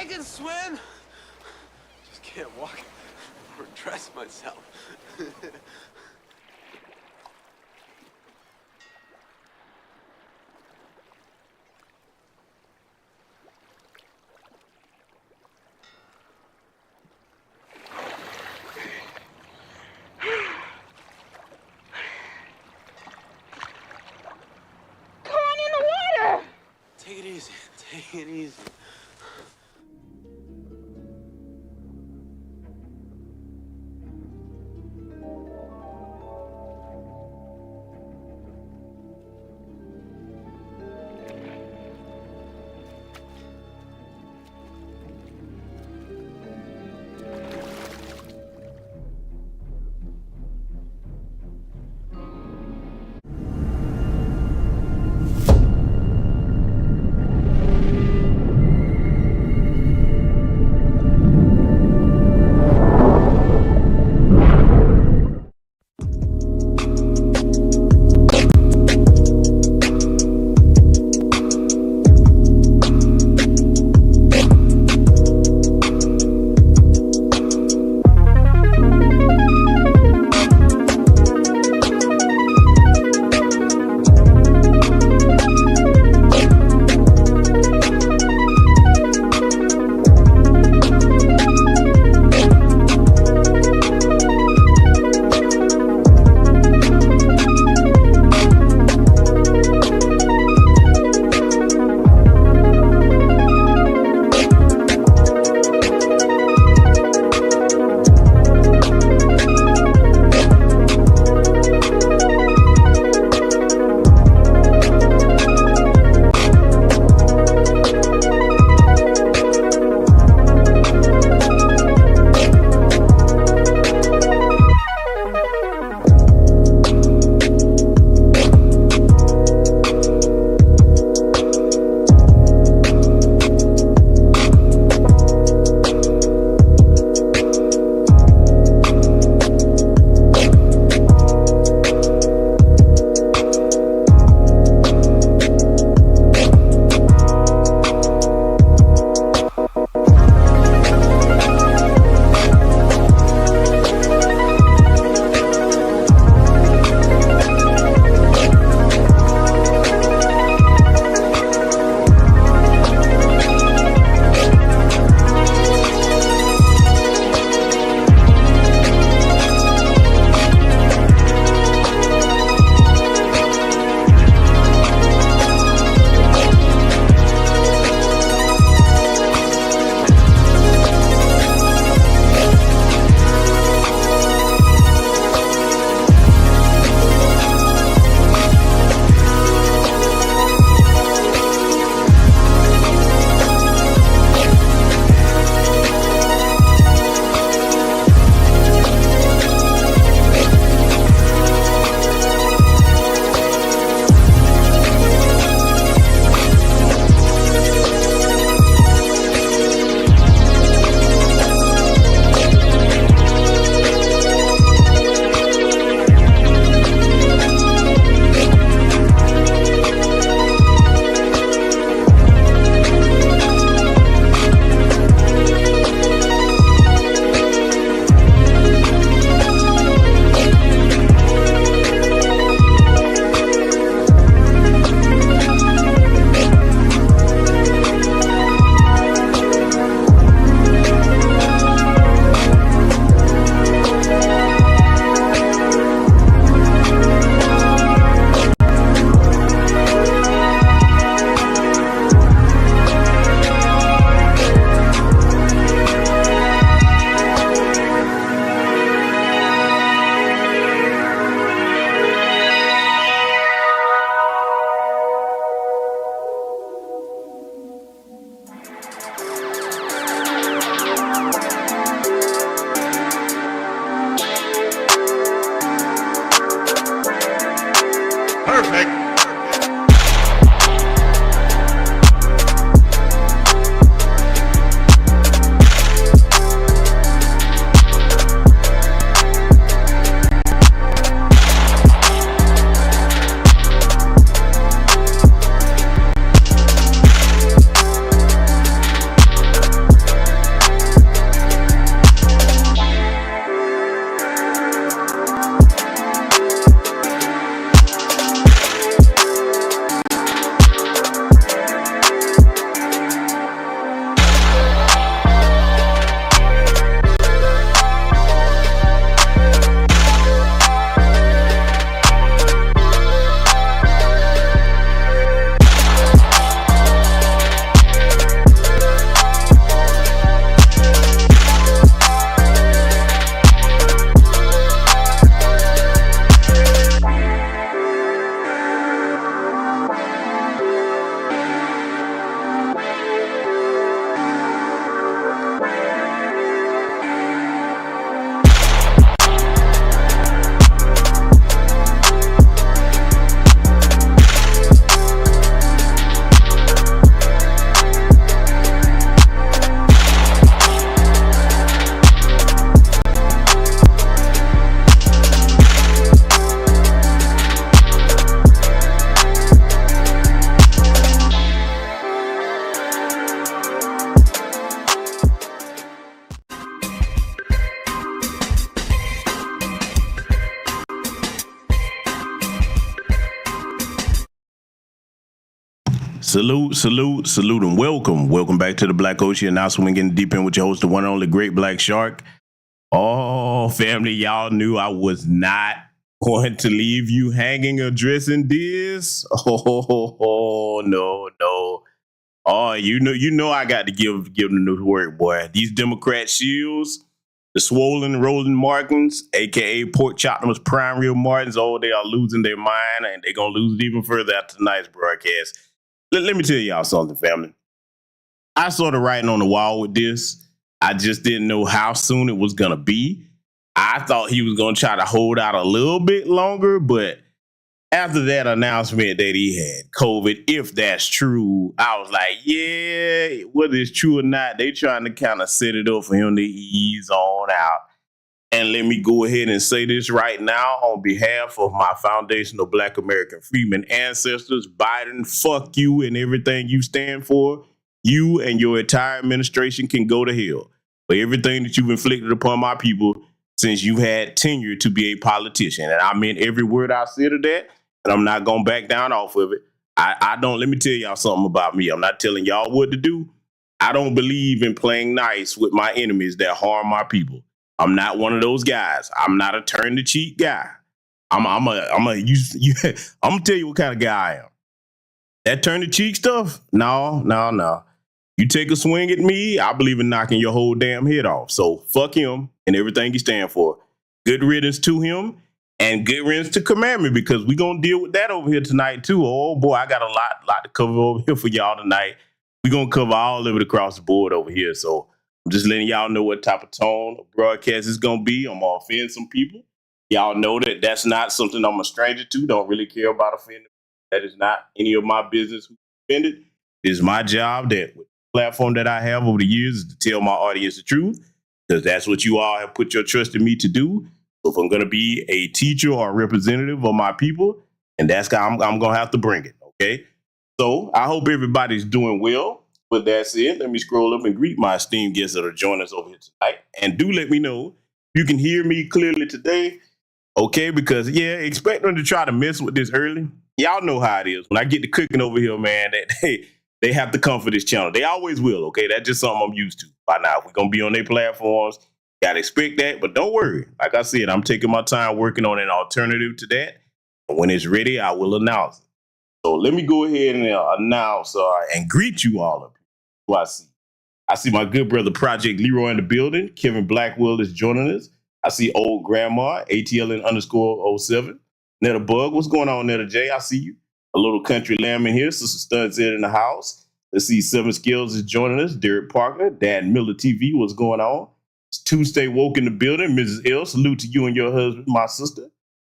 can swim. Just can't walk or dress myself. Take it easy. Take it easy. Salute, and welcome. Welcome back to the Black Ocean. Now, so we're getting deep in with your host, the one and only Great Black Shark. Oh, family, y'all knew I was not going to leave you hanging addressing this. Oh, no. Oh, you know, I got to give them the word, boy. These Democrat shields, the swollen, rolling markings, aka pork chop prime real Martins. Oh, they are losing their mind, and they're gonna lose it even further after tonight's broadcast. Let me tell y'all something, family. I saw the writing on the wall with this. I just didn't know how soon it was going to be. I thought he was going to try to hold out a little bit longer, but after that announcement that he had COVID, if that's true, I was like, yeah, whether it's true or not, they trying to kind of set it up for him to ease on out. And let me go ahead and say this right now on behalf of my foundational Black American freedmen ancestors. Biden, fuck you and everything you stand for. You and your entire administration can go to hell for everything that you've inflicted upon my people since you had tenure to be a politician. And I meant every word I said of that, and I'm not going to back down off of it. I don't, let me tell y'all something about me. I'm not telling y'all what to do. I don't believe in playing nice with my enemies that harm my people. I'm not one of those guys. I'm not a turn the cheek guy. I'm gonna tell you what kind of guy I am. That turn the cheek stuff? No. You take a swing at me, I believe in knocking your whole damn head off. So fuck him and everything he stand for. Good riddance to him and good riddance to Commandment, because we're gonna deal with that over here tonight too. Oh boy, I got a lot to cover over here for y'all tonight. We're gonna cover all of it across the board over here. So I'm just letting y'all know what type of tone of broadcast is going to be. I'm going to offend some people. Y'all know that that's not something I'm a stranger to. Don't really care about offending. That is not any of my business who's offended. It is my job that with the platform that I have over the years is to tell my audience the truth, because that's what you all have put your trust in me to do. So if I'm going to be a teacher or a representative of my people, and that's how I'm going to have to bring it, okay? So I hope everybody's doing well. With that said, let me scroll up and greet my esteemed guests that are joining us over here tonight. And do let me know you can hear me clearly today, okay? Because, yeah, expect them to try to mess with this early. Y'all know how it is. When I get to cooking over here, man, that they have to come for this channel. They always will, okay? That's just something I'm used to by now. If we're going to be on their platforms, got to expect that. But don't worry. Like I said, I'm taking my time working on an alternative to that. And when it's ready, I will announce it. So let me go ahead and announce and greet you all of you. Who I see my good brother Project Leroy in the building. Kevin Blackwell is joining us. I see old grandma, ATLN_07. Netta Bug, what's going on, Netta J? I see you. A little country lamb in here. Sister Studs in the house. Let's see, Seven Skills is joining us. Derek Parker, Dad Miller TV, what's going on? Tuesday Woke in the building. Mrs. L, salute to you and your husband, my sister.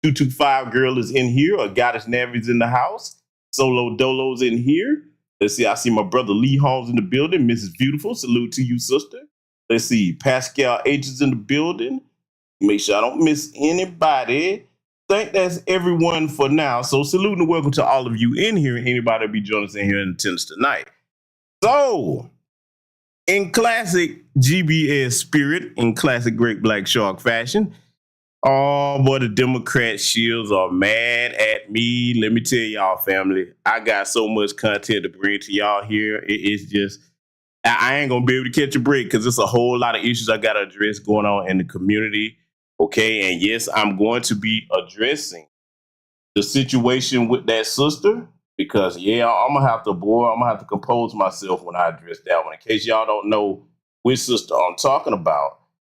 225 Girl is in here. Goddess Navi's in the house. Solo Dolo's in here. Let's see, I see my brother Lee Holmes in the building. Mrs. Beautiful, salute to you, sister. Let's see, Pascal H is in the building. Make sure I don't miss anybody. Think that's everyone for now. So salute and welcome to all of you in here and anybody will be joining us in here in attendance tonight. So, in classic GBS spirit, in classic Great Black Shark fashion, oh, boy, the Democrat shields are mad at me. Let me tell y'all, family, I got so much content to bring to y'all here. It's just, I ain't going to be able to catch a break because there's a whole lot of issues I got to address going on in the community. Okay, and yes, I'm going to be addressing the situation with that sister because, yeah, I'm going to have to compose myself when I address that one. In case y'all don't know which sister I'm talking about.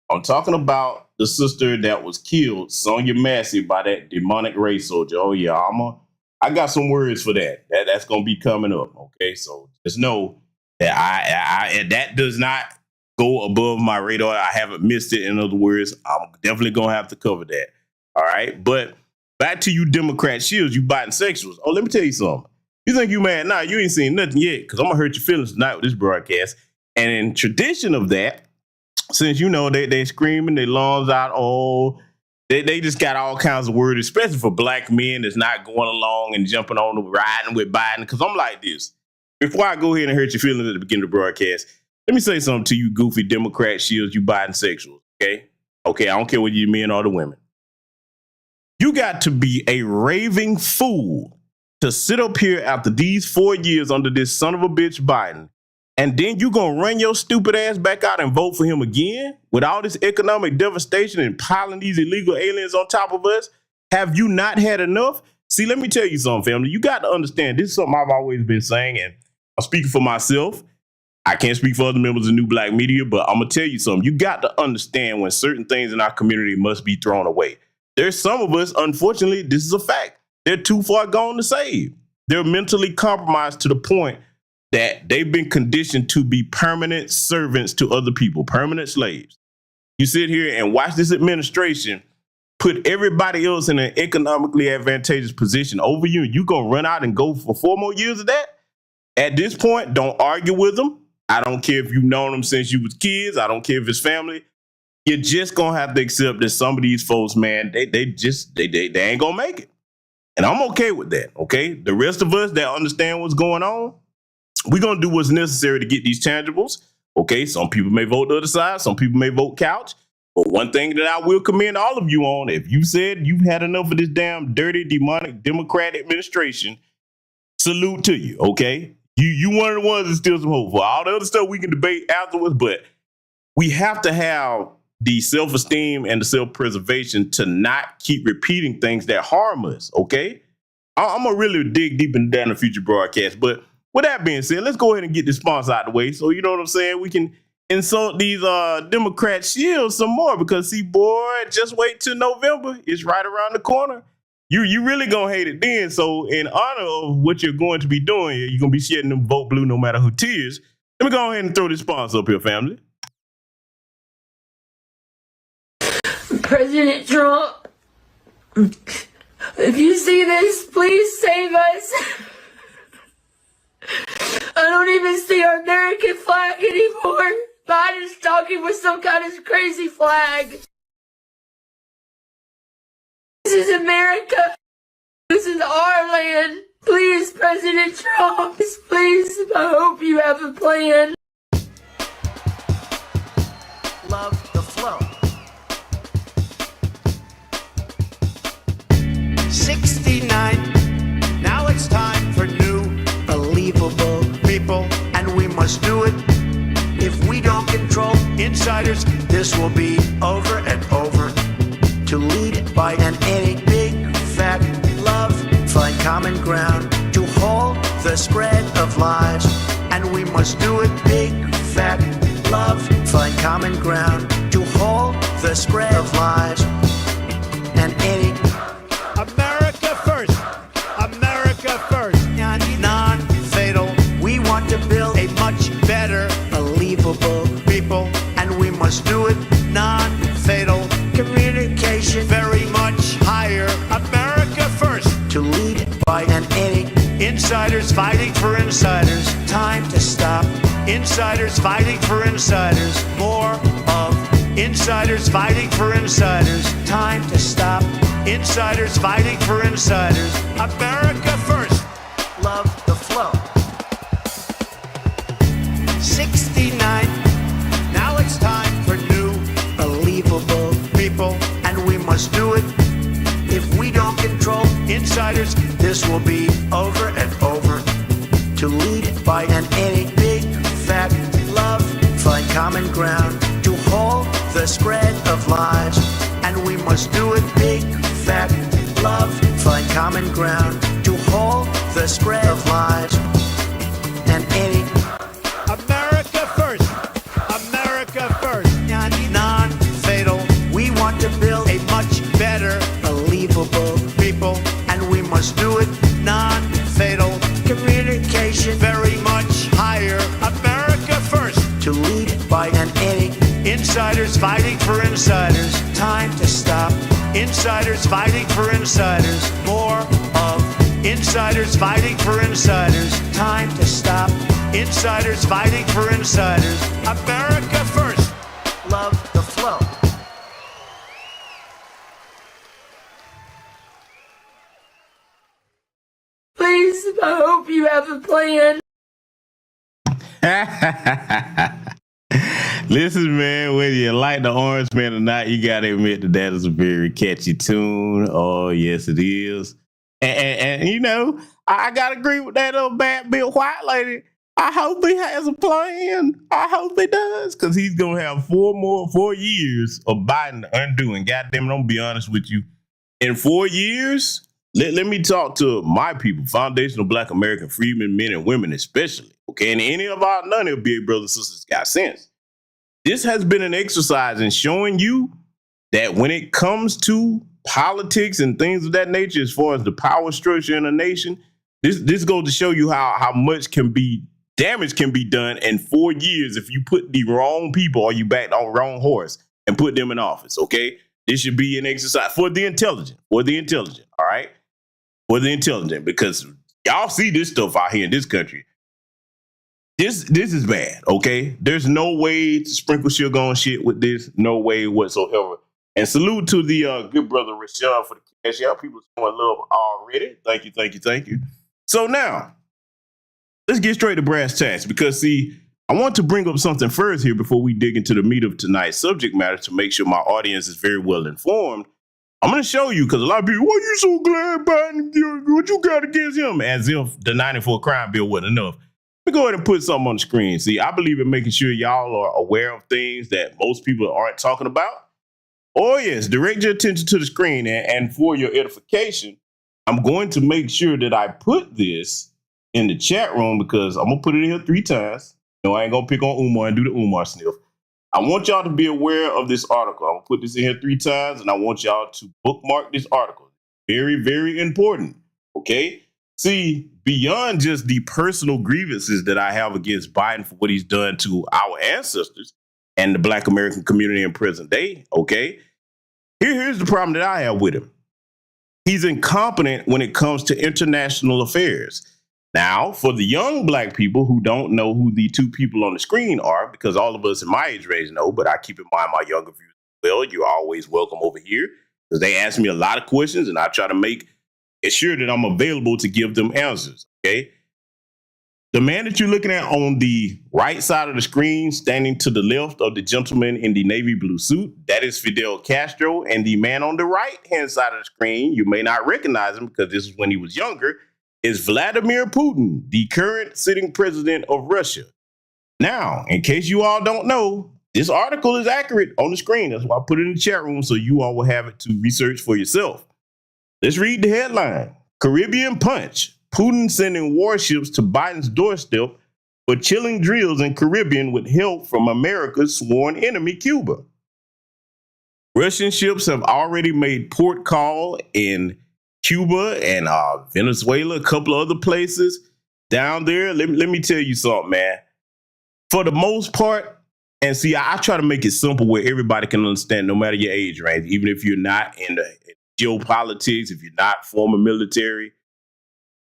I'm talking about the sister that was killed, Sonia Massey, by that demonic race soldier. Oh yeah, I got some words for that. That's gonna be coming up. Okay, so just know that I that does not go above my radar. I haven't missed it. In other words, I'm definitely gonna have to cover that. All right, but back to you, Democrat shields, you bisexuals. Oh, let me tell you something. You think you mad? Nah, you ain't seen nothing yet, because I'm gonna hurt your feelings tonight with this broadcast. And in tradition of that, since you know they screaming their lungs out, oh, they just got all kinds of words, especially for black men that's not going along and jumping on the riding with Biden. Because I'm like this. Before I go ahead and hurt your feelings at the beginning of the broadcast, let me say something to you, goofy Democrat shields, you bisexuals. Okay, I don't care whether you're men or the women. You got to be a raving fool to sit up here after these 4 years under this son of a bitch Biden, and then you gonna run your stupid ass back out and vote for him again with all this economic devastation and piling these illegal aliens on top of us? Have you not had enough? See, let me tell you something, family. You got to understand, this is something I've always been saying, and I'm speaking for myself. I can't speak for other members of New Black Media, but I'm going to tell you something. You got to understand when certain things in our community must be thrown away. There's some of us, unfortunately, this is a fact. They're too far gone to save. They're mentally compromised to the point that they've been conditioned to be permanent servants to other people, permanent slaves. You sit here and watch this administration put everybody else in an economically advantageous position over you, and you going to run out and go for 4 more years of that? At this point, don't argue with them. I don't care if you've known them since you was kids. I don't care if it's family. You're just going to have to accept that some of these folks, man, they ain't going to make it. And I'm okay with that, okay? The rest of us that understand what's going on, we're going to do what's necessary to get these tangibles, okay? Some people may vote the other side. Some people may vote couch. But one thing that I will commend all of you on, if you said you've had enough of this damn dirty, demonic Democrat administration, salute to you, okay? You one of the ones that still some hope for. All the other stuff we can debate afterwards, but we have to have the self-esteem and the self-preservation to not keep repeating things that harm us, okay? I'm going to really dig deep into that in a future broadcast. But with that being said, let's go ahead and get this sponsor out of the way. So, you know what I'm saying? We can insult these Democrat shields some more because, see, boy, just wait till November. It's right around the corner. You really gonna hate it then. So in honor of what you're going to be doing, you're gonna be shedding them vote blue no matter who tears. Let me go ahead and throw this sponsor up here, family. President Trump, if you see this, please save us. I don't even see our American flag anymore. Biden's talking with some kind of crazy flag. This is America. This is our land. Please, President Trump, please, I hope you have a plan. Love the flow. 69. Now it's time for new, believable people, and we must do it. If we don't control insiders, this will be over and over. To lead by an any big fat love, find common ground to hold the spread of lies, and we must do it big fat love, find common ground to hold the spread of lies, and any America first, America first, non-fatal. We want to build a much better, believable people, and we must do it non-fatal. Communication very much higher. America first. To lead by an any insiders fighting for insiders. Time to stop. Insiders fighting for insiders. More of insiders fighting for insiders. Time to stop. Insiders fighting for insiders. America first. Love the flow. 69. Now it's time for new, believable people, and we must do it. If we don't control insiders, this will be over and over. To lead by an any big fat love, find common ground to hold the spread of lies, and we must do it big fat love, find common ground to hold the spread of lies, and any America first, America first, non-fatal. We want to build a much better, believable people, and we must do it non-fatal. Communication very much higher. America first. To lead by an any insiders fighting for insiders. Time to stop. Insiders fighting for insiders. More of insiders fighting for insiders. Time to stop. Insiders fighting for insiders. America first. Love the flow. Please, I hope you have a plan. Listen, man, whether you like the Orange Man or not, you got to admit that that is a very catchy tune. Oh, yes, it is. And you know, I gotta agree with that little bad Bill White lady. I hope he has a plan. I hope he does, because he's gonna have 4 years of Biden undoing. Goddamn it, I'm gonna be honest with you. In 4 years, let me talk to my people, foundational Black American freedmen, men and women especially. Okay, and any of our none of big brothers and sisters got sense. This has been an exercise in showing you that when it comes to politics and things of that nature, as far as the power structure in a nation, this goes to show you how much damage can be done in 4 years if you put the wrong people or you backed on the wrong horse and put them in office. Okay, this should be an exercise for the intelligent, all right, for the intelligent, because y'all see this stuff out here in this country. This is bad. Okay, there's no way to sprinkle sugar on shit with this, no way whatsoever. And salute to the good brother Rashad for the cash out. People showing love already. Thank you. So now, let's get straight to brass tacks, because see, I want to bring up something first here before we dig into the meat of tonight's subject matter to make sure my audience is very well informed. I'm going to show you, because a lot of people, why you so glad Biden, what you got against him? As if the 94 crime bill wasn't enough. Let me go ahead and put something on the screen. See, I believe in making sure y'all are aware of things that most people aren't talking about. Oh, yes, direct your attention to the screen, and for your edification, I'm going to make sure that I put this in the chat room, because I'm going to put it in here 3 times. No, I ain't going to pick on Umar and do the Umar sniff. I want y'all to be aware of this article. I'm going to put this in here 3 times, and I want y'all to bookmark this article. Very, very important, okay? See, beyond just the personal grievances that I have against Biden for what he's done to our ancestors and the Black American community in present day, okay? Here's the problem that I have with him. He's incompetent when it comes to international affairs. Now, for the young Black people who don't know who the 2 people on the screen are, because all of us in my age range know, but I keep in mind my younger viewers as well, you're always welcome over here, because they ask me a lot of questions, and I try to make sure that I'm available to give them answers, okay? The man that you're looking at on the right side of the screen, standing to the left of the gentleman in the navy blue suit, that is Fidel Castro. And the man on the right-hand side of the screen, you may not recognize him because this is when he was younger, is Vladimir Putin, the current sitting president of Russia. Now, in case you all don't know, this article is accurate on the screen. That's why I put it in the chat room so you all will have it to research for yourself. Let's read the headline. Caribbean Punch. Putin sending warships to Biden's doorstep for chilling drills in Caribbean with help from America's sworn enemy, Cuba. Russian ships have already made port call in Cuba and Venezuela, a couple of other places down there. Let me tell you something, man. For the most part, and see, I try to make it simple where everybody can understand, no matter your age range, even if you're not in the geopolitics, if you're not former military.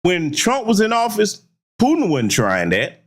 When Trump was in office, Putin wasn't trying that,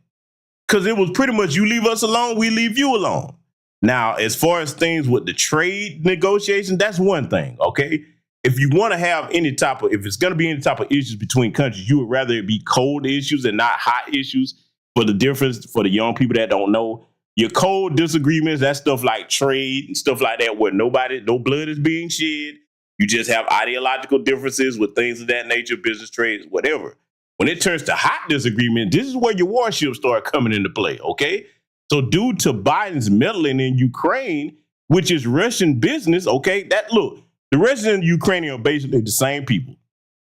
because it was pretty much you leave us alone, we leave you alone. Now, as far as things with the trade negotiation, that's one thing, okay? If you want to have if it's going to be any type of issues between countries, you would rather it be cold issues and not hot issues. For the difference, for the young people that don't know, your cold disagreements, that's stuff like trade and stuff like that, where no blood is being shed. You just have ideological differences with things of that nature, business, trades, whatever. When it turns to hot disagreement, this is where your warships start coming into play, okay? So due to Biden's meddling in Ukraine, which is Russian business, okay, the Russians and the Ukrainians are basically the same people.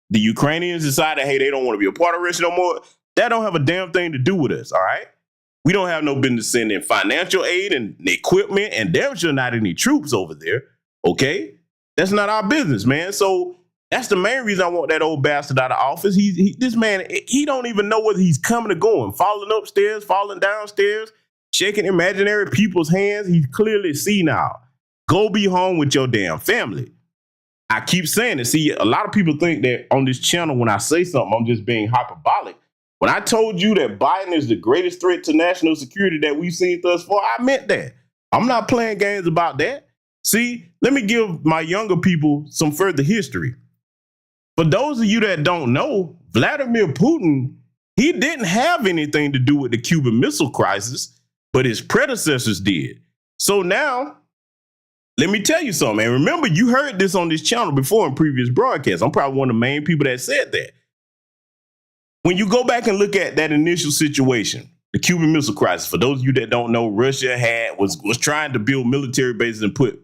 The Ukrainians decided, hey, they don't want to be a part of Russia no more. That don't have a damn thing to do with us, all right? We don't have no business sending financial aid and equipment, and damn sure not any troops over there, okay? That's not our business, man. So that's the main reason I want that old bastard out of office. This man, he don't even know whether he's coming or going, falling upstairs, falling downstairs, shaking imaginary people's hands. He's clearly senile. Go be home with your damn family. I keep saying it. See, a lot of people think that on this channel, when I say something, I'm just being hyperbolic. When I told you that Biden is the greatest threat to national security that we've seen thus far, I meant that. I'm not playing games about that. See, let me give my younger people some further history. For those of you that don't know, Vladimir Putin, he didn't have anything to do with the Cuban Missile Crisis, but his predecessors did. So now let me tell you something, man. Remember, you heard this on this channel before in previous broadcasts. I'm probably one of the main people that said that. When you go back and look at that initial situation, the Cuban Missile Crisis, for those of you that don't know, Russia was trying to build military bases and put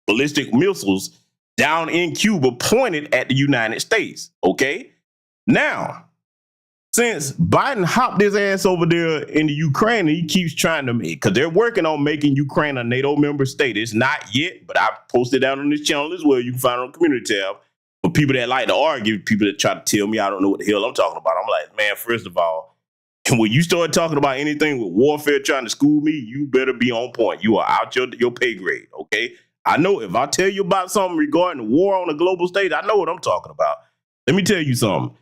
ballistic missiles down in Cuba pointed at the United States. Okay, now since Biden hopped his ass over there in the Ukraine, and he keeps trying to make, because they're working on making Ukraine a NATO member state. It's not yet, but I posted out on this channel as well. You can find it on the community tab. For people that like to argue, people that try to tell me I don't know what the hell I'm talking about, I'm like, man, first of all, when you start talking about anything with warfare trying to school me, you better be on point. You are out your pay grade, okay? I know if I tell you about something regarding war on a global stage, I know what I'm talking about. Let me tell you something.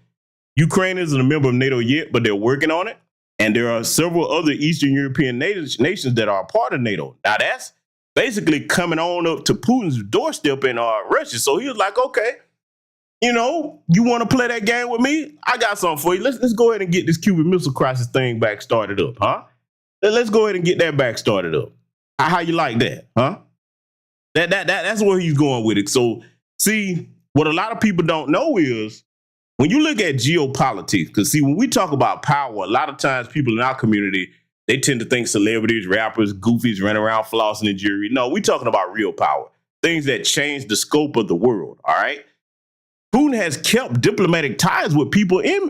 Ukraine isn't a member of NATO yet, but they're working on it. And there are several other Eastern European nations that are a part of NATO. Now, that's basically coming on up to Putin's doorstep in Russia. So he was like, okay, you want to play that game with me? I got something for you. Let's go ahead and get this Cuban Missile Crisis thing back started up, huh? Let's go ahead and get that back started up. How you like that, huh? That's where he's going with it. So, see, what a lot of people don't know is, when you look at geopolitics, because see, when we talk about power, a lot of times people in our community, they tend to think celebrities, rappers, goofies running around flossing the jury. No, we're talking about real power, things that change the scope of the world, all right? Putin has kept diplomatic ties with people in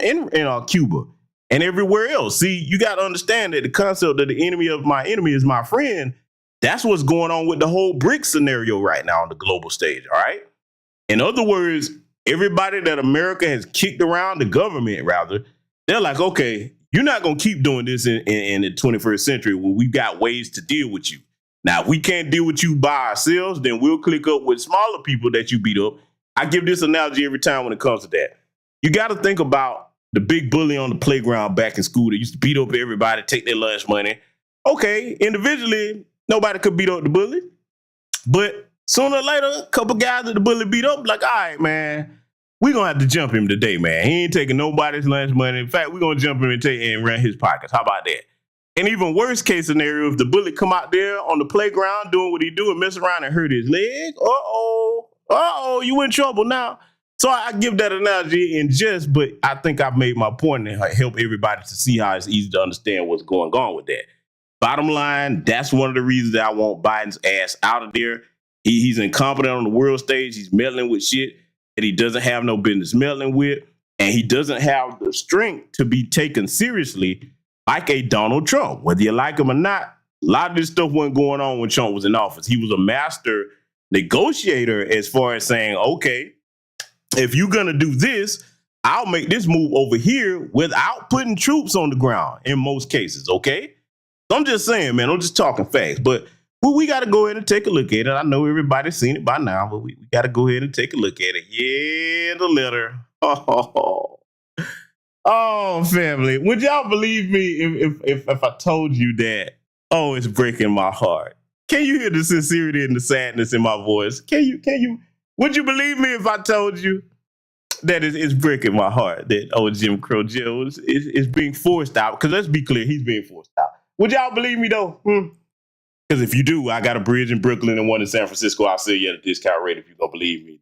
Cuba and everywhere else. See, you got to understand that the concept that the enemy of my enemy is my friend, that's what's going on with the whole BRICS scenario right now on the global stage, all right? In other words, everybody that America has kicked around, the government rather, they're like, okay, you're not going to keep doing this in the 21st century when we've got ways to deal with you. Now, if we can't deal with you by ourselves, then we'll click up with smaller people that you beat up. I give this analogy every time when it comes to that. You got to think about the big bully on the playground back in school that used to beat up everybody, take their lunch money. Okay, individually, nobody could beat up the bully. But sooner or later, a couple guys that the bully beat up, like, all right, man, we're going to have to jump him today, man. He ain't taking nobody's lunch money. In fact, we're going to jump him and run his pockets. How about that? And even worst case scenario, if the bully come out there on the playground doing what he do and mess around and hurt his leg, you in trouble now. So I give that analogy in jest, but I think I've made my point and help everybody to see how it's easy to understand what's going on with that. Bottom line, that's one of the reasons that I want Biden's ass out of there. He's incompetent on the world stage. He's meddling with shit that he doesn't have no business meddling with. And he doesn't have the strength to be taken seriously like a Donald Trump. Whether you like him or not, a lot of this stuff wasn't going on when Trump was in office. He was a master negotiator as far as saying, okay, if you're going to do this, I'll make this move over here without putting troops on the ground in most cases, okay? So I'm just saying, man, I'm just talking facts. But we got to go ahead and take a look at it. I know everybody's seen it by now, but we got to go ahead and take a look at it. Yeah, the letter. Oh, family. Would y'all believe me if I told you that, oh, it's breaking my heart? Can you hear the sincerity and the sadness in my voice? Would you believe me if I told you that it's breaking my heart that Jim Crow Joe is being forced out? Because let's be clear, he's being forced out. Would y'all believe me, though? Because if you do, I got a bridge in Brooklyn and one in San Francisco. I'll sell you at a discount rate if you're going to believe me.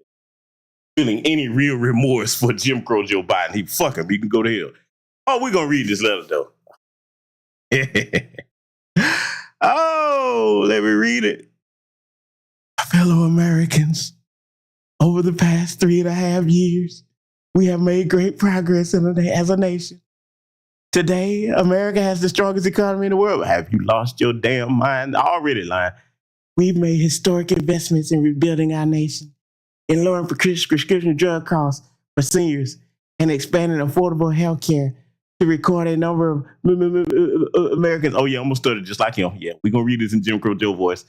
Feeling any real remorse for Jim Crow Joe Biden, fuck him. He can go to hell. Oh, we're going to read this letter, though. Oh, let me read it. Fellow Americans, over the past 3.5 years, we have made great progress as a nation. Today, America has the strongest economy in the world. Have you lost your damn mind? Already lying. We've made historic investments in rebuilding our nation, in lowering prescription drug costs for seniors, and expanding affordable health care to record a number of Americans. Oh, yeah, I'm going to stutter just like him. Yeah, we're going to read this in Jim Crow Joe voice.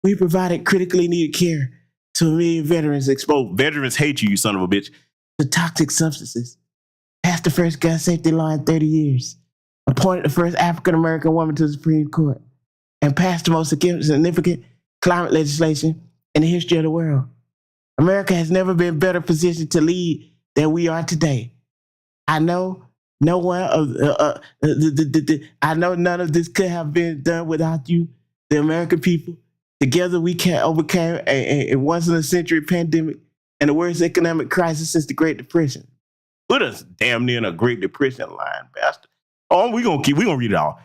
We provided critically needed care to a million veterans exposed. Veterans hate you, you son of a bitch. To toxic substances. Passed the first gun safety law in 30 years. Appointed the first African-American woman to the Supreme Court. And passed the most significant climate legislation in the history of the world. America has never been better positioned to lead than we are today. I know no one of I know none of this could have been done without you, the American people. Together, we can overcome a once-in-a-century pandemic and the worst economic crisis since the Great Depression. Put us damn near in a Great Depression line, bastard. Oh, we gonna read it all.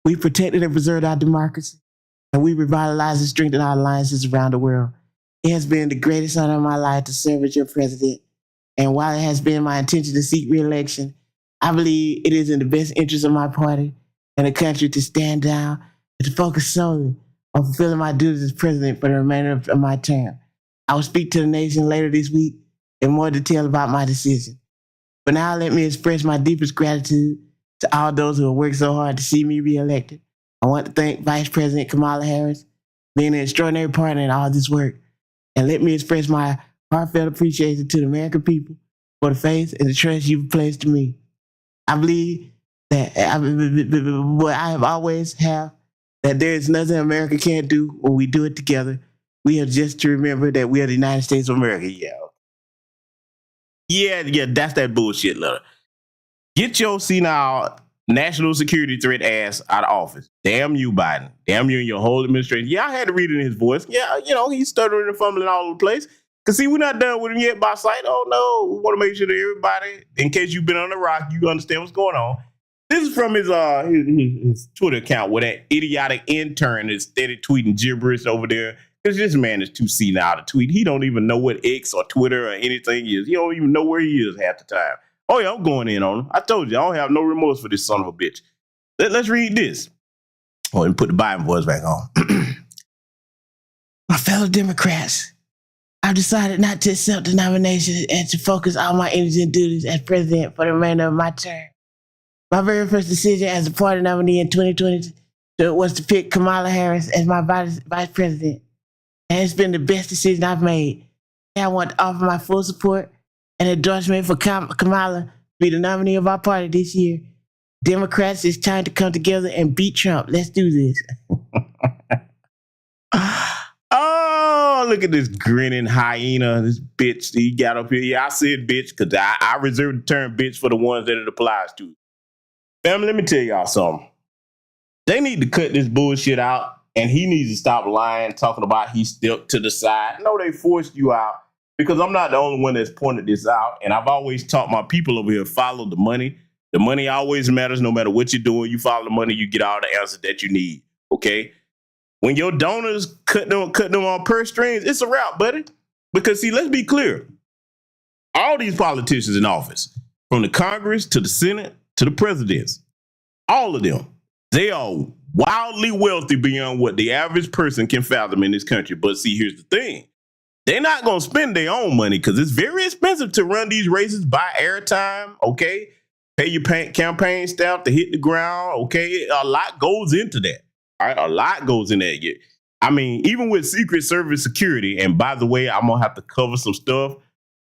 We protected and preserved our democracy, and we revitalized and strengthened our alliances around the world. It has been the greatest honor of my life to serve as your president. And while it has been my intention to seek re-election, I believe it is in the best interest of my party and the country to stand down and to focus solely on fulfilling my duties as president for the remainder of my term. I will speak to the nation later this week in more detail about my decision. But now let me express my deepest gratitude to all those who have worked so hard to see me reelected. I want to thank Vice President Kamala Harris for being an extraordinary partner in all this work. And let me express my heartfelt appreciation to the American people for the faith and the trust you've placed in me. I believe that what I have always have, that there is nothing America can't do when we do it together. We have just to remember that we are the United States of America. Yeah, that's that bullshit letter. Get your senile national security threat ass out of office. Damn you, Biden. Damn you and your whole administration. Yeah, I had to read it in his voice. Yeah, he's stuttering and fumbling all over the place. Because, see, we're not done with him yet by sight. Oh, no. We want to make sure that everybody, in case you've been on the rock, you understand what's going on. This is from his Twitter account where that idiotic intern is steady tweeting gibberish over there. Because this man is too senile to tweet. He don't even know what X or Twitter or anything is. He don't even know where he is half the time. Oh, yeah, I'm going in on him. I told you, I don't have no remorse for this son of a bitch. Let's read this. Oh, and put the Biden voice back on. My fellow Democrats, I've decided not to accept the nomination and to focus all my energy and duties as president for the remainder of my term. My very first decision as a party nominee in 2020 was to pick Kamala Harris as my vice president. And it's been the best decision I've made. I want to offer my full support and endorsement for Kamala to be the nominee of our party this year. Democrats, it's time to come together and beat Trump. Let's do this. Oh, look at this grinning hyena, this bitch he got up here. Yeah, I said bitch because I reserve the term bitch for the ones that it applies to. Family, let me tell y'all something. They need to cut this bullshit out, and he needs to stop lying, talking about he stepped to the side. No, they forced you out because I'm not the only one that's pointed this out, and I've always taught my people over here, follow the money. The money always matters no matter what you're doing. You follow the money, you get all the answers that you need, okay? When your donors cut them on purse strings, it's a wrap, buddy. Because, see, let's be clear. All these politicians in office, from the Congress to the Senate to the presidents, all of them, they are wildly wealthy beyond what the average person can fathom in this country. But see, here's the thing. They're not going to spend their own money because it's very expensive to run these races, buy airtime, okay? Pay your campaign staff to hit the ground, okay? A lot goes into that. All right, a lot goes in that. I mean, even with Secret Service security, and by the way, I'm going to have to cover some stuff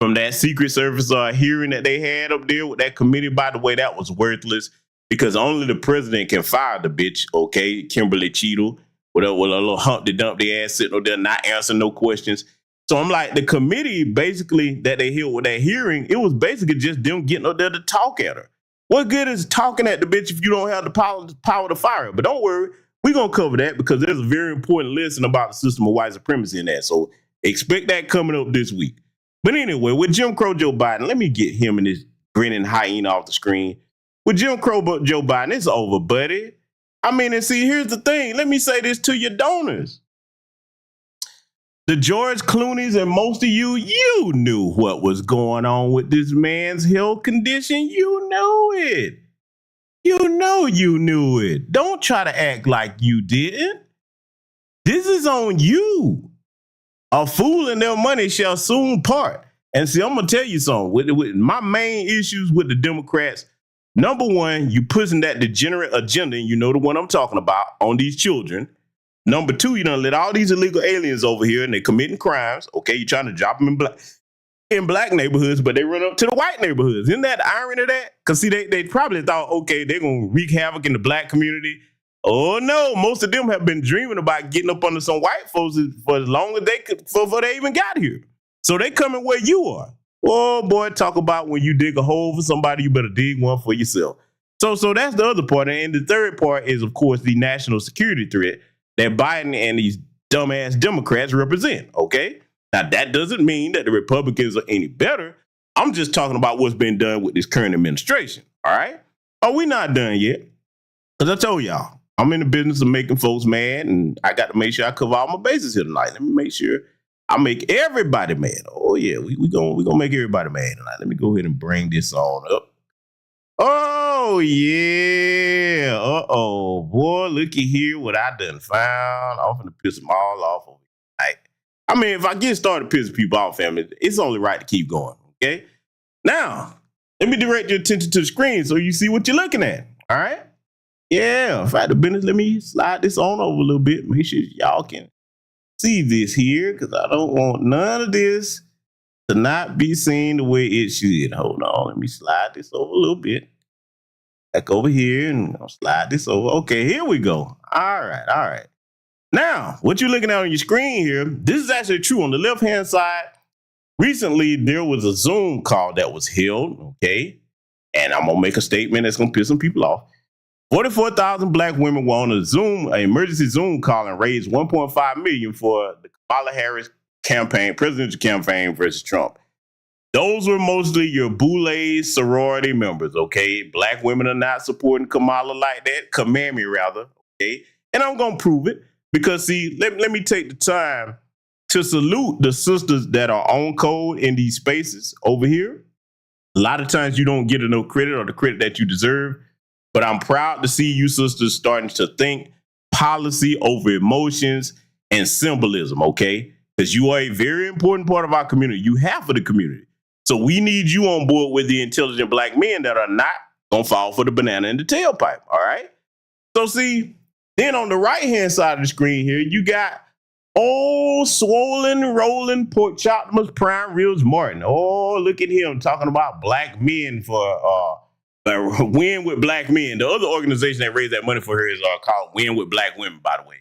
from that Secret Service hearing that they had up there with that committee. By the way, that was worthless because only the president can fire the bitch, okay? Kimberly Cheadle, with a little Humpty Dumpty ass sitting up there not answering no questions. So I'm like, the committee basically that they held with that hearing, it was basically just them getting up there to talk at her. What good is talking at the bitch if you don't have the power to fire her? But don't worry. We're going to cover that because there's a very important lesson about the system of white supremacy in that. So expect that coming up this week. But anyway, with Jim Crow Joe Biden, let me get him and his grinning hyena off the screen. With Jim Crow Joe Biden, it's over, buddy. I mean, and see, here's the thing. Let me say this to your donors. The George Clooney's and most of you knew what was going on with this man's health condition. You knew it. You knew it. Don't try to act like you didn't. This is on you. A fool and their money shall soon part. And see, I'm going to tell you something. With my main issues with the Democrats, number one, you pushing that degenerate agenda, and you know the one I'm talking about, on these children. Number two, you done let all these illegal aliens over here, and they're committing crimes. Okay, you're trying to drop them in black neighborhoods, but they run up to the white neighborhoods. Isn't that the irony of that? Because, see, they probably thought, okay, they're going to wreak havoc in the black community. Oh, no. Most of them have been dreaming about getting up under some white folks for as long as they could, before they even got here. So they coming where you are. Oh, boy, talk about when you dig a hole for somebody, you better dig one for yourself. So that's the other part. And the third part is, of course, the national security threat that Biden and these dumbass Democrats represent, okay? Now, that doesn't mean that the Republicans are any better. I'm just talking about what's been done with this current administration, all right? Oh, we not done yet. Because I told y'all, I'm in the business of making folks mad, and I got to make sure I cover all my bases here tonight. Let me make sure I make everybody mad. Oh, yeah, we gonna make everybody mad tonight. Let me go ahead and bring this on up. Oh, yeah. Uh-oh. Boy, looky here what I done found. I'm finna piss them all off over tonight. I mean, if I get started pissing people off, family, it's only right to keep going, okay? Now, let me direct your attention to the screen so you see what you're looking at, all right? Yeah, in fact, the business, let me slide this on over a little bit. Make sure y'all can see this here, because I don't want none of this to not be seen the way it should. Hold on, let me slide this over a little bit. Back over here, and I'll slide this over. Okay, here we go. All right. Now, what you're looking at on your screen here, this is actually true. On the left-hand side, recently there was a Zoom call that was held, okay? And I'm going to make a statement that's going to piss some people off. 44,000 black women were on an emergency Zoom call and raised $1.5 million for the Kamala Harris campaign, presidential campaign versus Trump. Those were mostly your boule sorority members, okay? Black women are not supporting Kamala like that. Command me, rather, okay? And I'm going to prove it because, see, let me take the time to salute the sisters that are on code in these spaces over here. A lot of times you don't get enough credit or the credit that you deserve, but I'm proud to see you sisters starting to think policy over emotions and symbolism, okay? Because you are a very important part of our community. You half of the community. So we need you on board with the intelligent black men that are not going to fall for the banana in the tailpipe, all right? So see, then on the right-hand side of the screen here, you got old, swollen, rolling, pork chopmas, prime ribs Martin. Oh, look at him talking about black men for Win with Black Men. The other organization that raised that money for her is called Win with Black Women, by the way.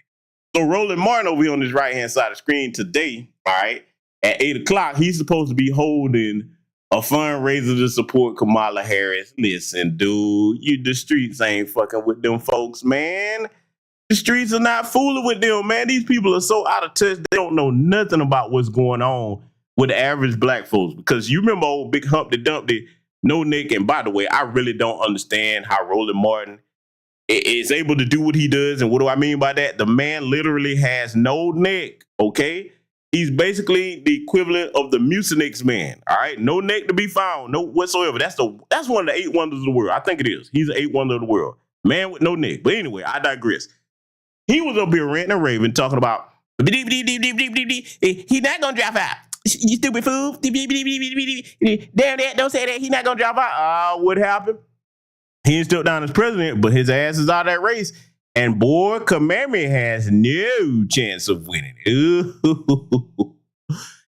So Roland Martin over here on this right-hand side of the screen today, all right, at 8 o'clock, he's supposed to be holding a fundraiser to support Kamala Harris. Listen, dude, the streets ain't fucking with them folks, man. The streets are not fooling with them, man. These people are so out of touch, they don't know nothing about what's going on with the average black folks. Because you remember old Big Humpty Dumpty, No Neck, and by the way, I really don't understand how Roland Martin is able to do what he does. And what do I mean by that? The man literally has no neck, okay? He's basically the equivalent of the Mucinex man, all right? No neck to be found, no whatsoever. That's one of the 8 wonders of the world. I think it is. He's an 8 wonder of the world. Man with no neck. But anyway, I digress. He was up here ranting and raving, talking about, he's not going to drop out. You stupid fool. Damn that, don't say that. He's not going to drop out. What happened? He ain't stepped down as president, but his ass is out of that race. And boy, Kamala has no chance of winning.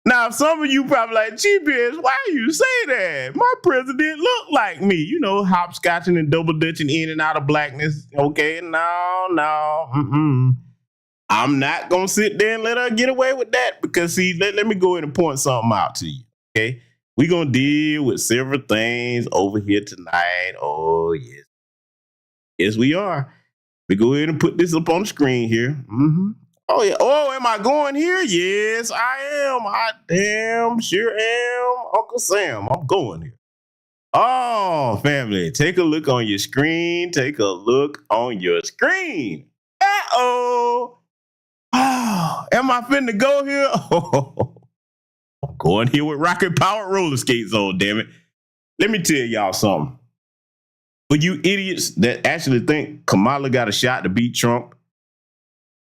Now, some of you probably like, gee, bitch, why you say that? My president look like me. You know, hopscotching and double dutching in and out of blackness. Okay, no. I'm not going to sit there and let her get away with that because, see, let me go ahead and point something out to you, okay? We're going to deal with several things over here tonight. Oh, yes. Yes, we are. We go ahead and put this up on the screen here. Oh, yeah. Oh, am I going here? Yes, I am. I damn sure am. Uncle Sam, I'm going here. Oh, family, take a look on your screen. Take a look on your screen. Uh-oh. Oh, am I finna go here? Oh, I'm going here with rocket powered roller skates on, damn it. Let me tell y'all something. For you idiots that actually think Kamala got a shot to beat Trump,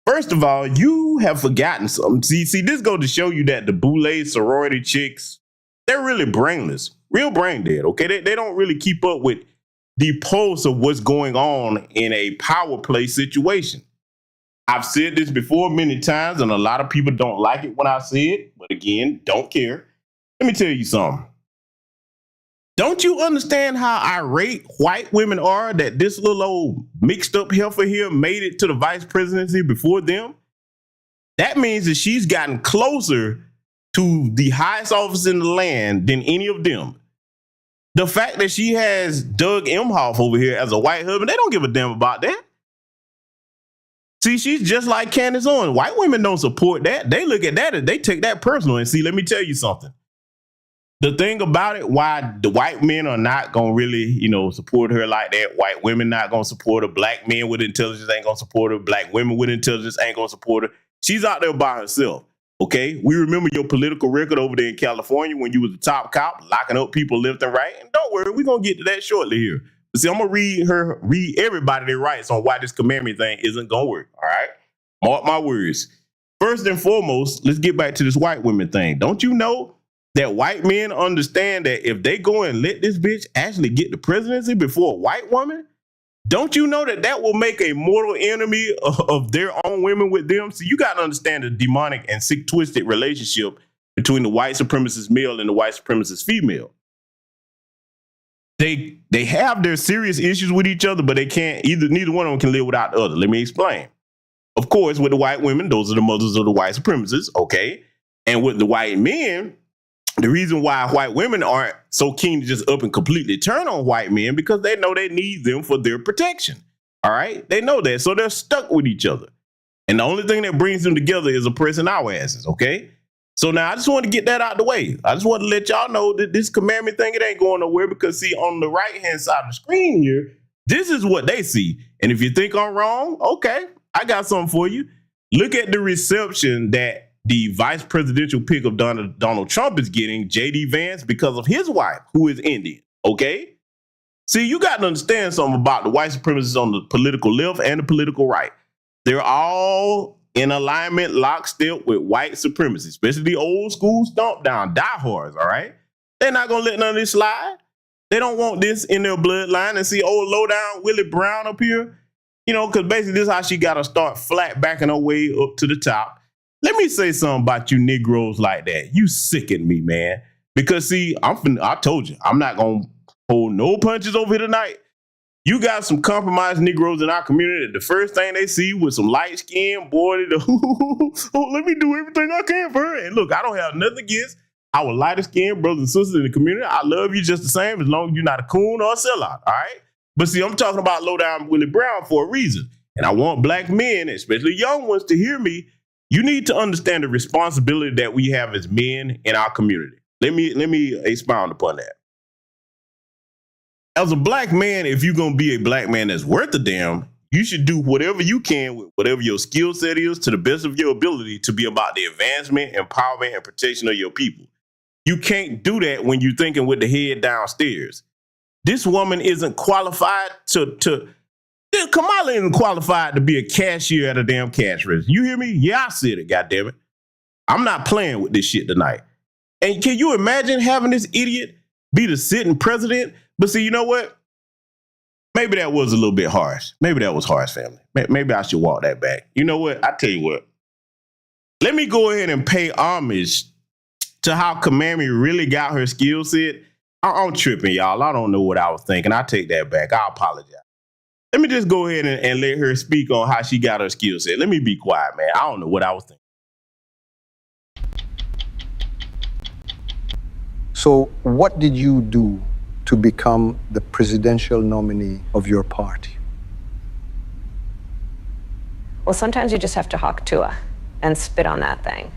first of all, you have forgotten something. See, this goes to show you that the boule sorority chicks, they're really brainless, real brain dead, okay? They don't really keep up with the pulse of what's going on in a power play situation. I've said this before many times, and a lot of people don't like it when I say it, but again, don't care. Let me tell you something. Don't you understand how irate white women are that this little old mixed up heifer here made it to the vice presidency before them? That means that she's gotten closer to the highest office in the land than any of them. The fact that she has Doug Emhoff over here as a white husband, they don't give a damn about that. See, she's just like Candace Owens. White women don't support that. They look at that and they take that personal. And see, let me tell you something. The thing about it, why the white men are not going to really, support her like that. White women not going to support her. Black men with intelligence ain't going to support her. Black women with intelligence ain't going to support her. She's out there by herself. Okay, we remember your political record over there in California when you was the top cop, locking up people left and right. And don't worry, we're going to get to that shortly here. But see, I'm going to read everybody their rights on why this commandment thing isn't going to work. All right, mark my words. First and foremost, let's get back to this white women thing. Don't you know that white men understand that if they go and let this bitch actually get the presidency before a white woman, don't you know that that will make a mortal enemy of their own women with them? So you got to understand the demonic and sick, twisted relationship between the white supremacist male and the white supremacist female. They have their serious issues with each other, but they can't neither one of them can live without the other. Let me explain. Of course, with the white women, those are the mothers of the white supremacists, okay? And with the white men, the reason why white women aren't so keen to just up and completely turn on white men because they know they need them for their protection. All right. They know that. So they're stuck with each other. And the only thing that brings them together is oppressing our asses. OK, so now I just want to get that out the way. I just want to let y'all know that this commandment thing, it ain't going nowhere because, see, on the right hand side of the screen here, this is what they see. And if you think I'm wrong, OK, I got something for you. Look at the reception that the vice presidential pick of Donald Trump is getting, J.D. Vance, because of his wife, who is Indian. Okay? See, you got to understand something about the white supremacists on the political left and the political right. They're all in alignment, lockstep with white supremacy, especially the old school stomp down diehards. All right? They're not going to let none of this slide. They don't want this in their bloodline. And see, old low down Willie Brown up here, because basically this is how she got to start flat backing her way up to the top. Let me say something about you Negroes like that. You sicken me, man. Because, see, I told you, I'm not going to hold no punches over here tonight. You got some compromised Negroes in our community that the first thing they see with some light skin, boy, let me do everything I can for her. And look, I don't have nothing against our lighter skinned brothers and sisters in the community. I love you just the same as long as you're not a coon or a sellout, all right? But, see, I'm talking about low down Willie Brown for a reason. And I want black men, especially young ones, to hear me. You need to understand the responsibility that we have as men in our community. Let me expound upon that. As a black man, if you're going to be a black man that's worth a damn, you should do whatever you can with whatever your skill set is to the best of your ability to be about the advancement, empowerment, and protection of your people. You can't do that when you're thinking with the head downstairs. This woman isn't qualified Kamala isn't qualified to be a cashier at a damn cash register. You hear me? Yeah, I said it, goddammit. I'm not playing with this shit tonight. And can you imagine having this idiot be the sitting president? But see, you know what? Maybe that was a little bit harsh. Maybe that was harsh, family. Maybe I should walk that back. You know what? I tell you what. Let me go ahead and pay homage to how Kamami really got her skill set. I'm tripping, y'all. I don't know what I was thinking. I take that back. I apologize. Let me just go ahead and let her speak on how she got her skill set. Let me be quiet, man. I don't know what I was thinking. So what did you do to become the presidential nominee of your party? Well, sometimes you just have to hawk Tua and spit on that thing,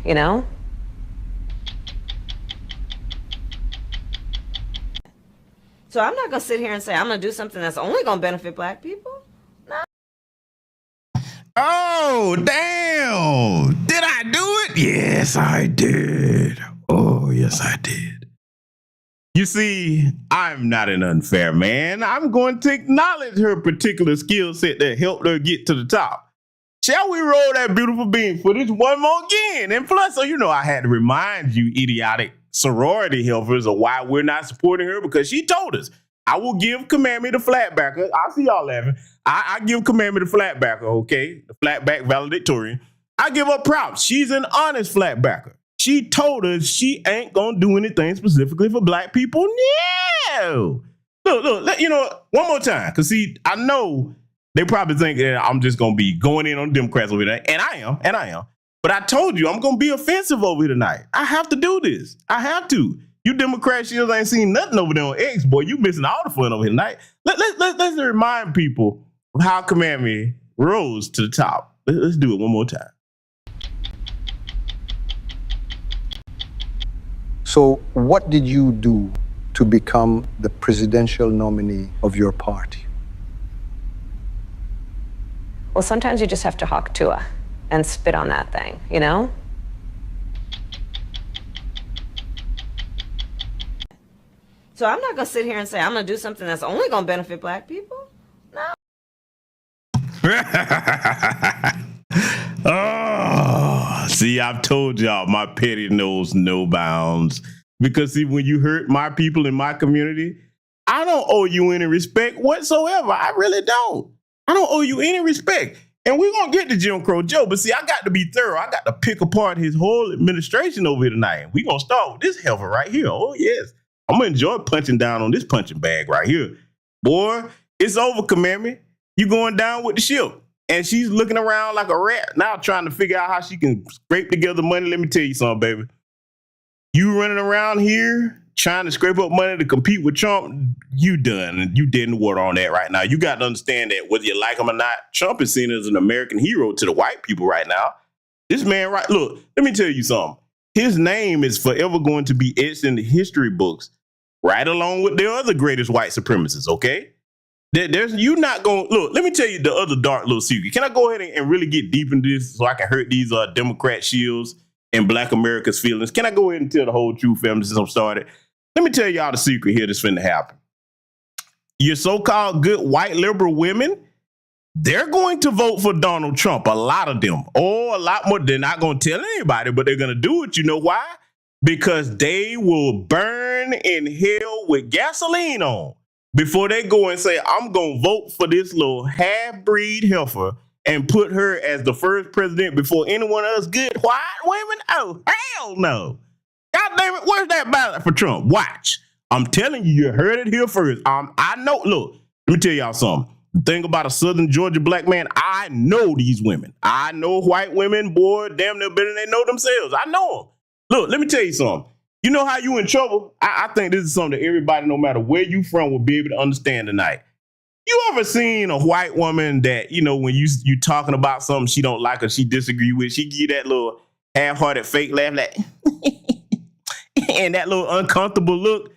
So I'm not going to sit here and say I'm going to do something that's only going to benefit black people. No. Oh, damn. Did I do it? Yes, I did. Oh, yes, I did. You see, I'm not an unfair man. I'm going to acknowledge her particular skill set that helped her get to the top. Shall we roll that beautiful bean footage one more again? And plus, I had to remind you idiotic sorority helpers of why we're not supporting her, because she told us, I will give Kamami the flatbacker. I see y'all laughing. I give Kamami the flatbacker, okay? The flatback valedictorian. I give her props. She's an honest flatbacker. She told us she ain't gonna do anything specifically for black people. No. Look, one more time. Because, see, I know they probably think that I'm just gonna be going in on Democrats over there. And I am. But I told you I'm going to be offensive over here tonight. I have to do this. I have to. You Democrat shields ain't seen nothing over there on X, boy. You missing all the fun over here tonight. Let's remind people of how Kamami rose to the top. Let's do it one more time. So, what did you do to become the presidential nominee of your party? Well, sometimes you just have to hawk Tua and spit on that thing, you know? So I'm not going to sit here and say I'm going to do something that's only going to benefit black people. No. Oh, see, I've told y'all my petty knows no bounds. Because see, when you hurt my people in my community, I don't owe you any respect whatsoever. I really don't. I don't owe you any respect. And we're going to get to Jim Crow Joe. But see, I got to be thorough. I got to pick apart his whole administration over here tonight. We're going to start with this heifer right here. Oh, yes. I'm going to enjoy punching down on this punching bag right here. Boy, it's over, Kamala. You going down with the ship. And she's looking around like a rat now trying to figure out how she can scrape together money. Let me tell you something, baby. You running around here trying to scrape up money to compete with Trump, you done. You dead in the water on that right now. You got to understand that whether you like him or not, Trump is seen as an American hero to the white people right now. This man, right, look, let me tell you something. His name is forever going to be etched in the history books, right along with the other greatest white supremacists, okay? You're not going, look, let me tell you the other dark little secret. Can I go ahead and really get deep into this so I can hurt these Democrat shields and black America's feelings? Can I go ahead and tell the whole truth, family, since I'm started? Let me tell y'all the secret here that's finna happen. Your so-called good white liberal women, they're going to vote for Donald Trump, a lot of them, or a lot more. They're not going to tell anybody, but they're going to do it. You know why? Because they will burn in hell with gasoline on before they go and say, I'm going to vote for this little half-breed heifer and put her as the first president before anyone else good white women? Oh, hell no. God damn it, where's that ballot for Trump? Watch. I'm telling you, you heard it here first. I know, look, let me tell y'all something. The thing about a Southern Georgia black man, I know these women. I know white women, boy, damn near better than they know themselves. I know them. Look, let me tell you something. You know how you in trouble? I think this is something that everybody, no matter where you from, will be able to understand tonight. You ever seen a white woman that, you know, when you talking about something she don't like or she disagree with, she give you that little half-hearted fake laugh like, and that little uncomfortable look?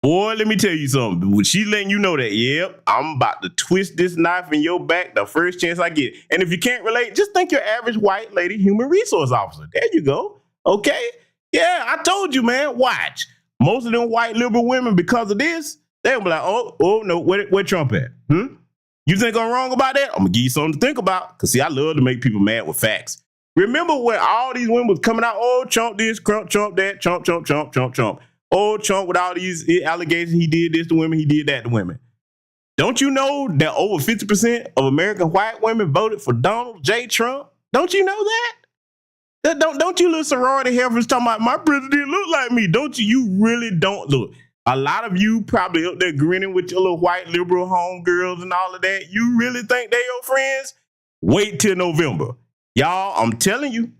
Boy, let me tell you something. When she letting you know that, yep, I'm about to twist this knife in your back the first chance I get. And if you can't relate, just think your average white lady human resource officer. There you go. Okay? Yeah, I told you, man. Watch. Most of them white liberal women, because of this, they'll be like, oh no, where Trump at? You think I'm wrong about that? I'm going to give you something to think about. Because, see, I love to make people mad with facts. Remember when all these women was coming out, oh, Trump this, Trump that, Trump. Oh, Trump with all these allegations, he did this to women, he did that to women. Don't you know that over 50% of American white women voted for Donald J. Trump? Don't you know that? Don't you little sorority heifers talking about my president look like me? Don't you? You really don't. Look, a lot of you probably up there grinning with your little white liberal homegirls and all of that. You really think they your friends? Wait till November. Y'all, I'm telling you,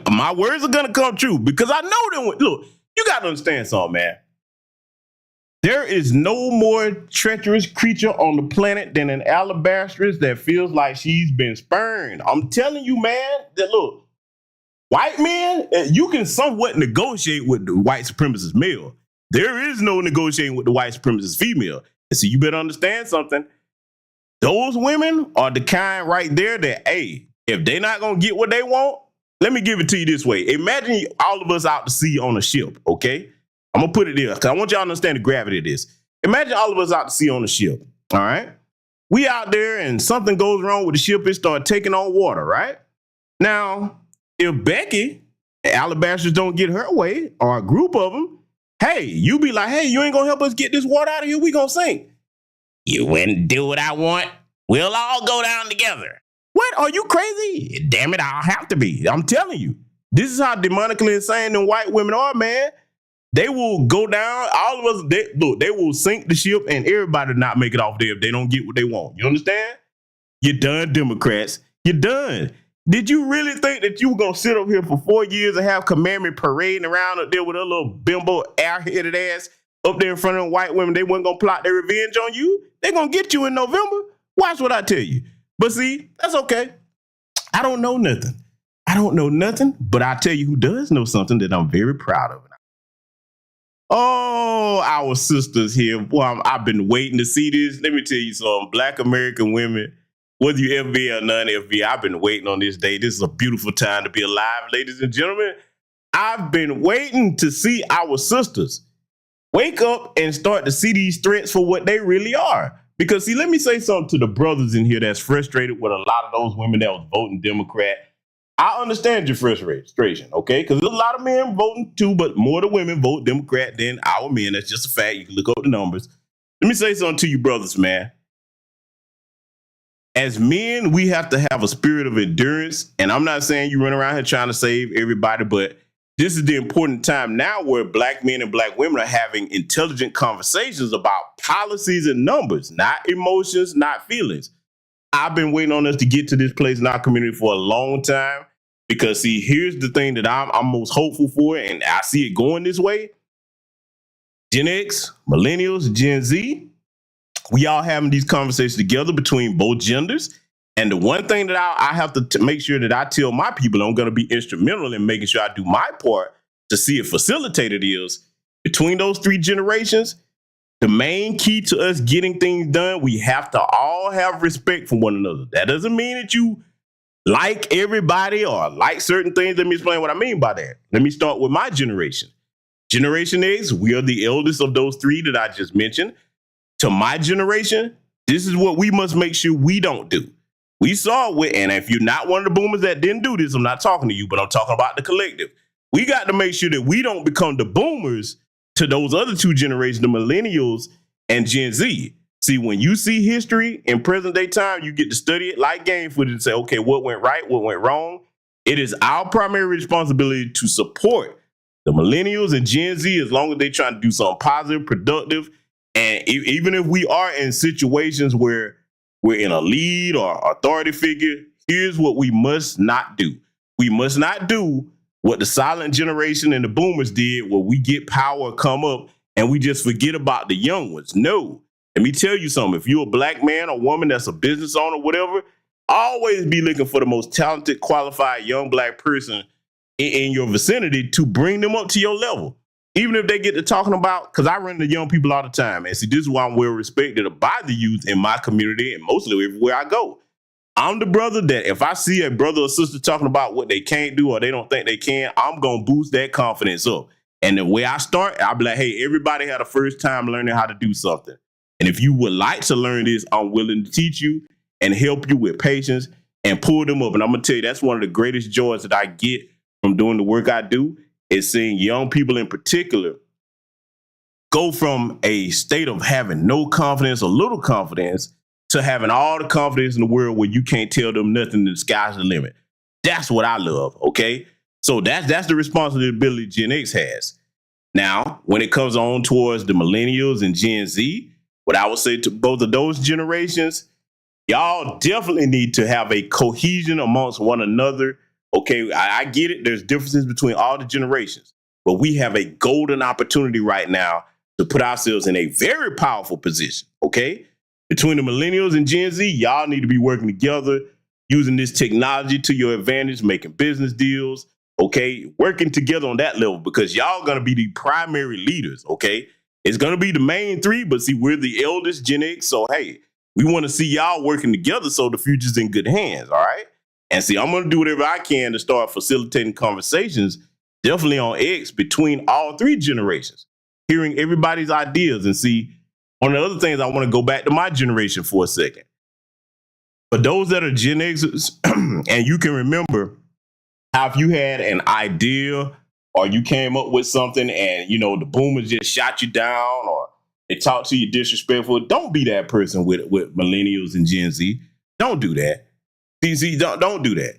my words are going to come true because I know them. Look, you got to understand something, man. There is no more treacherous creature on the planet than an alabastress that feels like she's been spurned. I'm telling you, man, that look, white men, you can somewhat negotiate with the white supremacist male. There is no negotiating with the white supremacist female. And so you better understand something. Those women are the kind right there that, hey, if they're not going to get what they want, let me give it to you this way. Imagine all of us out to sea on a ship, okay? I'm going to put it there because I want y'all to understand the gravity of this. Imagine all of us out to sea on a ship, all right? We out there and something goes wrong with the ship. It start taking on water, right? Now, if Becky, Alabastress don't get her way, or a group of them, hey, you be like, hey, you ain't going to help us get this water out of here? We going to sink. You wouldn't do what I want. We'll all go down together. What? Are you crazy? Damn it, I'll have to be. I'm telling you. This is how demonically insane them white women are, man. They will go down. All of us, they will sink the ship and everybody not make it off there if they don't get what they want. You understand? You're done, Democrats. You're done. Did you really think that you were going to sit up here for 4 years and have commandment parading around up there with a little bimbo air-headed ass up there in front of them white women? They weren't going to plot their revenge on you? They're going to get you in November. Watch what I tell you. But see, that's okay. I don't know nothing. I don't know nothing, but I tell you who does know something that I'm very proud of. Oh, our sisters here. Boy, I've been waiting to see this. Let me tell you something. Black American women, whether you FBI or non-FBI, I've been waiting on this day. This is a beautiful time to be alive, ladies and gentlemen. I've been waiting to see our sisters wake up and start to see these threats for what they really are. Because, see, let me say something to the brothers in here that's frustrated with a lot of those women that was voting Democrat. I understand your frustration, okay? Because there's a lot of men voting too, but more the women vote Democrat than our men. That's just a fact. You can look up the numbers. Let me say something to you brothers, man. As men, we have to have a spirit of endurance. And I'm not saying you run around here trying to save everybody, but this is the important time now where black men and black women are having intelligent conversations about policies and numbers, not emotions, not feelings. I've been waiting on us to get to this place in our community for a long time because, see, here's the thing that I'm most hopeful for, and I see it going this way. Gen X, millennials, Gen Z, we all having these conversations together between both genders. And the one thing that I have to make sure that I tell my people I'm going to be instrumental in making sure I do my part to see it facilitated is between those three generations. The main key to us getting things done, we have to all have respect for one another. That doesn't mean that you like everybody or like certain things. Let me explain what I mean by that. Let me start with my generation. Generation X, we are the eldest of those three that I just mentioned. To my generation, this is what we must make sure we don't do. We saw it with, and if you're not one of the boomers that didn't do this, I'm not talking to you, but I'm talking about the collective. We got to make sure that we don't become the boomers to those other two generations, the millennials and Gen Z. See, when you see history in present day time, you get to study it like game footage and say, okay, what went right, what went wrong? It is our primary responsibility to support the millennials and Gen Z as long as they're trying to do something positive, productive. And even if we are in situations where we're in a lead or authority figure, here's what we must not do. We must not do what the silent generation and the boomers did, where we get power, come up, and we just forget about the young ones. No. Let me tell you something. If you're a black man or woman that's a business owner, whatever, always be looking for the most talented, qualified young black person in your vicinity to bring them up to your level. Even if they get to talking about, because I run to young people all the time. And see, this is why I'm well respected by the youth in my community and mostly everywhere I go. I'm the brother that if I see a brother or sister talking about what they can't do or they don't think they can, I'm going to boost that confidence up. And the way I start, I'll be like, hey, everybody had a first time learning how to do something. And if you would like to learn this, I'm willing to teach you and help you with patience and pull them up. And I'm going to tell you, that's one of the greatest joys that I get from doing the work I do, is seeing young people in particular go from a state of having no confidence or little confidence to having all the confidence in the world where you can't tell them nothing, the sky's the limit. That's what I love, okay? So that's the responsibility Gen X has. Now, when it comes on towards the millennials and Gen Z, what I would say to both of those generations, y'all definitely need to have a cohesion amongst one another. Okay, I get it. There's differences between all the generations, but we have a golden opportunity right now to put ourselves in a very powerful position, okay? Between the millennials and Gen Z, y'all need to be working together, using this technology to your advantage, making business deals, okay? Working together on that level because y'all going to be the primary leaders, okay? It's going to be the main three, but see, we're the eldest, Gen X, so hey, we want to see y'all working together so the future's in good hands, all right? And see, I'm going to do whatever I can to start facilitating conversations, definitely on X, between all three generations, hearing everybody's ideas. And see, one of the other things, I want to go back to my generation for a second. For those that are Gen Xers, and you can remember how if you had an idea or you came up with something and, you know, the boomers just shot you down or they talk to you disrespectful, don't be that person with millennials and Gen Z. Don't do that. See, don't do that.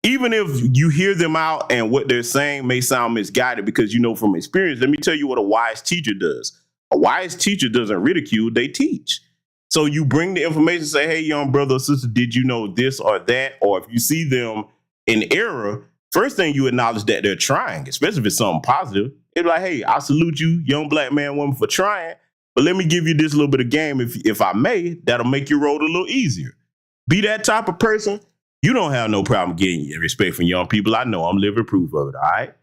Even if you hear them out and what they're saying may sound misguided because you know from experience, let me tell you what a wise teacher does. A wise teacher doesn't ridicule, they teach. So you bring the information, say, hey, young brother or sister, did you know this or that? Or if you see them in error, first thing you acknowledge that they're trying, especially if it's something positive. It's like, hey, I salute you, young black man, woman, for trying. But let me give you this little bit of game, if I may, that'll make your road a little easier. Be that type of person. you don't have no problem getting respect from young people. I know I'm living proof of it. All right.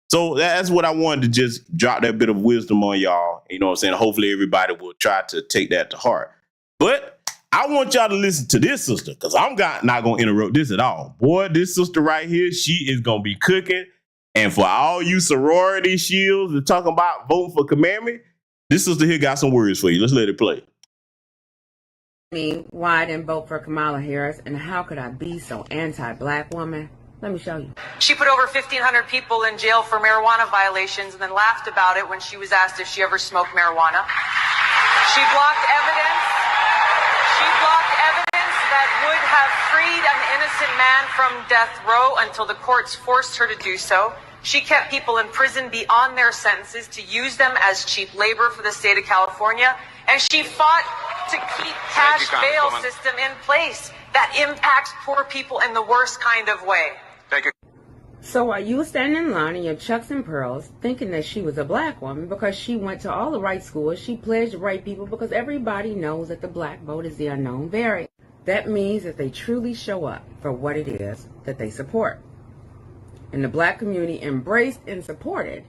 So that's what I wanted to just drop that bit of wisdom on y'all. You know what I'm saying? Hopefully everybody will try to take that to heart. But I want y'all to listen to this sister, because I'm not going to interrupt this at all. Boy, this sister right here, she is going to be cooking. And for all you sorority shields that talking about voting for commandment, this sister here got some words for you. Let's let it play. Me why I didn't vote for Kamala Harris, and how could I be so anti-black woman? Let me show you. She put over 1,500 people in jail for marijuana violations and then laughed about it when she was asked if she ever smoked marijuana. She blocked evidence. She blocked evidence that would have freed an innocent man from death row until the courts forced her to do so. She kept people in prison beyond their sentences to use them as cheap labor for the state of California. And she fought to keep cash bail system in place that impacts poor people in the worst kind of way. Thank you. So while you were standing in line in your Chucks and Pearls, thinking that she was a black woman because she went to all the right schools, she pledged to right people because everybody knows that the black vote is the unknown variant. That means that they truly show up for what it is that they support. And the black community embraced and supported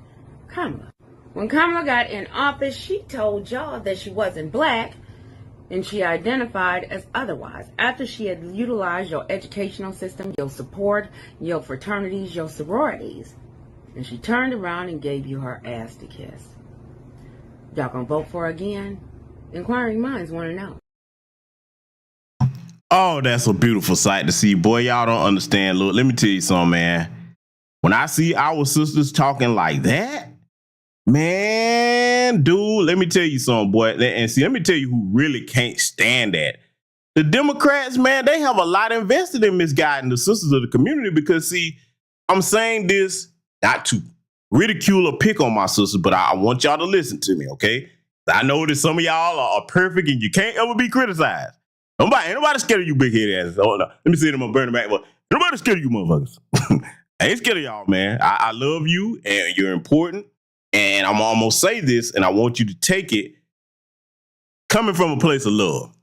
Kamala. When Kamala got in office, she told y'all that she wasn't black, and she identified as otherwise after she had utilized your educational system, your support, your fraternities, your sororities. And she turned around and gave you her ass to kiss. Y'all gonna vote for her again? Inquiring minds want to know. Oh, that's a beautiful sight to see. Boy, y'all don't understand. Look, let me tell you something, man. When I see our sisters talking like that, man, dude, let me tell you something, boy. And see, let me tell you who really can't stand that. The Democrats, man, they have a lot invested in misguiding the sisters of the community because, see, I'm saying this not to ridicule or pick on my sisters, but I want y'all to listen to me, okay? I know that some of y'all are perfect and you can't ever be criticized. Ain't nobody scared of you big-headed asses. Oh, no. Let me see them on Burning Back. But nobody scared of you motherfuckers. I ain't scared of y'all, man. I love you, and you're important. And I'm almost say this, and I want you to take it coming from a place of love.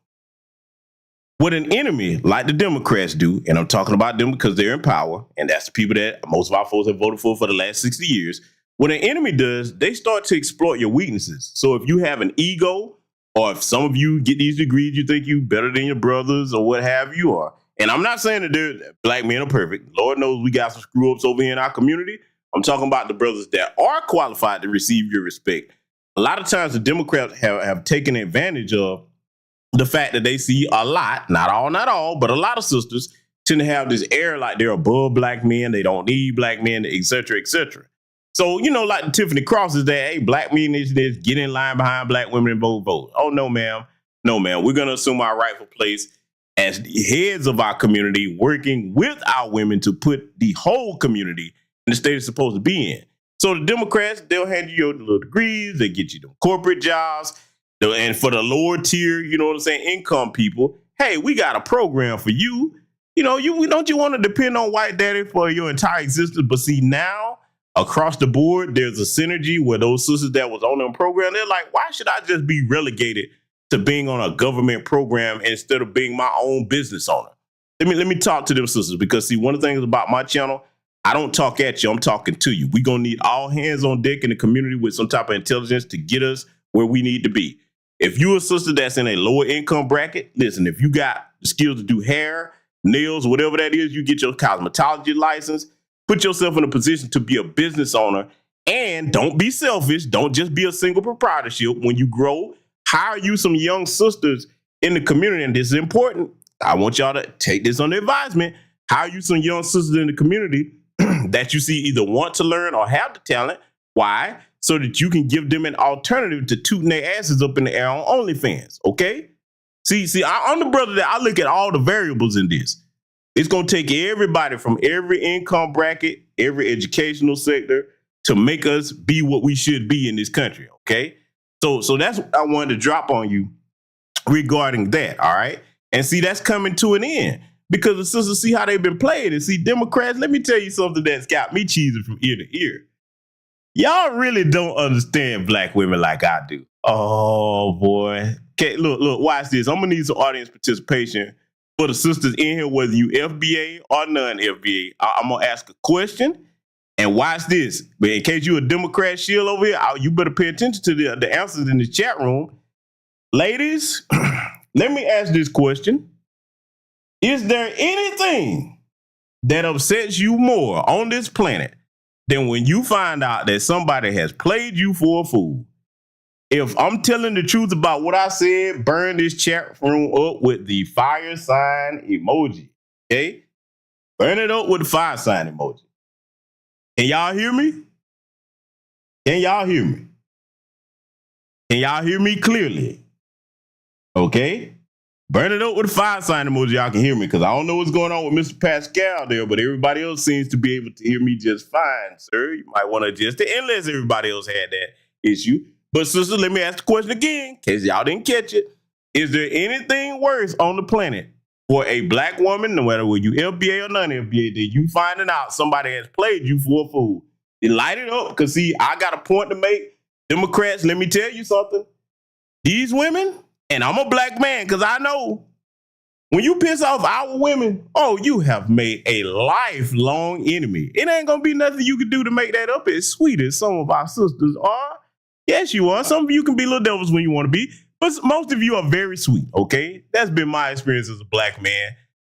What an enemy like the Democrats do, and I'm talking about them because they're in power, and that's the people that most of our folks have voted for the last 60 years. What an enemy does, they start to exploit your weaknesses. So if you have an ego, or if some of you get these degrees, you think you better than your brothers or what have you are. And I'm not saying that black men are perfect. Lord knows we got some screw ups over here in our community. I'm talking about the brothers that are qualified to receive your respect. A lot of times the Democrats have taken advantage of the fact that they see a lot, not all, but a lot of sisters tend to have this air like they're above black men. They don't need black men, et cetera, et cetera. So, you know, like the Tiffany Crosses that, hey, black men is this, get in line behind black women and vote. Oh, no, ma'am. No, ma'am. We're going to assume our rightful place as the heads of our community, working with our women to put the whole community in the state it's supposed to be in. So the Democrats, they'll hand you your little degrees, they get you the corporate jobs, and for the lower tier, you know what I'm saying, income people, hey, we got a program for you. You know, don't you want to depend on white daddy for your entire existence? But see, now, across the board, there's a synergy where those sisters that was on them program, they're like, why should I just be relegated to being on a government program instead of being my own business owner? Let me talk to them sisters, because see, one of the things about my channel, I don't talk at you, I'm talking to you. We're going to need all hands on deck in the community with some type of intelligence to get us where we need to be. If you're a sister that's in a lower income bracket, listen, if you got the skills to do hair, nails, whatever that is, you get your cosmetology license, put yourself in a position to be a business owner, and don't be selfish. Don't just be a single proprietorship. When you grow, hire you some young sisters in the community, and this is important. I want y'all to take this under advisement. Hire you some young sisters in the community that you see either want to learn or have the talent. Why? So that you can give them an alternative to tooting their asses up in the air on OnlyFans, okay? See, I'm the brother that I look at all the variables in this. It's going to take everybody from every income bracket, every educational sector to make us be what we should be in this country, okay? So that's what I wanted to drop on you regarding that, all right? And see, that's coming to an end because the sisters see how they've been played. And see, Democrats, let me tell you something that's got me cheesing from ear to ear. Y'all really don't understand black women like I do. Oh, boy. Okay, look, watch this. I'm going to need some audience participation for the sisters in here, whether you FBA or non-FBA. I'm going to ask a question. And watch this. But in case you're a Democrat shield over here, you better pay attention to the answers in the chat room. Ladies, let me ask this question. Is there anything that upsets you more on this planet than when you find out that somebody has played you for a fool? If I'm telling the truth about what I said, burn this chat room up with the fire sign emoji. Okay? Burn it up with the fire sign emoji. Can y'all hear me? Can y'all hear me? Can y'all hear me clearly? Okay? Burn it up with a fire sign emoji. Y'all can hear me because I don't know what's going on with Mr. Pascal there, but everybody else seems to be able to hear me just fine, sir. You might want to adjust it unless everybody else had that issue. But sister, let me ask the question again in case y'all didn't catch it. Is there anything worse on the planet for a black woman, no matter whether you FBA or non-FBA, that you finding out somebody has played you for a fool? You light it up because, see, I got a point to make. Democrats, let me tell you something. These women, and I'm a black man because I know when you piss off our women, oh, you have made a lifelong enemy. It ain't going to be nothing you can do to make that up as sweet as some of our sisters are. Yes, you are. Some of you can be little devils when you want to be. But most of you are very sweet, okay? That's been my experience as a black man.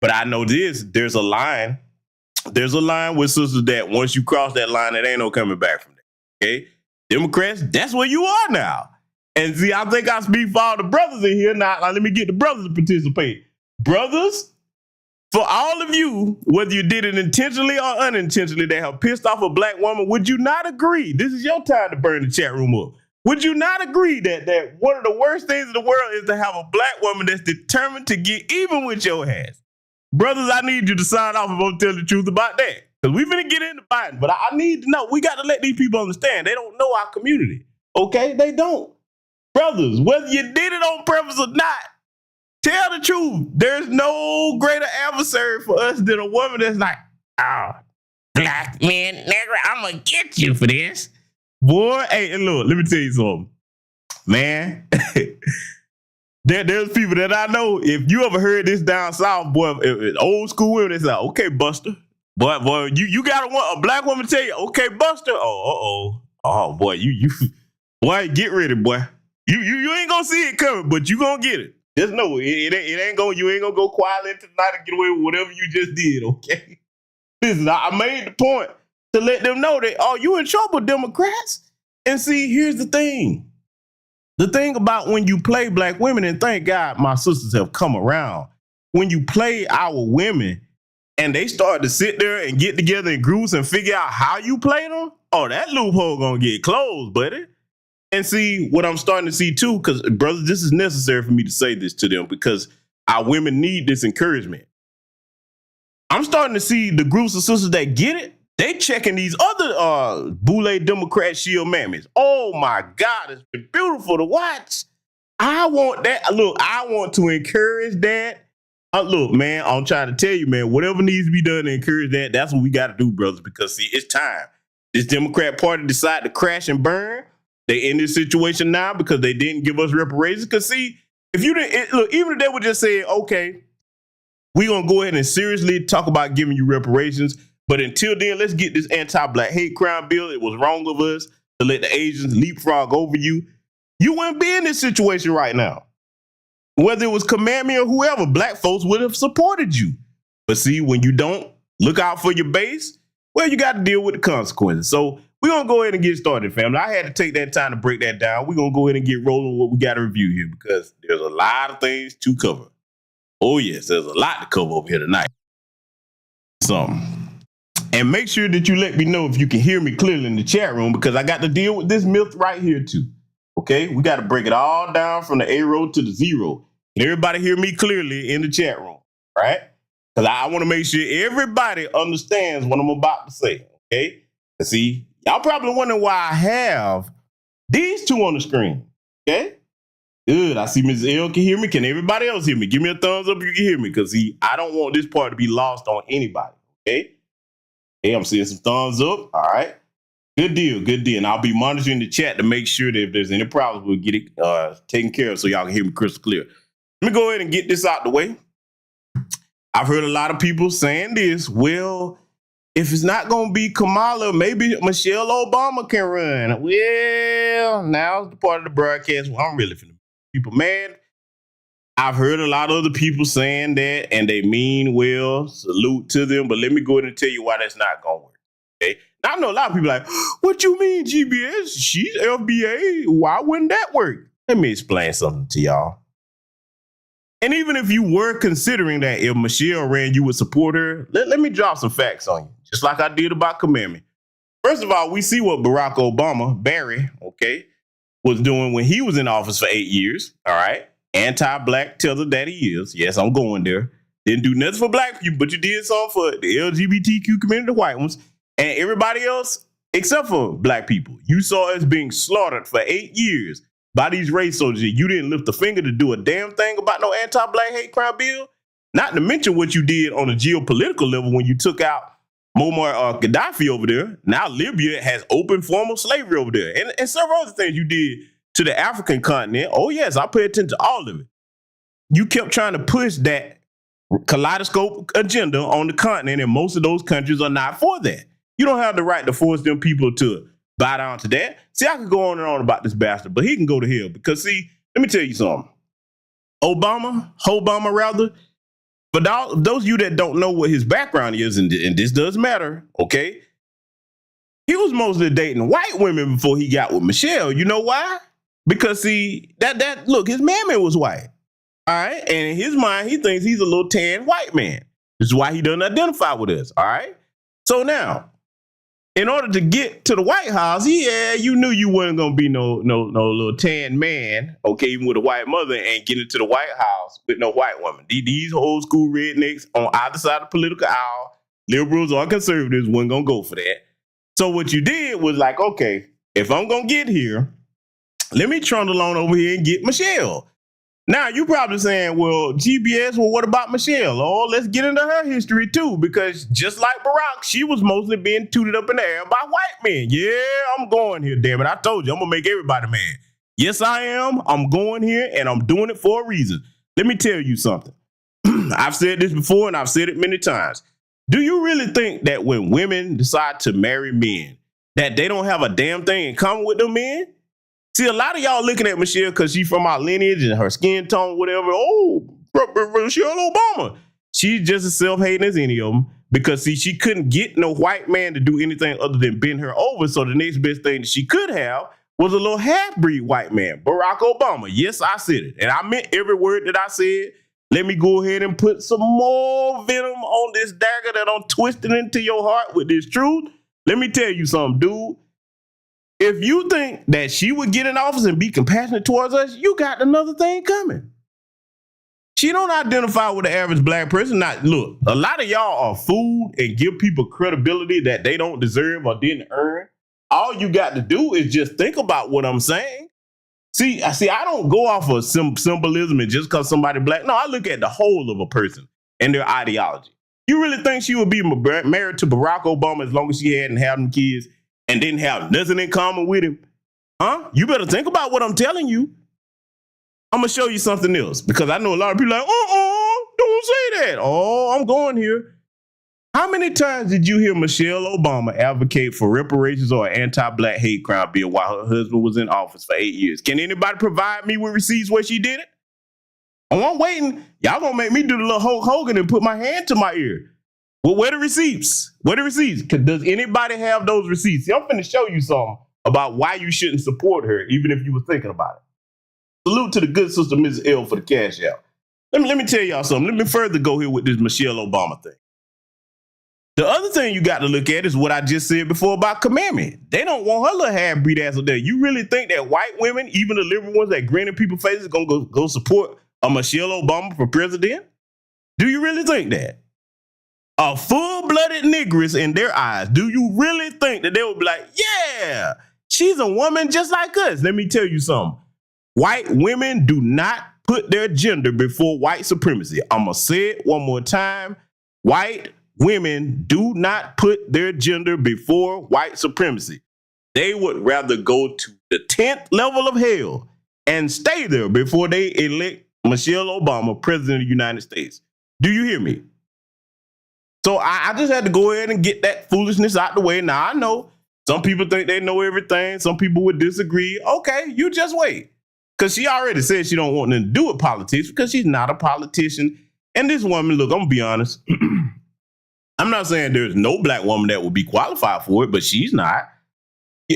But I know this, there's a line. There's a line with sisters that once you cross that line, it ain't no coming back from there, okay? Democrats, that's where you are now. And see, I think I speak for all the brothers in here. Now, let me get the brothers to participate. Brothers, for all of you, whether you did it intentionally or unintentionally, that have pissed off a black woman, would you not agree? This is your time to burn the chat room up. Would you not agree that one of the worst things in the world is to have a black woman that's determined to get even with your ass? Brothers, I need you to sign off if I'm telling the truth about that. Because we're going to get into Biden, but I need to know. We got to let these people understand. They don't know our community, okay? They don't. Brothers, whether you did it on purpose or not, tell the truth. There's no greater adversary for us than a woman that's like, oh, black man, nigga, I'm going to get you for this. Boy, hey, and look, let me tell you something. Man, there's people that I know, if you ever heard this down south, boy, old school women, they say, okay, Buster. Boy, you got a black woman tell you, okay, Buster. Oh, boy, boy, get ready, boy. You ain't gonna see it coming, but you gonna get it. Just know it ain't gonna, you ain't gonna go quietly tonight and get away with whatever you just did, okay? Listen, I made the point to let them know that, oh, you in trouble, Democrats. And see, here's the thing. The thing about when you play black women, and thank God my sisters have come around, when you play our women and they start to sit there and get together in groups and figure out how you play them, oh, that loophole gonna get closed, buddy. And see, what I'm starting to see too, because brothers, this is necessary for me to say this to them because our women need this encouragement. I'm starting to see the groups of sisters that get it. They checking these other Boule Democrat shield mammies. Oh my God, it's been beautiful to watch. I want that. Look, I want to encourage that. Look, man, I'm trying to tell you, man, whatever needs to be done to encourage that, that's what we got to do, brothers, because see, it's time. This Democrat Party decided to crash and burn. They in this situation now because they didn't give us reparations. Because see, if you didn't, look, even if they would just say, okay, we're going to go ahead and seriously talk about giving you reparations. But until then, let's get this anti-black hate crime bill. It was wrong of us to let the Asians leapfrog over you. You wouldn't be in this situation right now. Whether it was Command Me or whoever, black folks would have supported you. But see, when you don't look out for your base, well, you got to deal with the consequences. So we're going to go ahead and get started, family. I had to take that time to break that down. We're going to go ahead and get rolling with what we got to review here because there's a lot of things to cover. Oh, yes, there's a lot to cover over here tonight. And make sure that you let me know if you can hear me clearly in the chat room because I got to deal with this myth right here too. Okay, we got to break it all down from the A row to the zero. Can everybody hear me clearly in the chat room, right? Because I want to make sure everybody understands what I'm about to say, okay? See, y'all probably wondering why I have these two on the screen, okay? Good, I see Mrs. L can hear me. Can everybody else hear me? Give me a thumbs up if you can hear me because, see, I don't want this part to be lost on anybody, okay? Hey, I'm seeing some thumbs up. All right. Good deal. Good deal. And I'll be monitoring the chat to make sure that if there's any problems, we'll get it taken care of so y'all can hear me crystal clear. Let me go ahead and get this out the way. I've heard a lot of people saying this. Well, if it's not going to be Kamala, maybe Michelle Obama can run. Well, now's the part of the broadcast where I'm really finna people mad. I've heard a lot of other people saying that, and they mean well. Salute to them. But let me go ahead and tell you why that's not going to work. Okay? Now, I know a lot of people like, what you mean, GBS? She's FBA. Why wouldn't that work? Let me explain something to y'all. And even if you were considering that if Michelle ran, you would support her, let me drop some facts on you, just like I did about Kamala. First of all, we see what Barack Obama, Barry, okay, was doing when he was in office for 8 years, all right? Anti-black tether that he is. Yes, I'm going there. Didn't do nothing for black people, but you did something for the LGBTQ community, the white ones, and everybody else except for black people. You saw us being slaughtered for 8 years by these race soldiers. You didn't lift a finger to do a damn thing about no anti-black hate crime bill. Not to mention what you did on a geopolitical level when you took out Muammar Gaddafi over there. Now Libya has open formal slavery over there. And several other things you did to the African continent. Oh, yes, I pay attention to all of it. You kept trying to push that kaleidoscope agenda on the continent, and most of those countries are not for that. You don't have the right to force them people to bow down to that. See, I could go on and on about this bastard, but he can go to hell because, see, let me tell you something. Obama, for those of you that don't know what his background is, and this does matter, okay? He was mostly dating white women before he got with Michelle. You know why? Because, see, look, his mammy was white, all right? And in his mind, he thinks he's a little tan white man. This is why he doesn't identify with us, all right? So now, in order to get to the White House, yeah, you knew you wasn't gonna be no little tan man, okay, even with a white mother, and get into the White House with no white woman. These old school rednecks on either side of the political aisle, liberals or conservatives, wasn't gonna go for that. So what you did was like, okay, if I'm gonna get here, let me trundle on over here and get Michelle. Now, you probably saying, well, GBS, well, what about Michelle? Oh, let's get into her history, too, because just like Barack, she was mostly being tooted up in the air by white men. Yeah, I'm going here, damn it. I told you, I'm going to make everybody mad. Yes, I am. I'm going here, and I'm doing it for a reason. Let me tell you something. I've said this before, and I've said it many times. Do you really think that when women decide to marry men, that they don't have a damn thing in common with them men? See, a lot of y'all looking at Michelle because she's from our lineage and her skin tone, whatever. Oh, Michelle Obama. She's just as self-hating as any of them because, see, she couldn't get no white man to do anything other than bend her over. So the next best thing that she could have was a little half-breed white man, Barack Obama. Yes, I said it. And I meant every word that I said. Let me go ahead and put some more venom on this dagger that I'm twisting into your heart with this truth. Let me tell you something, dude. If you think that she would get in office and be compassionate towards us, you got another thing coming. She don't identify with the average black person. Now, look, a lot of y'all are fooled and give people credibility that they don't deserve or didn't earn. All you got to do is just think about what I'm saying. See, I don't go off of symbolism and just because somebody black. No, I look at the whole of a person and their ideology. You really think she would be married to Barack Obama as long as she hadn't had them kids and didn't have nothing in common with him? Huh? You better think about what I'm telling you. I'm going to show you something else because I know a lot of people are like, don't say that. Oh, I'm going here. How many times did you hear Michelle Obama advocate for reparations or an anti-black hate crime bill while her husband was in office for 8 years? Can anybody provide me with receipts where she did it? Oh, I'm waiting. Y'all going to make me do the little Hulk Hogan and put my hand to my ear. Well, where the receipts? Where the receipts? Does anybody have those receipts? See, I'm finna show you something about why you shouldn't support her, even if you were thinking about it. Salute to the good sister, Mrs. L, for the cash out. Let me tell y'all something. Let me further go here with this Michelle Obama thing. The other thing you got to look at is what I just said before about Kamala. They don't want her little half-breed ass up there. You really think that white women, even the liberal ones that grin in people's faces, are going to go support a Michelle Obama for president? Do you really think that? A full-blooded negress in their eyes. Do you really think that they would be like, yeah, she's a woman just like us? Let me tell you something. White women do not put their gender before white supremacy. I'm going to say it one more time. White women do not put their gender before white supremacy. They would rather go to the 10th level of hell and stay there before they elect Michelle Obama president of the United States. Do you hear me? So I just had to go ahead and get that foolishness out the way. Now I know some people think they know everything. Some people would disagree. Okay, you just wait. Because she already said she don't want nothing to do with politics because she's not a politician. And this woman, look, I'm going to be honest. I'm not saying there's no black woman that would be qualified for it, but she's not.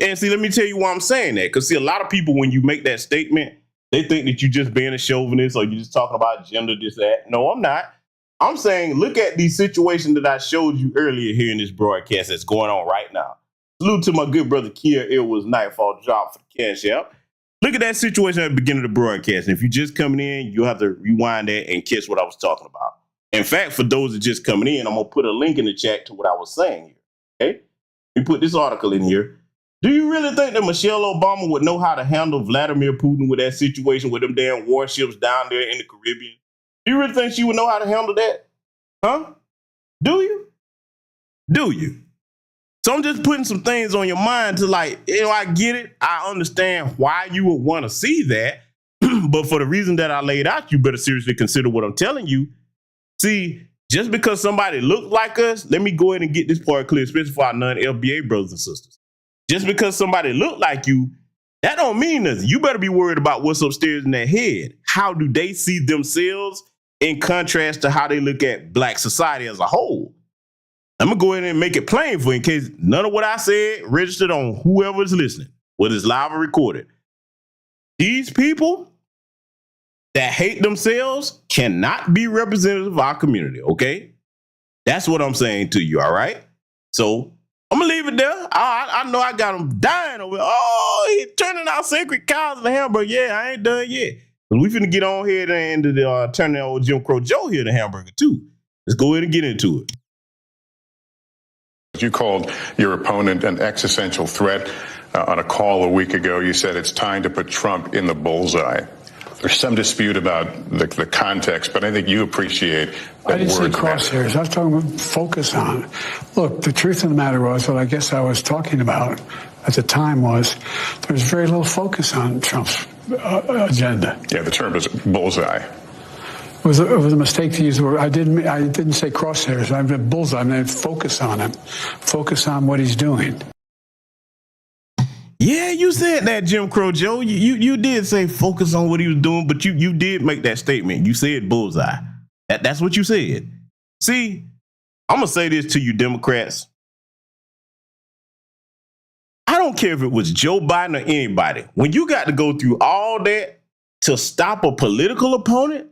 And see, let me tell you why I'm saying that. Because see, a lot of people, when you make that statement, they think that you're just being a chauvinist or you're just talking about gender, this, that. No, I'm not. I'm saying, look at the situation that I showed you earlier here in this broadcast that's going on right now. Salute to my good brother Kia. It was Nightfall Drop for the Cash App. Look at that situation at the beginning of the broadcast. And if you're just coming in, you'll have to rewind that and catch what I was talking about. In fact, for those that just coming in, I'm going to put a link in the chat to what I was saying here. Okay? We put this article in here. Do you really think that Michelle Obama would know how to handle Vladimir Putin with that situation with them damn warships down there in the Caribbean? Do you really think she would know how to handle that? Huh? Do you? Do you? So I'm just putting some things on your mind to like, I get it. I understand why you would want to see that. But for the reason that I laid out, you better seriously consider what I'm telling you. See, just because somebody looks like us, let me go ahead and get this part clear, especially for our non-FBA brothers and sisters. Just because somebody look like you, that don't mean nothing. You better be worried about what's upstairs in their head. How do they see themselves in contrast to how they look at black society as a whole? I'm going to go ahead and make it plain for you in case none of what I said registered on whoever's listening, whether it's live or recorded. These people that hate themselves cannot be representative of our community, okay? That's what I'm saying to you, all right? So I'm going to leave it there. I know I got them dying over here. Oh, he's turning out sacred cows in the hamburger. Yeah, I ain't done yet. But we finna get on here and turn that old Jim Crow Joe here to hamburger too. Let's go ahead and get into it. You called your opponent an existential threat on a call a week ago. You said it's time to put Trump in the bullseye. There's some dispute about the context, but I think you appreciate that. I didn't say crosshairs. I was talking about focus on. Look, the truth of the matter was, what I guess I was talking about at the time was there's very little focus on Trump's agenda. Yeah, the term is bullseye. It was a mistake to use the word. I didn't say crosshairs. I meant bullseye. I meant focus on him. Focus on what he's doing. Yeah, you said that, Jim Crow Joe. You did say focus on what he was doing, but you did make that statement. You said bullseye. That's what you said. See, I'm going to say this to you Democrats. I don't care if it was Joe Biden or anybody. When you got to go through all that to stop a political opponent,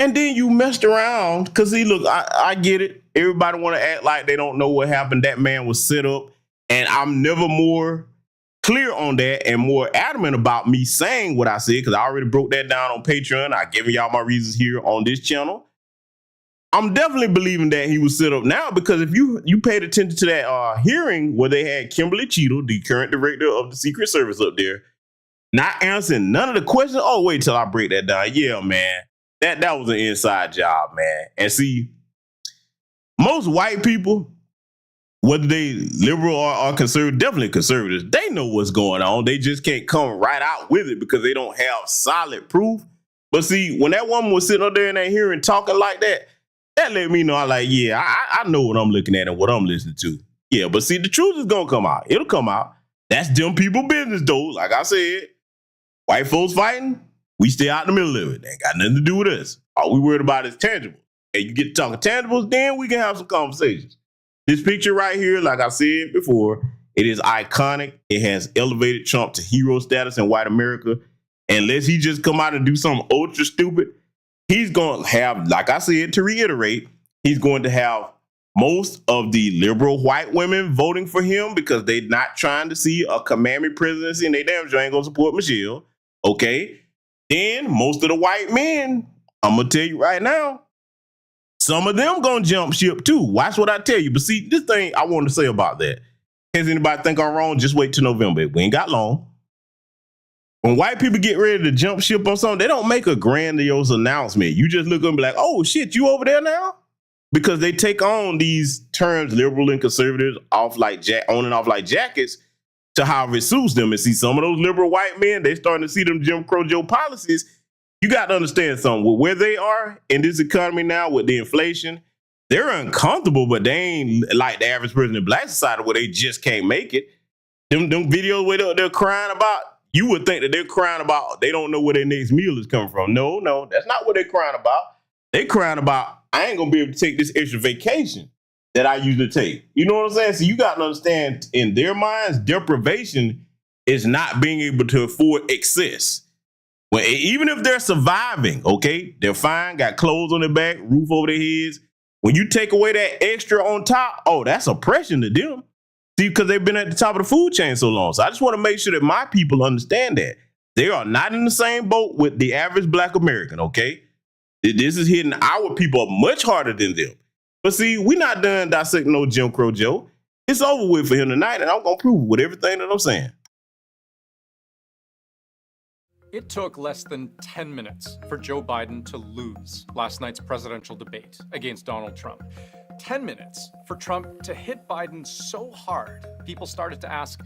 and then you messed around, because see, look, I get it. Everybody want to act like they don't know what happened. That man was set up, and I'm never more clear on that and more adamant about me saying what I said, because I already broke that down on Patreon. I've given y'all my reasons here on this channel. I'm definitely believing that he was set up now, because if you paid attention to that hearing where they had Kimberly Cheadle, the current director of the Secret Service up there, not answering none of the questions. Oh, wait till I break that down. Yeah, man. That was an inside job, man. And see, most white people, whether they liberal or conservative, definitely conservatives, they know what's going on. They just can't come right out with it because they don't have solid proof. But see, when that woman was sitting up there in that hearing talking like that, that let me know, I know what I'm looking at and what I'm listening to. Yeah, but see, the truth is going to come out. It'll come out. That's them people business, though. Like I said, white folks fighting, we stay out in the middle of it. They ain't got nothing to do with us. All we worried about is tangible. And you get to talking tangibles, then we can have some conversations. This picture right here, like I said before, it is iconic. It has elevated Trump to hero status in white America. Unless he just come out and do something ultra stupid, he's going to have, like I said, to reiterate, he's going to have most of the liberal white women voting for him because they're not trying to see a commandment presidency and they damn sure ain't going to support Michelle. Okay. Then most of the white men, I'm going to tell you right now, some of them going to jump ship too. Watch what I tell you. But see, this thing I want to say about that. Has anybody think I'm wrong? Just wait till November. We ain't got long. When white people get ready to jump ship on something, they don't make a grandiose announcement. You just look and be like, oh shit, you over there now? Because they take on these terms, liberal and conservatives, off like on and off like jackets to however it suits them. And see, some of those liberal white men, they starting to see them Jim Crow Joe policies. You got to understand something. With where they are in this economy now with the inflation they're uncomfortable, but they ain't like the average person in Black society where they just can't make it. Them videos where they're crying about, you would think that they're crying about they don't know where their next meal is coming from. No, that's not what they're crying about. They're crying about, I ain't gonna be able to take this extra vacation that I usually take. You know what I'm saying? So you got to understand, in their minds, deprivation is not being able to afford excess. Well, even if they're surviving, okay, they're fine, got clothes on their back, roof over their heads. When you take away that extra on top, oh, that's oppression to them. See, because they've been at the top of the food chain so long. So I just want to make sure that my people understand that. They are not in the same boat with the average Black American, okay? This is hitting our people much harder than them. But see, we're not done dissecting no Jim Crow Joe. It's over with for him tonight, and I'm going to prove it with everything that I'm saying. It took less than 10 minutes for Joe Biden to lose last night's presidential debate against Donald Trump. 10 minutes for Trump to hit Biden so hard, people started to ask,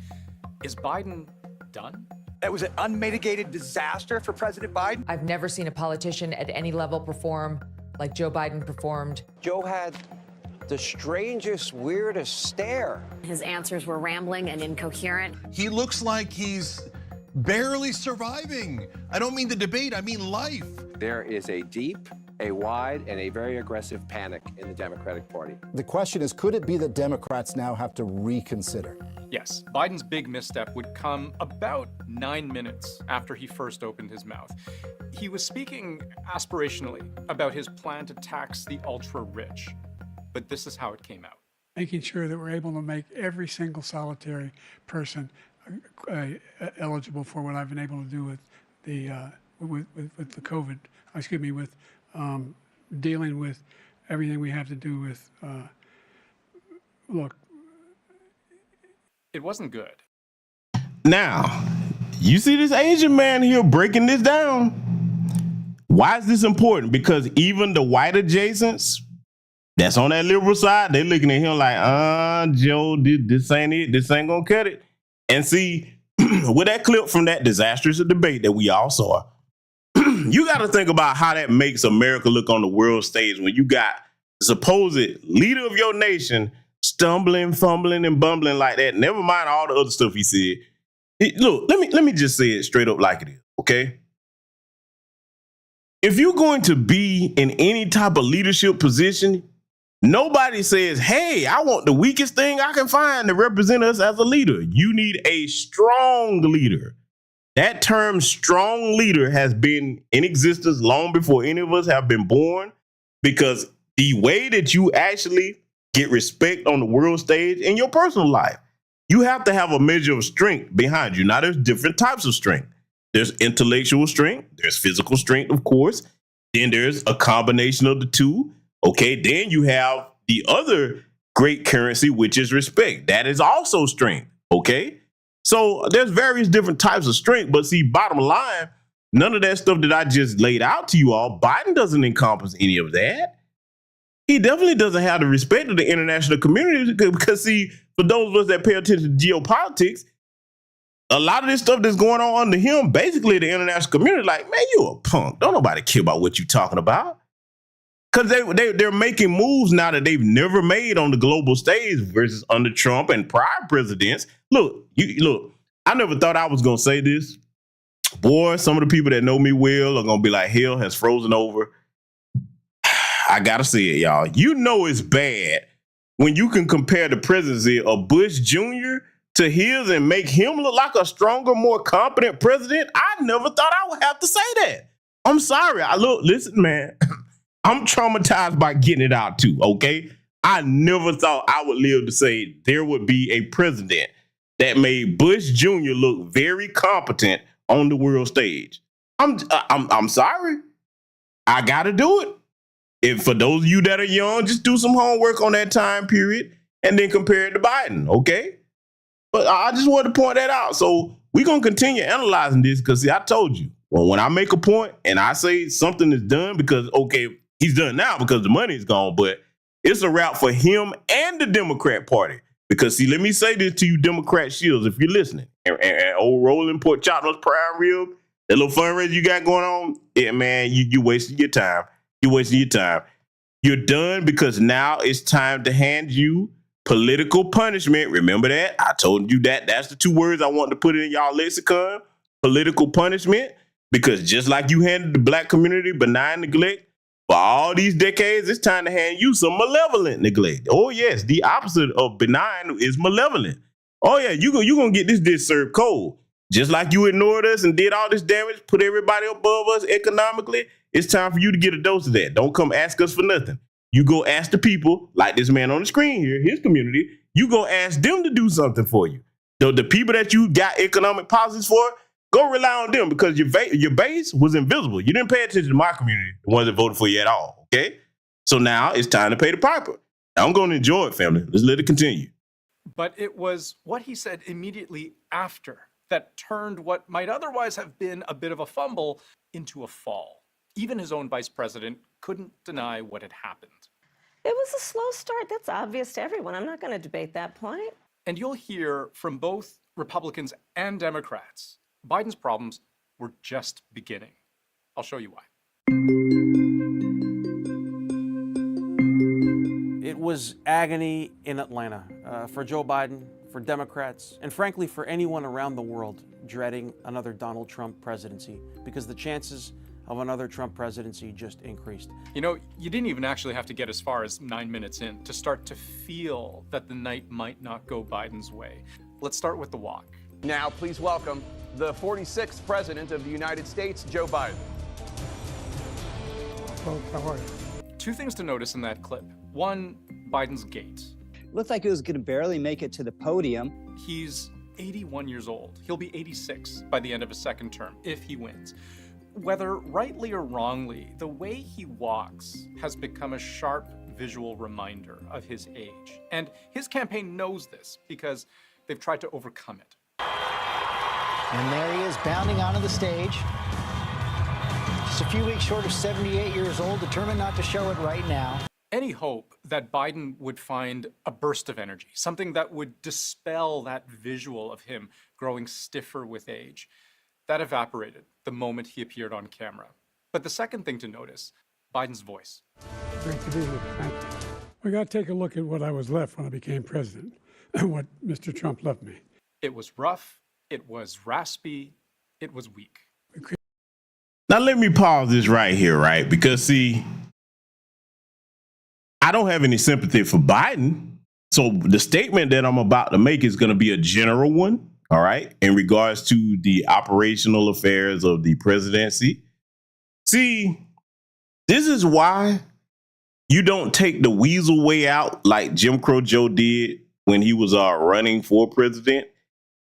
is Biden done? That was an unmitigated disaster for President Biden. I've never seen a politician at any level perform like Joe Biden performed. Joe had the strangest, weirdest stare. His answers were rambling and incoherent. He looks like he's barely surviving. I don't mean the debate, I mean life. There is a deep, a wide, and a very aggressive panic in the Democratic Party. The question is, could it be that Democrats now have to reconsider? Yes, Biden's big misstep would come about 9 minutes after he first opened his mouth. He was speaking aspirationally about his plan to tax the ultra-rich, but this is how it came out. Making sure that we're able to make every single solitary person eligible for what I've been able to do with the with the COVID. With dealing with everything we have to do with. Look, it wasn't good. Now, you see this Asian man here breaking this down. Why is this important? Because even the white adjacents that's on that liberal side, they looking at him like, Joe, this ain't it. This ain't gonna cut it. And see, with that clip from that disastrous debate that we all saw, you got to think about how that makes America look on the world stage when you got the supposed leader of your nation stumbling, fumbling, and bumbling like that. Never mind all the other stuff he said. Look, let me just say it straight up like it is, okay? If you're going to be in any type of leadership position, nobody says, hey, I want the weakest thing I can find to represent us as a leader. You need a strong leader. That term strong leader has been in existence long before any of us have been born, because the way that you actually get respect on the world stage in your personal life, you have to have a measure of strength behind you. Now, there's different types of strength. There's intellectual strength. There's physical strength, of course. Then there's a combination of the two. Okay, then you have the other great currency, which is respect. That is also strength, okay? So there's various different types of strength, but see, bottom line, none of that stuff that I just laid out to you all, Biden doesn't encompass any of that. He definitely doesn't have the respect of the international community because, see, for those of us that pay attention to geopolitics, a lot of this stuff that's going on under him, basically the international community, like, man, you a punk. Don't nobody care about what you talking about. Because they're making moves now that they've never made on the global stage versus under Trump and prior presidents. Look, I never thought I was going to say this. Boy, some of the people that know me well are going to be like, hell has frozen over. I got to say it, y'all. You know it's bad when you can compare the presidency of Bush Jr. to his and make him look like a stronger, more competent president. I never thought I would have to say that. I'm sorry. Listen, man. I'm traumatized by getting it out too, okay? I never thought I would live to say there would be a president that made Bush Jr. look very competent on the world stage. I'm sorry. I got to do it. If for those of you that are young, just do some homework on that time period and then compare it to Biden, okay? But I just wanted to point that out. So we're going to continue analyzing this because, see, I told you, when I make a point and I say something is done because, okay, he's done now because the money is gone, but it's a wrap for him and the Democrat Party. Because, see, let me say this to you Democrat shields, if you're listening. And old rolling pork chop, those prime rib, that little fundraiser you got going on, yeah, man, you wasting your time. You're wasting your time. You're done because now it's time to hand you political punishment. Remember that? I told you that. That's the 2 words I want to put in y'all lexicon. Political punishment. Because just like you handed the black community benign neglect for all these decades, it's time to hand you some malevolent neglect. Oh, yes. The opposite of benign is malevolent. Oh, yeah. You're going to get this dish served cold. Just like you ignored us and did all this damage, put everybody above us economically, it's time for you to get a dose of that. Don't come ask us for nothing. You go ask the people, like this man on the screen here, his community, you go ask them to do something for you. The people that you got economic policies for, go rely on them because your base was invisible. You didn't pay attention to my community, the ones that voted for you at all, okay? So now it's time to pay the piper. Now I'm going to enjoy it, family. Let's let it continue. But it was what he said immediately after that turned what might otherwise have been a bit of a fumble into a fall. Even his own vice president couldn't deny what had happened. It was a slow start. That's obvious to everyone. I'm not going to debate that point. And you'll hear from both Republicans and Democrats, Biden's problems were just beginning. I'll show you why. It was agony in Atlanta for Joe Biden, for Democrats, and frankly for anyone around the world dreading another Donald Trump presidency, because the chances of another Trump presidency just increased. You know, you didn't even actually have to get as far as 9 minutes in to start to feel that the night might not go Biden's way. Let's start with the walk. Now, please welcome the 46th President of the United States, Joe Biden. Folks, how are you? 2 things to notice in that clip. 1, Biden's gait. Looked like he was going to barely make it to the podium. He's 81 years old. He'll be 86 by the end of his second term, if he wins. Whether rightly or wrongly, the way he walks has become a sharp visual reminder of his age. And his campaign knows this because they've tried to overcome it. And there he is, bounding onto the stage. Just a few weeks short of 78 years old, determined not to show it right now. Any hope that Biden would find a burst of energy, something that would dispel that visual of him growing stiffer with age, that evaporated the moment he appeared on camera. But the second thing to notice, Biden's voice. Great to be here. Thank you. We got to take a look at what I was left when I became president and what Mr. Trump left me. It was rough, it was raspy, it was weak. Now let me pause this right here, right? Because see, I don't have any sympathy for Biden. So the statement that I'm about to make is going to be a general one, all right, in regards to the operational affairs of the presidency. See, this is why you don't take the weasel way out like Jim Crow Joe did when he was running for president.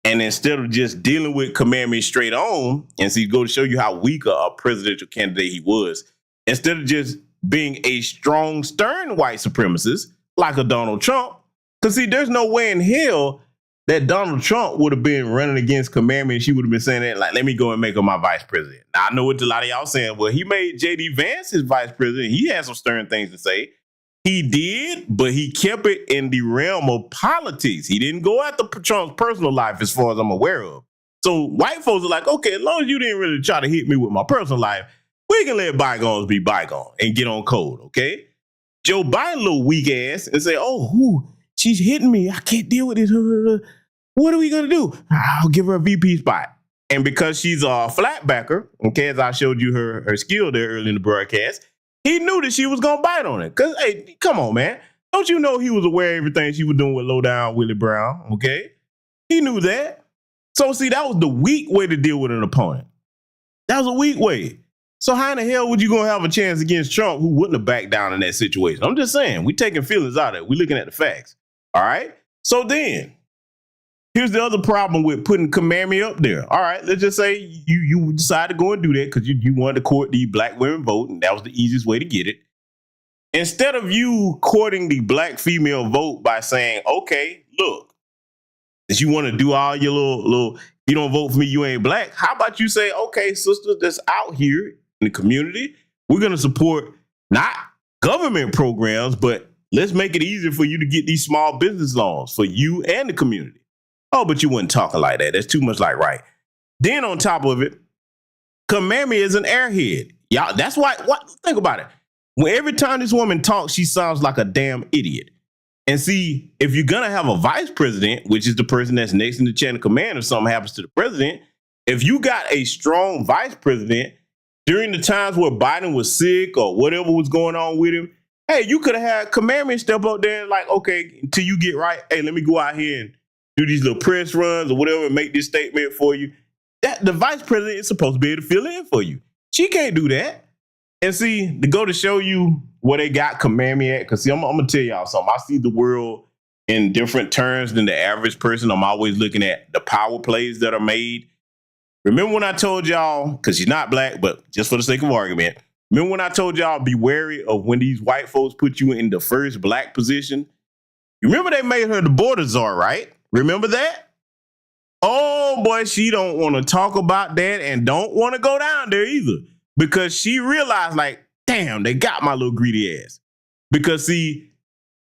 And instead of just dealing with commandments straight on, and see, go to show you how weak a presidential candidate he was, instead of just being a strong, stern white supremacist like a Donald Trump, because see, there's no way in hell that Donald Trump would have been running against commandments. She would have been saying that, like, let me go and make him my vice president. Now, I know what a lot of y'all saying. Well, he made J.D. Vance his vice president. He had some stern things to say. He did, but he kept it in the realm of politics. He didn't go after Trump's personal life as far as I'm aware of. So white folks are like, okay, as long as you didn't really try to hit me with my personal life, we can let bygones be bygones and get on code, okay? Joe Biden, little weak ass, and say, oh, she's hitting me. I can't deal with this. What are we going to do? I'll give her a VP spot. And because she's a flatbacker, okay, as I showed you her skill there early in the broadcast, he knew that she was going to bite on it. Because, hey, come on, man. Don't you know he was aware of everything she was doing with low down Willie Brown, okay? He knew that. So, see, that was the weak way to deal with an opponent. That was a weak way. So how in the hell would you going to have a chance against Trump who wouldn't have backed down in that situation? I'm just saying, we taking feelings out of it. We're looking at the facts, all right? So then, here's the other problem with putting Kamami up there. All right, let's just say you decided to go and do that because you wanted to court the black women vote, and that was the easiest way to get it. Instead of you courting the black female vote by saying, okay, look, if you want to do all your little, you don't vote for me, you ain't black. How about you say, okay, sisters that's out here in the community, we're going to support not government programs, but let's make it easier for you to get these small business loans for you and the community. Oh, but you wasn't talking like that. That's too much like right. Then on top of it, Kamami is an airhead. Y'all, that's why, think about it. When every time this woman talks, she sounds like a damn idiot. And see, if you're going to have a vice president, which is the person that's next in the chain of command if something happens to the president, if you got a strong vice president during the times where Biden was sick or whatever was going on with him, hey, you could have had Kamala step up there and like, okay, until you get right, hey, let me go out here and do these little press runs or whatever and make this statement for you. That the vice president is supposed to be able to fill in for you. She can't do that. And see, to go to show you where they got Kamala at, because see, I'm going to tell y'all something. I see the world in different terms than the average person. I'm always looking at the power plays that are made. Remember when I told y'all, because she's not black, but just for the sake of argument, remember when I told y'all be wary of when these white folks put you in the first black position? You remember they made her the border czar, right? Remember that? Oh boy, she don't want to talk about that and don't want to go down there either. Because she realized, like, damn, they got my little greedy ass. Because, see,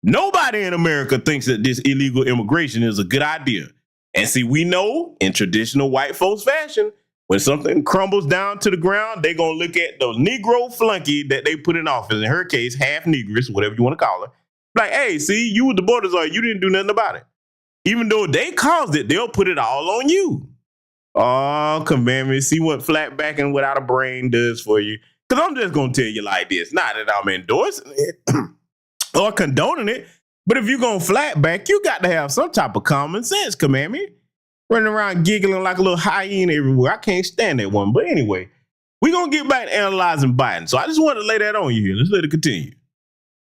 nobody in America thinks that this illegal immigration is a good idea. And, see, we know in traditional white folks fashion, when something crumbles down to the ground, they're going to look at the Negro flunky that they put in office, in her case, half Negress, whatever you want to call her. Like, hey, see, you with the border czar, you didn't do nothing about it. Even though they caused it, they'll put it all on you. Oh, commandment. See what flat backing without a brain does for you. Because I'm just going to tell you like this. Not that I'm endorsing it or condoning it. But if you're going to flat back, you got to have some type of common sense, commandment. Running around giggling like a little hyena everywhere. I can't stand that one. But anyway, we're going to get back to analyzing Biden. So I just want to lay that on you here. Let's let it continue.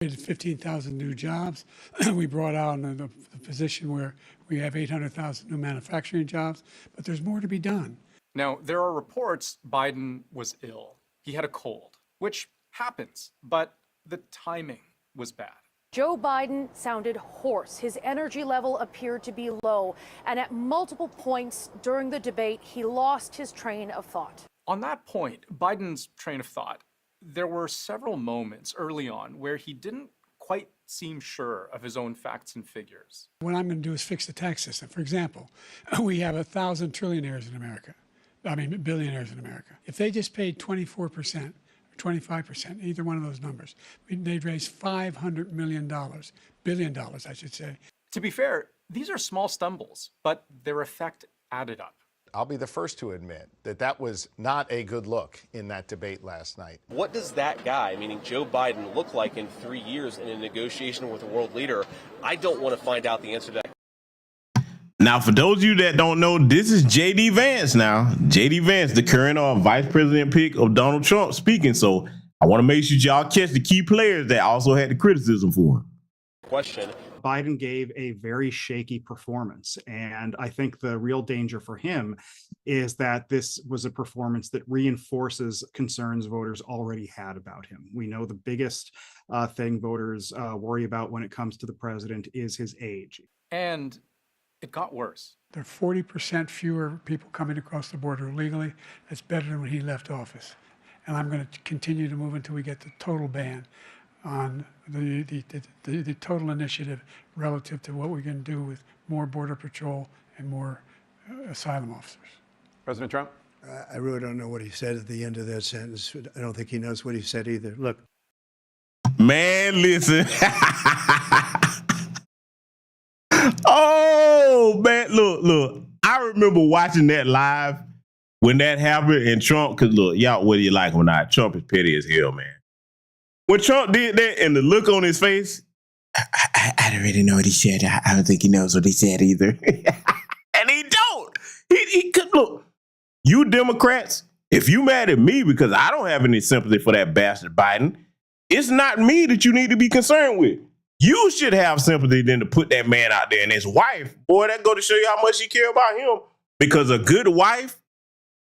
15,000 new jobs. We brought out the position where we have 800,000 new manufacturing jobs, but there's more to be done. Now, there are reports Biden was ill. He had a cold, which happens, but the timing was bad. Joe Biden sounded hoarse. His energy level appeared to be low, and at multiple points during the debate, he lost his train of thought. On that point, Biden's train of thought, there were several moments early on where he didn't quite seem sure of his own facts and figures. What I'm going to do is fix the tax system. For example, we have 1,000 trillionaires in America. I mean, billionaires in America. If they just paid 24% or 25%, either one of those numbers, they'd raise $500 million, billion dollars, I should say. To be fair, these are small stumbles, but their effect added up. I'll be the first to admit that that was not a good look in that debate last night. What does that guy, meaning Joe Biden, look like in 3 years in a negotiation with a world leader? I don't want to find out the answer to that. Now, for those of you that don't know, this is J.D. Vance now. J.D. Vance, the current vice president pick of Donald Trump, speaking. So I want to make sure y'all catch the key players that also had the criticism for him. Question. Biden gave a very shaky performance. And I think the real danger for him is that this was a performance that reinforces concerns voters already had about him. We know the biggest thing voters worry about when it comes to the president is his age. And it got worse. There are 40% fewer people coming across the border illegally. That's better than when he left office. And I'm going to continue to move until we get the total ban on the total initiative relative to what we can do with more border patrol and more asylum officers. President Trump? I really don't know what he said at the end of that sentence. I don't think he knows what he said either. Look. Man, listen. Oh, man, look. I remember watching that live when that happened and Trump, because look, y'all, whether you like him or not, Trump is petty as hell, man. When Trump did that and the look on his face, I don't really know what he said. I don't think he knows what he said either. And he don't. He could look. You Democrats, if you mad at me because I don't have any sympathy for that bastard Biden, it's not me that you need to be concerned with. You should have sympathy then to put that man out there and his wife. Boy, that go to show you how much she care about him. Because a good wife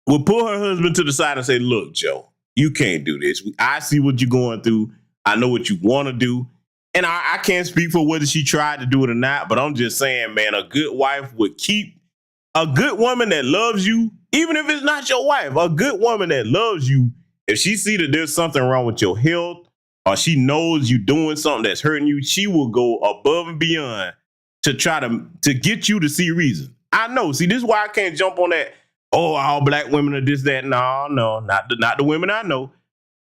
will pull her husband to the side and say, look, Joe, you can't do this. I see what you're going through. I know what you want to do. And I can't speak for whether she tried to do it or not, but I'm just saying, man, a good wife would keep a good woman that loves you, even if it's not your wife, a good woman that loves you, if she see that there's something wrong with your health or she knows you doing something that's hurting you, she will go above and beyond to try to get you to see reason. I know. See, this is why I can't jump on that. Oh, all black women are this, that. No, not the women I know.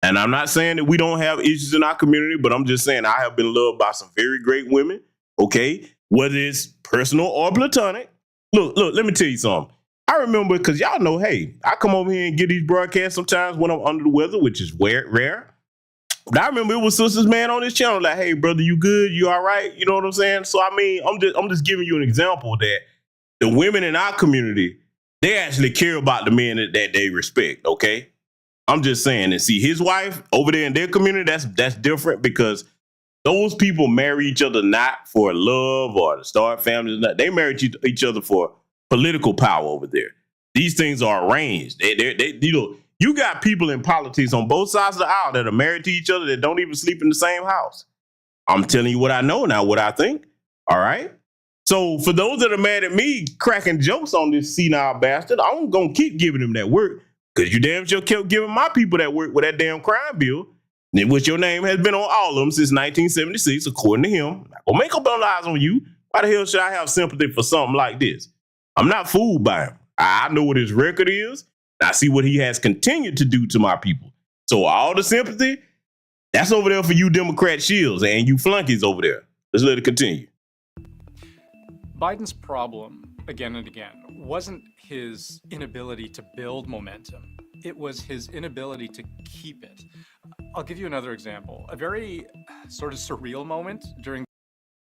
And I'm not saying that we don't have issues in our community, but I'm just saying I have been loved by some very great women, okay? Whether it's personal or platonic. Look, let me tell you something. I remember, because y'all know, hey, I come over here and get these broadcasts sometimes when I'm under the weather, which is rare. But I remember it was sisters, man, on this channel like, hey, brother, you good? You all right? You know what I'm saying? So, I mean, I'm just giving you an example that the women in our community, they actually care about the men that they respect, okay? I'm just saying, and see, his wife over there in their community, that's different, because those people marry each other not for love or to start families. They marry each other for political power over there. These things are arranged. They you know, you got people in politics on both sides of the aisle that are married to each other that don't even sleep in the same house. I'm telling you what I know now, what I think. All right. So for those that are mad at me cracking jokes on this senile bastard, I'm going to keep giving him that work, because you damn sure kept giving my people that work with that damn crime bill, which your name has been on all of them since 1976, according to him. I'm not going to make up no lies on you. Why the hell should I have sympathy for something like this? I'm not fooled by him. I know what his record is. I see what he has continued to do to my people. So all the sympathy, that's over there for you Democrat shields and you flunkies over there. Let's let it continue. Biden's problem, again and again, wasn't his inability to build momentum. It was his inability to keep it. I'll give you another example. A very sort of surreal moment during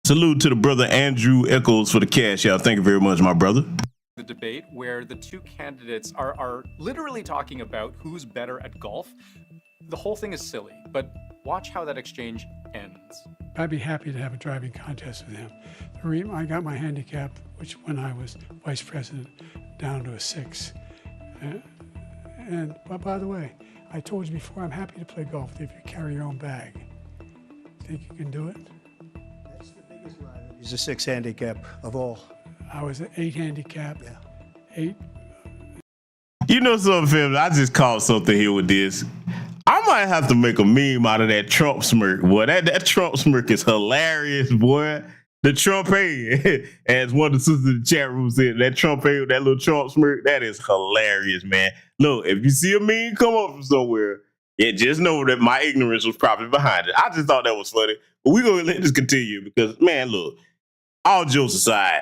Salute to the brother Andrew Echoes for the cash out. Thank you very much, my brother. the debate where the two candidates are literally talking about who's better at golf. The whole thing is silly, but watch how that exchange ends. I'd be happy to have a driving contest with him. I got my handicap, which when I was vice president, down to a 6. But by the way, I told you before, I'm happy to play golf if you carry your own bag. Think you can do it? That's the biggest rival. He's a 6 handicap of all. I was an 8 handicap. Yeah. 8. You know something, family? I just caught something here with this. I might have to make a meme out of that Trump smirk, boy. That Trump smirk is hilarious, boy. The Trump A, as one of the sisters in the chat room said, that Trump A, that little Trump smirk, that is hilarious, man. Look, if you see a meme come up from somewhere, yeah, just know that my ignorance was probably behind it. I just thought that was funny. But we're going to let this continue because, man, look, all jokes aside,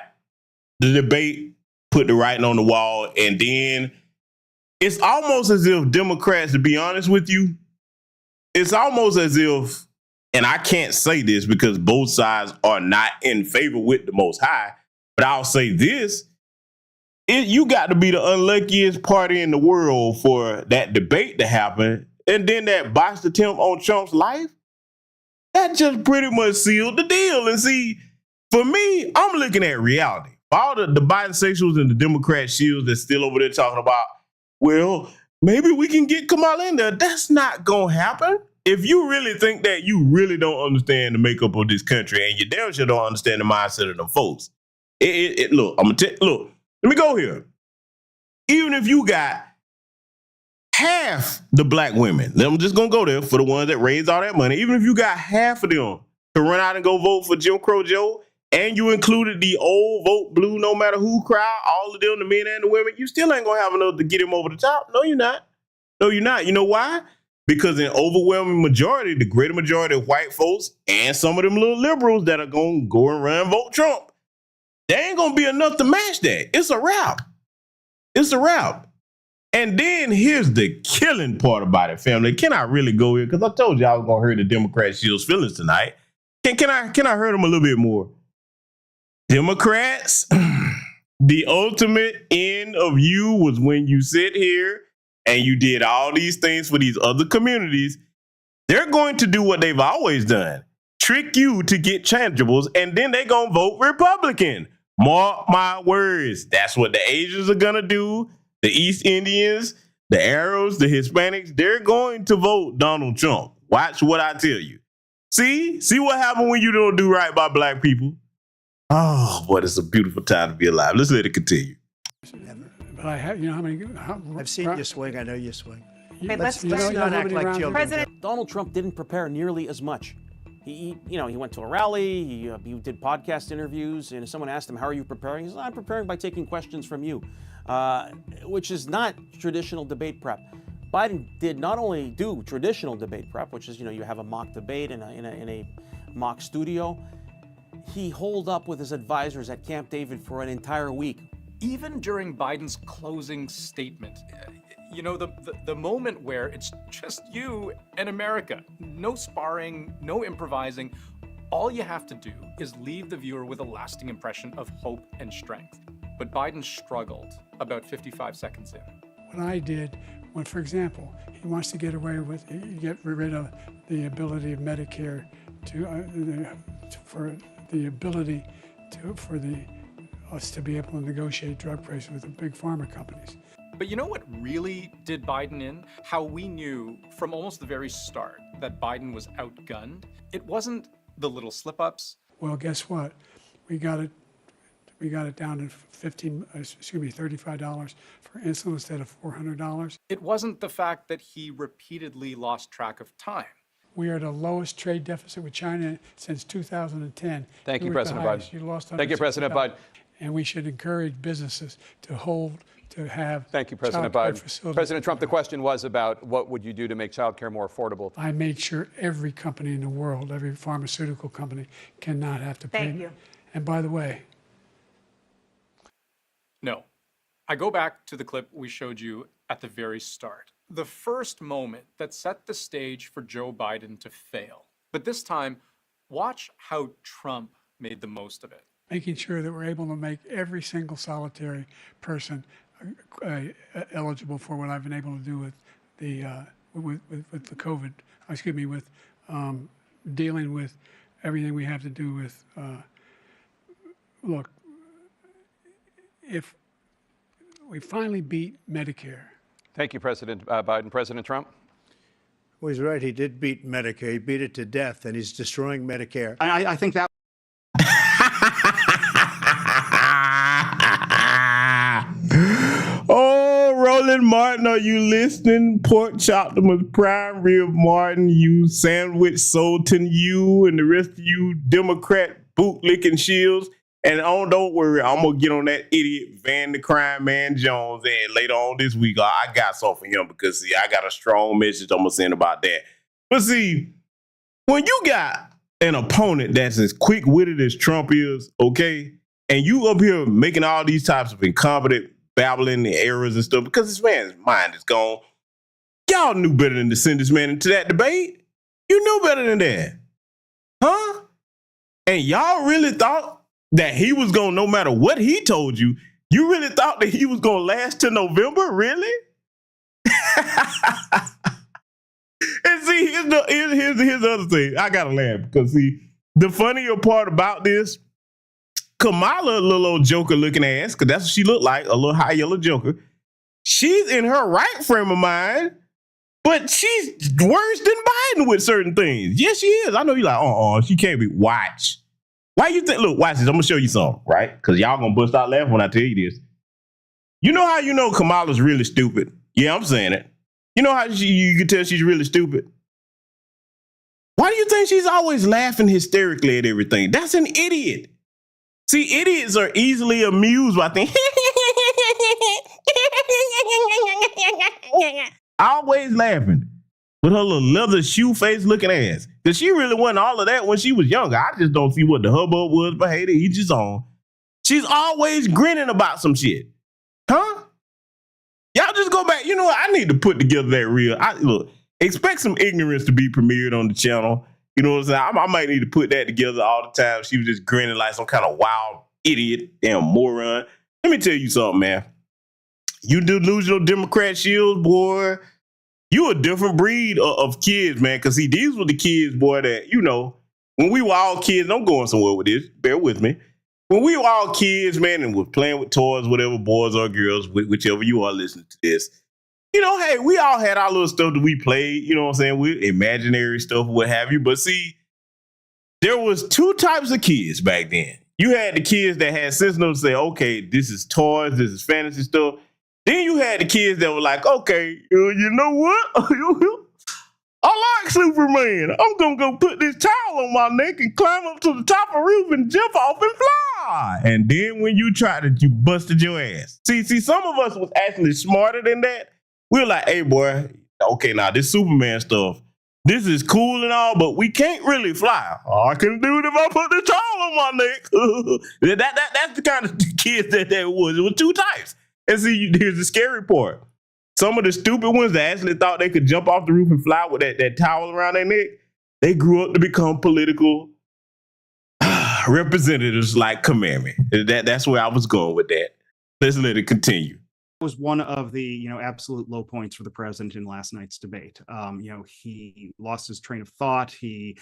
the debate put the writing on the wall, and then it's almost as if Democrats, to be honest with you, it's almost as if, and I can't say this because both sides are not in favor with the Most High, but I'll say this, you got to be the unluckiest party in the world for that debate to happen, and then that botched attempt on Trump's life, that just pretty much sealed the deal. And see, for me, I'm looking at reality. All the bisexuals and the Democrat shields that's still over there talking about, well, maybe we can get Kamala in there. That's not going to happen. If you really think that, you really don't understand the makeup of this country, and you damn sure don't understand the mindset of them folks. Look, look, let me go here. Even if you got half the black women, I'm just going to go there for the ones that raised all that money. Even if you got half of them to run out and go vote for Jim Crow Joe, and you included the old vote blue no matter who crowd, all of them, the men and the women, you still ain't going to have enough to get him over the top. No, you're not. No, you're not. You know why? Because in overwhelming majority, the greater majority of white folks and some of them little liberals that are going to go and run vote Trump, there ain't going to be enough to match that. It's a wrap. It's a wrap. And then here's the killing part about it, family. Can I really go here? Because I told you I was going to hurt the Democrat shield's feelings tonight. Can I hurt them a little bit more? Democrats, the ultimate end of you was when you sit here and you did all these things for these other communities. They're going to do what they've always done, trick you to get changeables, and then they're going to vote Republican. Mark my words. That's what the Asians are going to do. The East Indians, the Arabs, the Hispanics, they're going to vote Donald Trump. Watch what I tell you. See what happened when you don't do right by black people? Oh, boy, it's a beautiful time to be alive. Let's let it continue. But I have, you know how many? I've seen you swing. I know you swing. Hey, let's not act like children. President Donald Trump didn't prepare nearly as much. He went to a rally. He did podcast interviews, and if someone asked him, "How are you preparing?" He said, "I'm preparing by taking questions from you," which is not traditional debate prep. Biden did not only do traditional debate prep, which is, you have a mock debate in a mock studio. He holed up with his advisors at Camp David for an entire week. Even during Biden's closing statement, the moment where it's just you and America, no sparring, no improvising, all you have to do is leave the viewer with a lasting impression of hope and strength. But Biden struggled about 55 seconds in. What I did, when, for example, he wants to get rid of the ability of Medicare for us to be able to negotiate drug prices with the big pharma companies. But you know what really did Biden in? How we knew from almost the very start that Biden was outgunned. It wasn't the little slip-ups. Well, guess what? We got it down to $35 for insulin instead of $400. It wasn't the fact that he repeatedly lost track of time. We are the lowest trade deficit with China since 2010. Thank you, President Biden. You lost Thank you, President Biden. And we should encourage businesses to have. Thank you, President Biden. President Trump, the question was about what would you do to make child care more affordable? I made sure every company in the world, every pharmaceutical company, cannot have to pay. Thank you. And by the way, no. I go back to the clip we showed you at the very start. The first moment that set the stage for Joe Biden to fail. But this time, watch how Trump made the most of it. making sure that we're able to make every single solitary person eligible for what I've been able to do with the COVID, with dealing with everything we have to do with, look, if we finally beat Medicare. Thank you, President Biden. President Trump? Well, he's right. He did beat Medicare. He beat it to death, and he's destroying Medicare. I think that. Oh, Roland Martin, are you listening? Pork Choptimus Prime Rib Martin, you Sandwich Sultan, you and the rest of you Democrat bootlicking shields. And don't worry, I'm going to get on that idiot Van the Crime Man Jones and later on this week. I got something for him because, see, I got a strong message I'm going to send about that. But see, when you got an opponent that's as quick-witted as Trump is, okay, and you up here making all these types of incompetent babbling errors and stuff because this man's mind is gone, y'all knew better than to send this man into that debate. You knew better than that. Huh? And y'all really thought that he was going to, no matter what he told you, you really thought that he was going to last till November? Really? And see, here's the other thing. I got to laugh because, see, the funnier part about this, Kamala, a little old joker looking ass, because that's what she looked like, a little high yellow joker. She's in her right frame of mind, but she's worse than Biden with certain things. Yes, she is. I know you're like, she can't be. Watch. Why you think? Look, watch this. I'm going to show you something, right? Because y'all going to bust out laughing when I tell you this. You know how you know Kamala's really stupid? Yeah, I'm saying it. You know how you can tell she's really stupid? Why do you think she's always laughing hysterically at everything? That's an idiot. See, idiots are easily amused by things. Always laughing with her little leather shoe face looking ass. Because she really wasn't all of that when she was younger. I just don't see what the hubbub was, but hey, to each his own. She's always grinning about some shit. Huh? Y'all just go back. You know what? I need to put together that reel. Look, expect some ignorance to be premiered on the channel. You know what I'm saying? I might need to put that together all the time. She was just grinning like some kind of wild idiot, damn moron. Let me tell you something, man. You delusional Democrat shields, boy. You a different breed of kids, man. Because, see, these were the kids, boy, that, you know, when we were all kids, I'm going somewhere with this. Bear with me. When we were all kids, man, and were playing with toys, whatever, boys or girls, whichever you are listening to this, you know, hey, we all had our little stuff that we played, you know what I'm saying, with imaginary stuff, what have you. But see, there was two types of kids back then. You had the kids that had sense enough to say, okay, this is toys, this is fantasy stuff. Then you had the kids that were like, okay, you know what? I like Superman. I'm going to go put this towel on my neck and climb up to the top of the roof and jump off and fly. And then when you tried it, you busted your ass. See, some of us was actually smarter than that. We were like, hey, boy, okay, now this Superman stuff, this is cool and all, but we can't really fly. All I can do it if I put the towel on my neck. That's the kind of kids that was. It was two types. And see, here's the scary part. Some of the stupid ones that actually thought they could jump off the roof and fly with that towel around their neck, they grew up to become political representatives like Commandment. That's where I was going with that. Let's let it continue. Was one of the absolute low points for the president in last night's debate. He lost his train of thought. He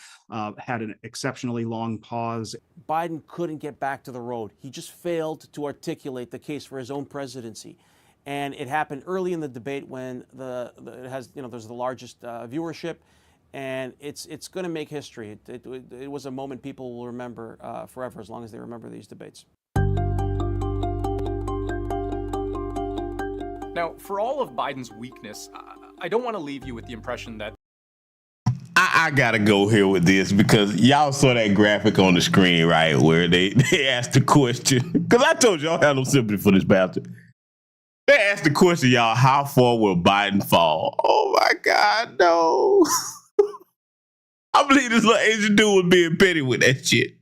had an exceptionally long pause. Biden couldn't get back to the road. He just failed to articulate the case for his own presidency. And it happened early in the debate when there's the largest viewership, and it's going to make history. It was a moment people will remember forever, as long as they remember these debates. Now, for all of Biden's weakness, I don't want to leave you with the impression that I gotta go here with this because y'all saw that graphic on the screen, right, where they asked the question. Because I told y'all I had no sympathy for this bastard. They asked the question, y'all, how far will Biden fall? Oh my God, no. I believe this little Asian dude was being petty with that shit.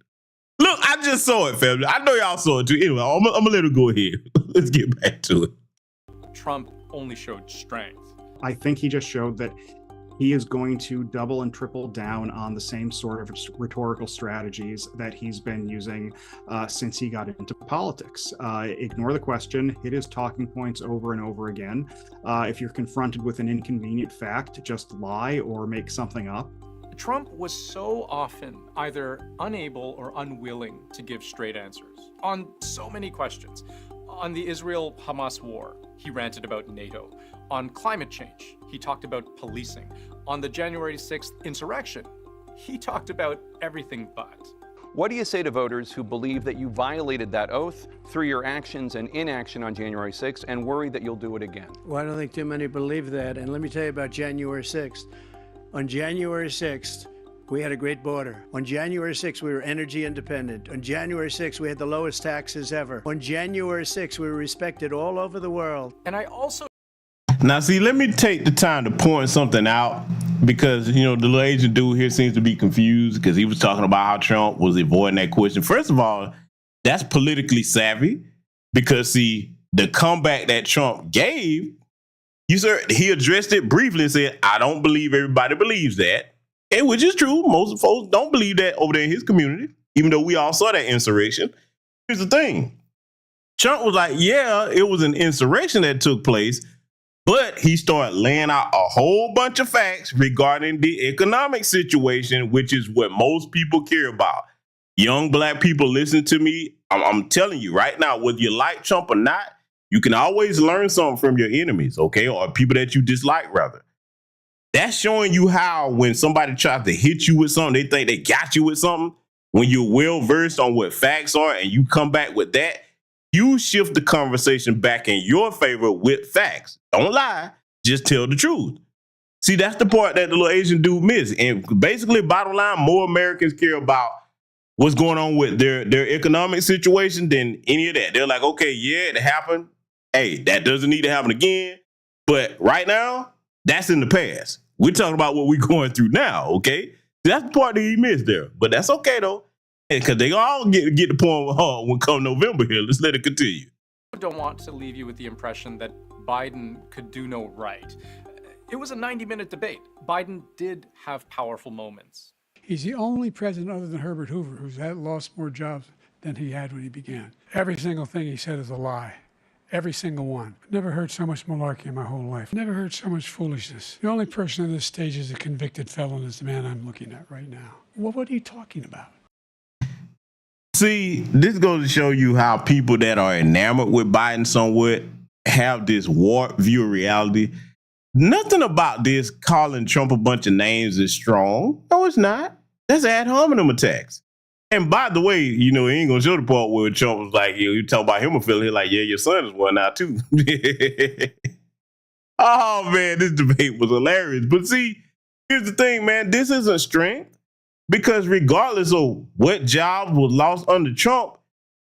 Look, I just saw it, family. I know y'all saw it too. Anyway, I'm gonna let it go here. Let's get back to it. Trump only showed strength. I think he just showed that he is going to double and triple down on the same sort of rhetorical strategies that he's been using since he got into politics. Ignore the question, hit his talking points over and over again. If you're confronted with an inconvenient fact, just lie or make something up. Trump was so often either unable or unwilling to give straight answers on so many questions. On the Israel-Hamas war, he ranted about NATO. On climate change, he talked about policing. On the January 6th insurrection, he talked about everything but. What do you say to voters who believe that you violated that oath through your actions and inaction on January 6th and worry that you'll do it again? Well, I don't think too many believe that. And let me tell you about January 6th. On January 6th, we had a great border. On January 6th, we were energy independent. On January 6th, we had the lowest taxes ever. On January 6th, we were respected all over the world. And I also... Now, see, let me take the time to point something out because, the little Asian dude here seems to be confused because he was talking about how Trump was avoiding that question. First of all, that's politically savvy because, see, the comeback that Trump gave, he addressed it briefly and said, I don't believe everybody believes that. And which is true. Most folks don't believe that over there in his community, even though we all saw that insurrection. Here's the thing. Trump was like, yeah, it was an insurrection that took place, but he started laying out a whole bunch of facts regarding the economic situation, which is what most people care about. Young black people, listen to me. I'm telling you right now, whether you like Trump or not, you can always learn something from your enemies, okay? Or people that you dislike, rather. That's showing you how when somebody tries to hit you with something, they think they got you with something. When you're well-versed on what facts are and you come back with that, you shift the conversation back in your favor with facts. Don't lie, just tell the truth. See, that's the part that the little Asian dude missed. And basically, bottom line, more Americans care about what's going on with their economic situation than any of that. They're like, okay, yeah, it happened. Hey, that doesn't need to happen again. But right now, that's in the past. We're talking about what we're going through now, okay? That's the part that he missed there. But that's okay, though, because they all get the point when come November here. Let's let it continue. I don't want to leave you with the impression that Biden could do no right. It was a 90-minute debate. Biden did have powerful moments. He's the only president other than Herbert Hoover who's lost more jobs than he had when he began. Every single thing he said is a lie. Every single one. Never heard so much malarkey in my whole life. Never heard so much foolishness. The only person on this stage is a convicted felon is the man I'm looking at right now. Well, what are you talking about? See, this goes to show you how people that are enamored with Biden somewhat have this warped view of reality. Nothing about this calling Trump a bunch of names is strong. No, it's not. That's ad hominem attacks. And by the way, he ain't gonna show the part where Trump was like, you talk about hemophilia, like, yeah, your son is one now too. Oh man, this debate was hilarious. But see, here's the thing, man, this isn't strength because regardless of what job was lost under Trump,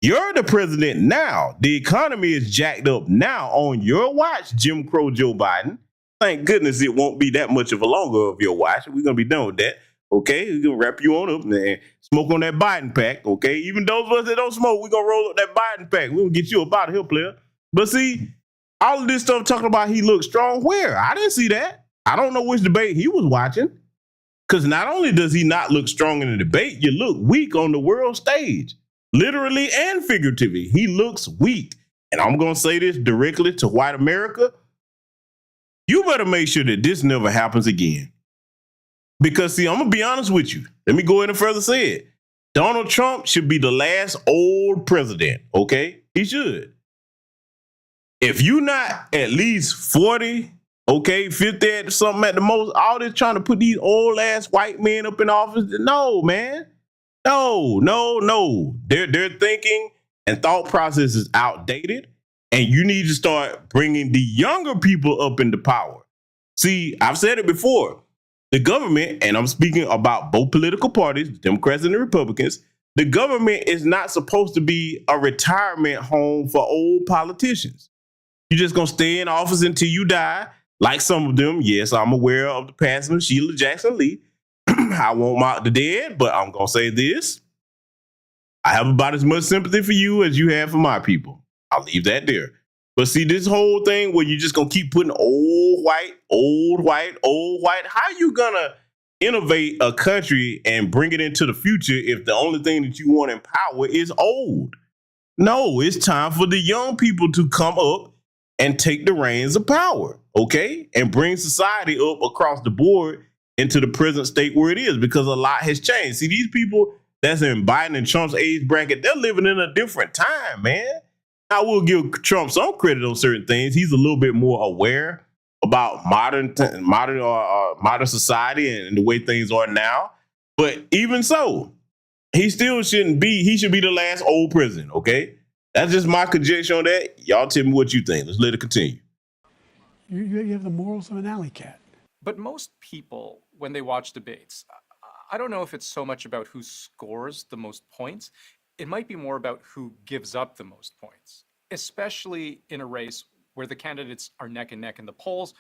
you're the president now. The economy is jacked up now on your watch, Jim Crow Joe Biden. Thank goodness it won't be that much of a longer of your watch. We're going to be done with that. Okay, we're going to wrap you on up and smoke on that Biden pack. Okay, even those of us that don't smoke, we're going to roll up that Biden pack. We're going to get you up out of here, player. But see, all of this stuff talking about he looks strong, where? I didn't see that. I don't know which debate he was watching. Because not only does he not look strong in the debate, you look weak on the world stage. Literally and figuratively, he looks weak. And I'm going to say this directly to white America. You better make sure that this never happens again. Because, see, I'm going to be honest with you. Let me go ahead and further say it. Donald Trump should be the last old president, okay? He should. If you're not at least 40, okay, 50 at something at the most, all this trying to put these old ass white men up in office, no, man. No. Their thinking and thought process is outdated, and you need to start bringing the younger people up into power. See, I've said it before. The government, and I'm speaking about both political parties, the Democrats and the Republicans, the government is not supposed to be a retirement home for old politicians. You're just going to stay in office until you die, like some of them. Yes, I'm aware of the passing of Sheila Jackson Lee. I won't mock the dead, but I'm going to say this. I have about as much sympathy for you as you have for my people. I'll leave that there. But see, this whole thing where you're just going to keep putting old white, how you going to innovate a country and bring it into the future if the only thing that you want in power is old? No, it's time for the young people to come up and take the reins of power, okay? And bring society up across the board into the present state where it is, because a lot has changed. See, these people that's in Biden and Trump's age bracket, they're living in a different time, man. I will give Trump some credit on certain things. He's a little bit more aware about modern society and the way things are now. But even so, he still shouldn't be. He should be the last old president, okay? That's just my conjecture on that. Y'all tell me what you think. Let's let it continue. You have the morals of an alley cat. But most people, when they watch debates, I don't know if it's so much about who scores the most points. It might be more about who gives up the most points, especially in a race where the candidates are neck and neck in the polls,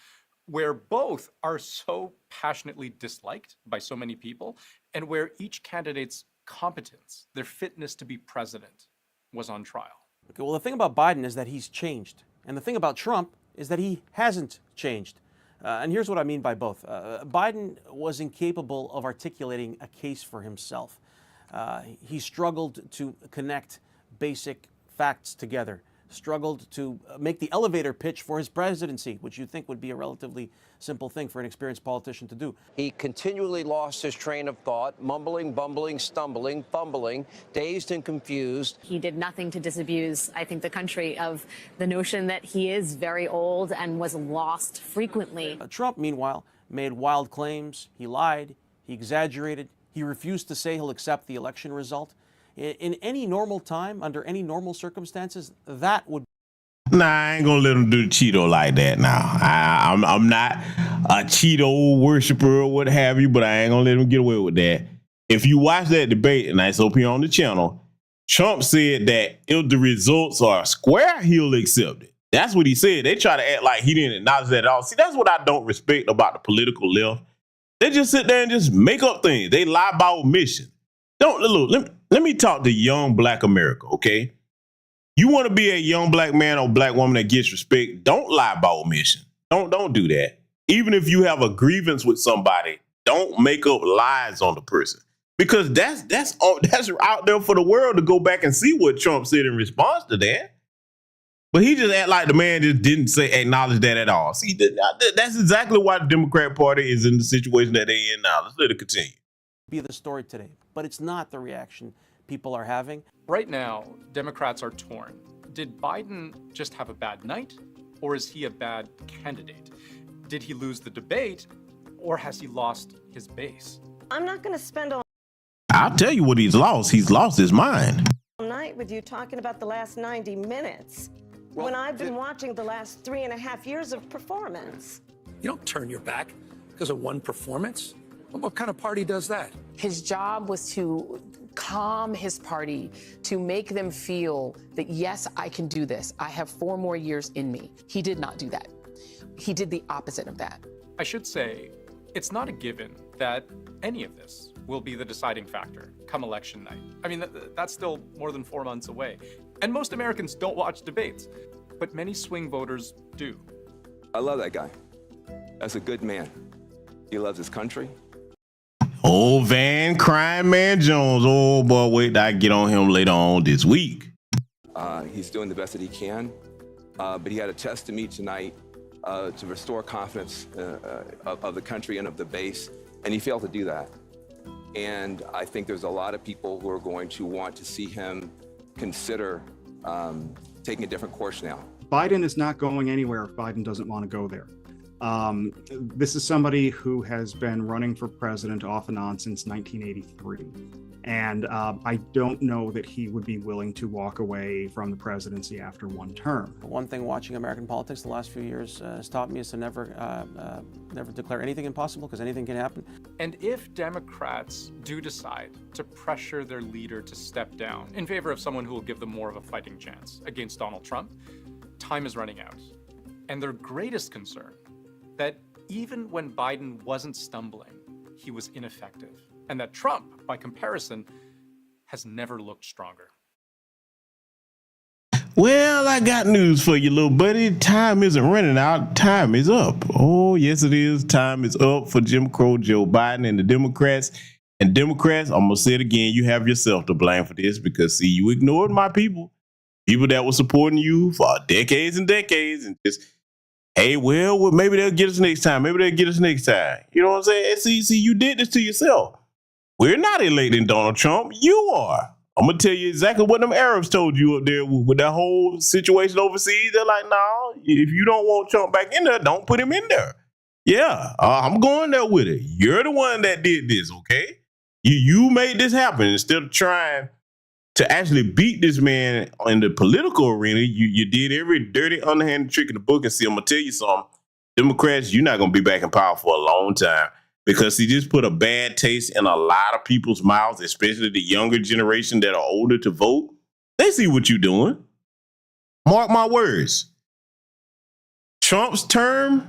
where both are so passionately disliked by so many people, and where each candidate's competence, their fitness to be president, was on trial. Okay, well, the thing about Biden is that he's changed. And the thing about Trump is that he hasn't changed. And here's what I mean by both. Biden was incapable of articulating a case for himself. He struggled to connect basic facts together, struggled to make the elevator pitch for his presidency, which you'd think would be a relatively simple thing for an experienced politician to do. He continually lost his train of thought, mumbling, bumbling, stumbling, fumbling, dazed and confused. He did nothing to disabuse, I think, the country of the notion that he is very old and was lost frequently. Trump, meanwhile, made wild claims. He lied. He exaggerated. He refused to say he'll accept the election result. In any normal time, under any normal circumstances, that would. Nah, I ain't gonna let him do the Cheeto like that now. I'm not a Cheeto worshiper or what have you, but I ain't gonna let him get away with that. If you watch that debate, and it's up here on the channel, Trump said that if the results are square, he'll accept it. That's what he said. They try to act like he didn't acknowledge that at all. See, that's what I don't respect about the political left. They just sit there and just make up things. They lie by omission. Let me talk to young black America, okay? You want to be a young black man or black woman that gets respect, don't lie by omission. Don't do that. Even if you have a grievance with somebody, don't make up lies on the person. Because that's out there for the world to go back and see what Trump said in response to that. But he just act like the man just didn't acknowledge that at all. See, that's exactly why the Democrat Party is in the situation that they're in now. Let's let it continue. Be the story today, but it's not the reaction people are having. Right now, Democrats are torn. Did Biden just have a bad night, or is he a bad candidate? Did he lose the debate, or has he lost his base? I'm not going to spend all I'll tell you what he's lost. He's lost his mind. night with you talking about the last 90 minutes when I've been watching the last 3.5 years of performance. You don't turn your back because of one performance. What kind of party does that? His job was to calm his party, to make them feel that, yes, I can do this. I have 4 more years in me. He did not do that. he did the opposite of that. I should say, it's not a given that any of this will be the deciding factor come election night. I mean, that's still more than 4 months away. And most Americans don't watch debates, but many swing voters do. I love that guy. That's a good man. He loves his country. Old Van Crime Man Jones. Oh boy, wait till I get on him later on this week. He's doing the best that he can, but he had a test to meet tonight to restore confidence of the country and of the base, and he failed to do that. And I think there's a lot of people who are going to want to see him consider taking a different course now. Biden is not going anywhere if Biden doesn't want to go there. This is somebody who has been running for president off and on since 1983. And I don't know that he would be willing to walk away from the presidency after one term. One thing watching American politics the last few years has taught me is to never declare anything impossible, because anything can happen. And if Democrats do decide to pressure their leader to step down in favor of someone who will give them more of a fighting chance against Donald Trump, time is running out. And their greatest concern, that even when Biden wasn't stumbling, he was ineffective. And that Trump, by comparison, has never looked stronger. Well, I got news for you, little buddy. Time isn't running out. Time is up. Oh, yes, it is. Time is up for Jim Crow Joe Biden and the Democrats. And Democrats, I'm going to say it again, you have yourself to blame for this because, see, you ignored my people that were supporting you for decades and decades, and just, hey, well, maybe they'll get us next time. Maybe they'll get us next time. You know what I'm saying? See, you did this to yourself. We're not electing Donald Trump. You are. I'm going to tell you exactly what them Arabs told you up there with that whole situation overseas. They're like, no, if you don't want Trump back in there, don't put him in there. Yeah, I'm going there with it. You're the one that did this, okay? You made this happen. Instead of trying to actually beat this man in the political arena, you did every dirty, underhanded trick in the book. And see, I'm going to tell you something. Democrats, you're not going to be back in power for a long time. Because he just put a bad taste in a lot of people's mouths, especially the younger generation that are older to vote. They see what you're doing. Mark my words. Trump's term,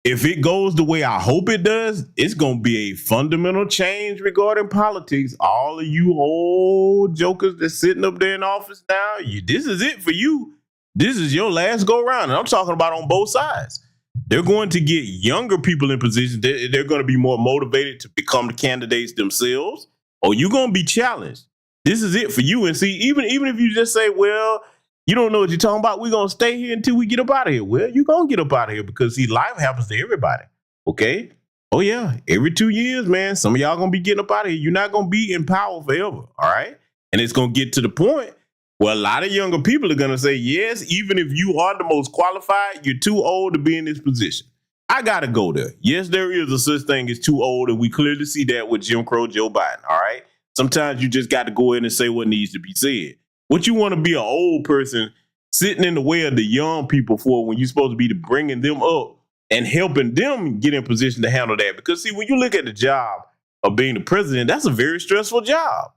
if it goes the way I hope it does, it's going to be a fundamental change regarding politics. All of you old jokers that's sitting up there in office now, this is it for you. This is your last go round. And I'm talking about on both sides. They're going to get younger people in positions. They're going to be more motivated to become the candidates themselves, or you're going to be challenged. This is it for you. And see, even if you just say, well, you don't know what you're talking about, we're going to stay here until we get up out of here. Well, you're going to get up out of here because, see, life happens to everybody. Okay? Oh, yeah. Every 2 years, man, some of y'all going to be getting up out of here. You're not going to be in power forever. All right? And it's going to get to the point well, a lot of younger people are going to say, yes, even if you are the most qualified, you're too old to be in this position. I got to go there. Yes, there is a such thing as too old, and we clearly see that with Jim Crow Joe Biden, all right? Sometimes you just got to go in and say what needs to be said. What you want to be an old person sitting in the way of the young people for when you're supposed to be bringing them up and helping them get in position to handle that? Because, see, when you look at the job of being the president, that's a very stressful job.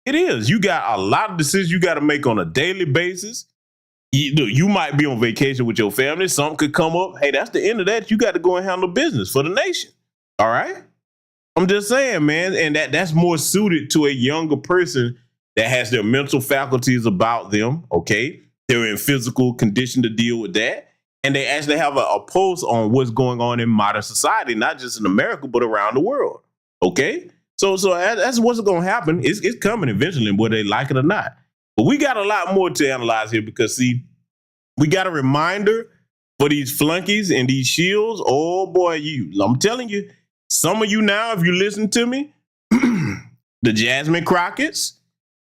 It is. You got a lot of decisions you got to make on a daily basis. You might be on vacation with your family. Something could come up. Hey, that's the end of that. You got to go and handle business for the nation. All right? I'm just saying, man. And that's more suited to a younger person that has their mental faculties about them. Okay? They're in physical condition to deal with that. And they actually have a pulse on what's going on in modern society, not just in America, but around the world. Okay? So that's what's going to happen. It's coming eventually, whether they like it or not. But we got a lot more to analyze here because, see, we got a reminder for these flunkies and these shields. Oh, boy, I'm telling you, some of you now, if you listen to me, the Jasmine Crockett's,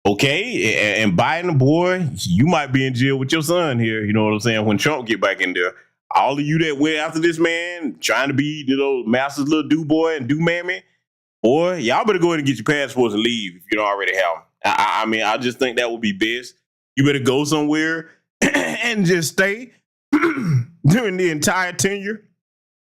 okay, and Biden, boy, you might be in jail with your son here. You know what I'm saying? When Trump get back in there. All of you that went after this man, trying to be, master's little do boy and do mammy, boy, y'all better go ahead and get your passports and leave if you don't already have them. I mean, I just think that would be best. You better go somewhere and just stay during the entire tenure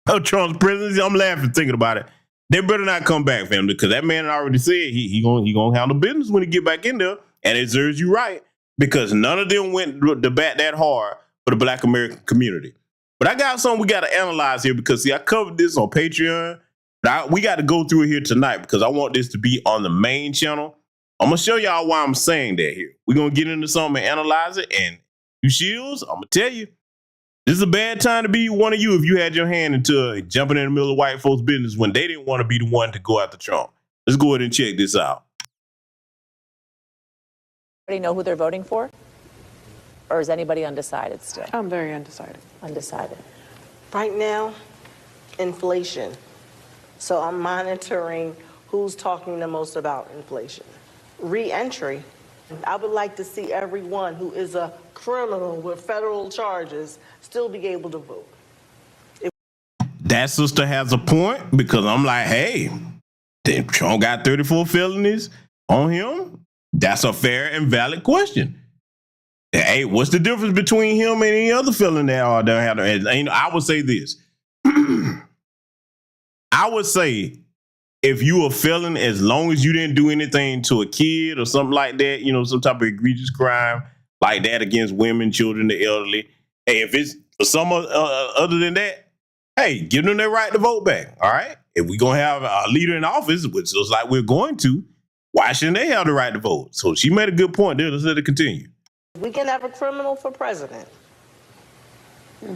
of Trump's presidency. I'm laughing thinking about it. They better not come back, family, because that man already said he gonna handle business when he get back in there, and it serves you right because none of them went to bat that hard for the Black American community. But I got something we got to analyze here because, see, I covered this on Patreon. But we got to go through it here tonight because I want this to be on the main channel. I'm going to show y'all why I'm saying that here. We're going to get into something and analyze it. And you shields, I'm going to tell you, this is a bad time to be one of you if you had your hand into jumping in the middle of white folks' business when they didn't want to be the one to go after Trump. Let's go ahead and check this out. Anybody know who they're voting for? Or is anybody undecided still? I'm very undecided. Undecided. Right now, inflation. So I'm monitoring who's talking the most about inflation. Re-entry. I would like to see everyone who is a criminal with federal charges still be able to vote. That sister has a point because I'm like, hey, Trump got 34 felonies on him. That's a fair and valid question. Hey, what's the difference between him and any other felon that don't have? And I would say this. I would say if you a felon, as long as you didn't do anything to a kid or something like that, you know, some type of egregious crime like that against women, children, the elderly. Hey, if it's some other than that, hey, give them their right to vote back. All right. If we're going to have a leader in office, which looks like we're going to, why shouldn't they have the right to vote? So she made a good point there. Let's let it continue. We can have a criminal for president.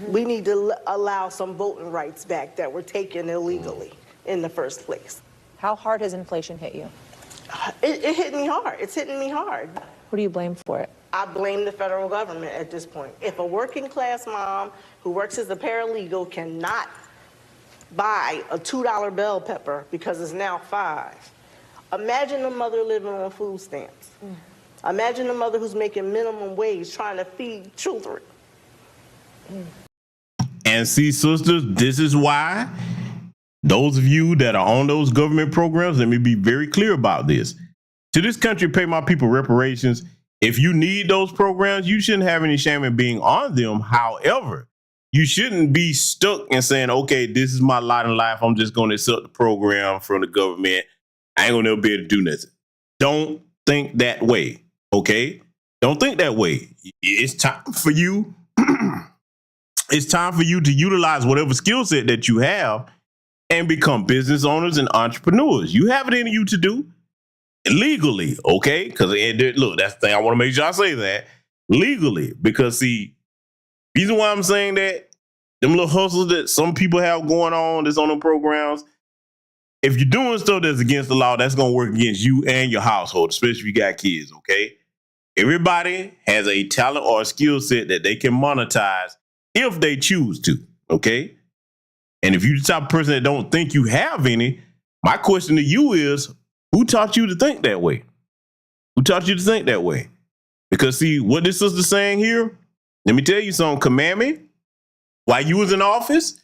We need to allow some voting rights back that were taken illegally in the first place. How hard has inflation hit you? It hit me hard. It's hitting me hard. Who do you blame for it? I blame the federal government at this point. If a working class mom who works as a paralegal cannot buy a $2 bell pepper because it's now $5, imagine a mother living on food stamps. Imagine a mother who's making minimum wage trying to feed children. And see, sisters, this is why those of you that are on those government programs, let me be very clear about this. To this country, pay my people reparations. If you need those programs, you shouldn't have any shame in being on them. However, you shouldn't be stuck and saying, okay, this is my lot in life. I'm just going to accept the program from the government. I ain't going to be able to do nothing. Don't think that way. Okay? Don't think that way. It's time for you. It's time for you to utilize whatever skill set that you have and become business owners and entrepreneurs. You have it in you to do legally, okay? Because look, that's the thing. I want to make sure I say that legally. Because see, reason why I'm saying that, them little hustles that some people have going on that's on them programs, if you're doing stuff that's against the law, that's going to work against you and your household, especially if you got kids, okay? Everybody has a talent or a skill set that they can monetize if they choose to, okay? And if you're the type of person that don't think you have any, my question to you is, who taught you to think that way? Who taught you to think that way? Because see, what this sister's saying here, let me tell you something, Kamami, while you was in office,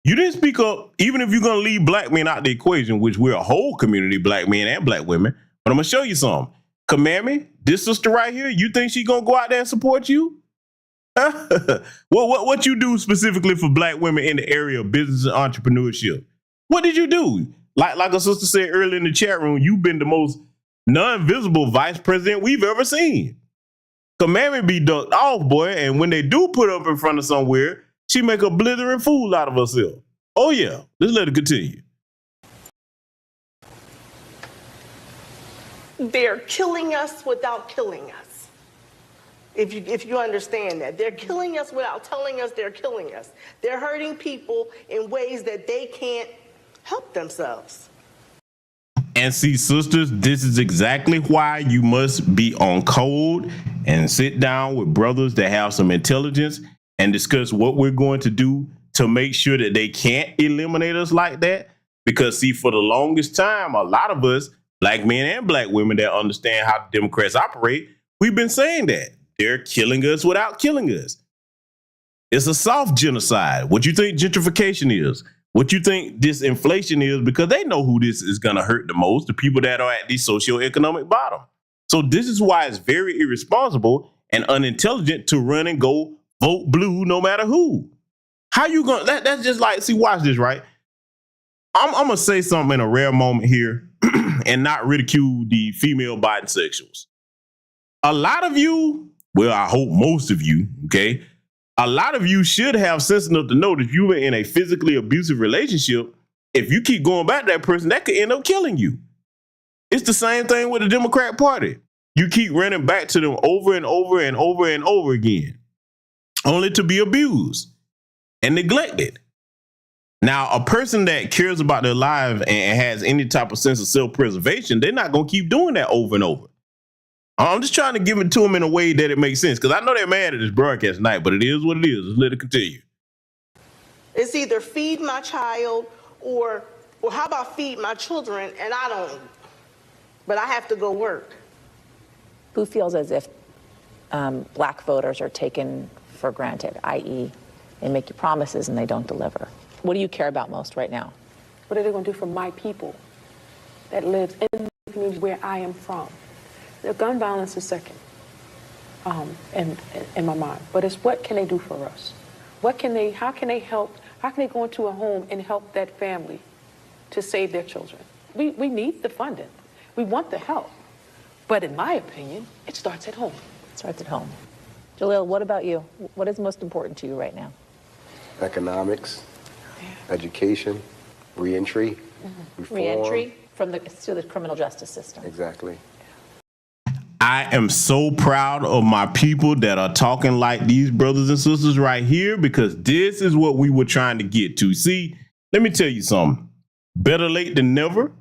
you didn't speak up, even if you're going to leave black men out the equation, which we're a whole community, black men and black women. But I'm going to show you something. Kamami, this sister right here, you think she going to go out there and support you? What you do specifically for black women in the area of business and entrepreneurship? What did you do? Like a sister said earlier in the chat room, you've been the most non-visible vice president we've ever seen. Kamami be ducked off, boy, and when they do put up in front of somewhere, she make a blithering fool out of herself. Oh yeah, let's let it continue. They're killing us without killing us. If you understand that. They're killing us without telling us they're killing us. They're hurting people in ways that they can't help themselves. And see, sisters, this is exactly why you must be on code and sit down with brothers that have some intelligence and discuss what we're going to do to make sure that they can't eliminate us like that. Because see, for the longest time, a lot of us, black men and black women that understand how the Democrats operate, we've been saying that. They're killing us without killing us. It's a soft genocide. What you think gentrification is? What you think disinflation is? Because they know who this is going to hurt the most, the people that are at the socioeconomic bottom. So this is why it's very irresponsible and unintelligent to run and go vote blue no matter who. How you going to, that's just like, see, watch this, right? I'm going to say something in a rare moment here and not ridicule the female bisexuals. A lot of you, well, I hope most of you, okay, A lot of you should have sense enough to know that you were in a physically abusive relationship. If you keep going back to that person, that could end up killing you. It's the same thing with the Democrat Party. You keep running back to them over and over and over and over again, only to be abused and neglected. Now, a person that cares about their life and has any type of sense of self-preservation, they're not going to keep doing that over and over. I'm just trying to give it to them in a way that it makes sense, because I know they're mad at this broadcast tonight, but it is what it is. Let's let it continue. It's either feed my child or how about feed my children and I don't, but I have to go work. Who feels as if black voters are taken for granted, i.e. they make you promises and they don't deliver? What do you care about most right now? What are they going to do for my people that lives in the community where I am from? The gun violence is second in my mind, but it's what can they do for us? How can they help? How can they go into a home and help that family to save their children? We need the funding. We want the help. But in my opinion, it starts at home. It starts at home. Jaleel, what about you? What is most important to you right now? Economics, education, reentry, reform. Reentry to the criminal justice system. Exactly. I am so proud of my people that are talking like these brothers and sisters right here, because this is what we were trying to get to. See, let me tell you something. Better late than never,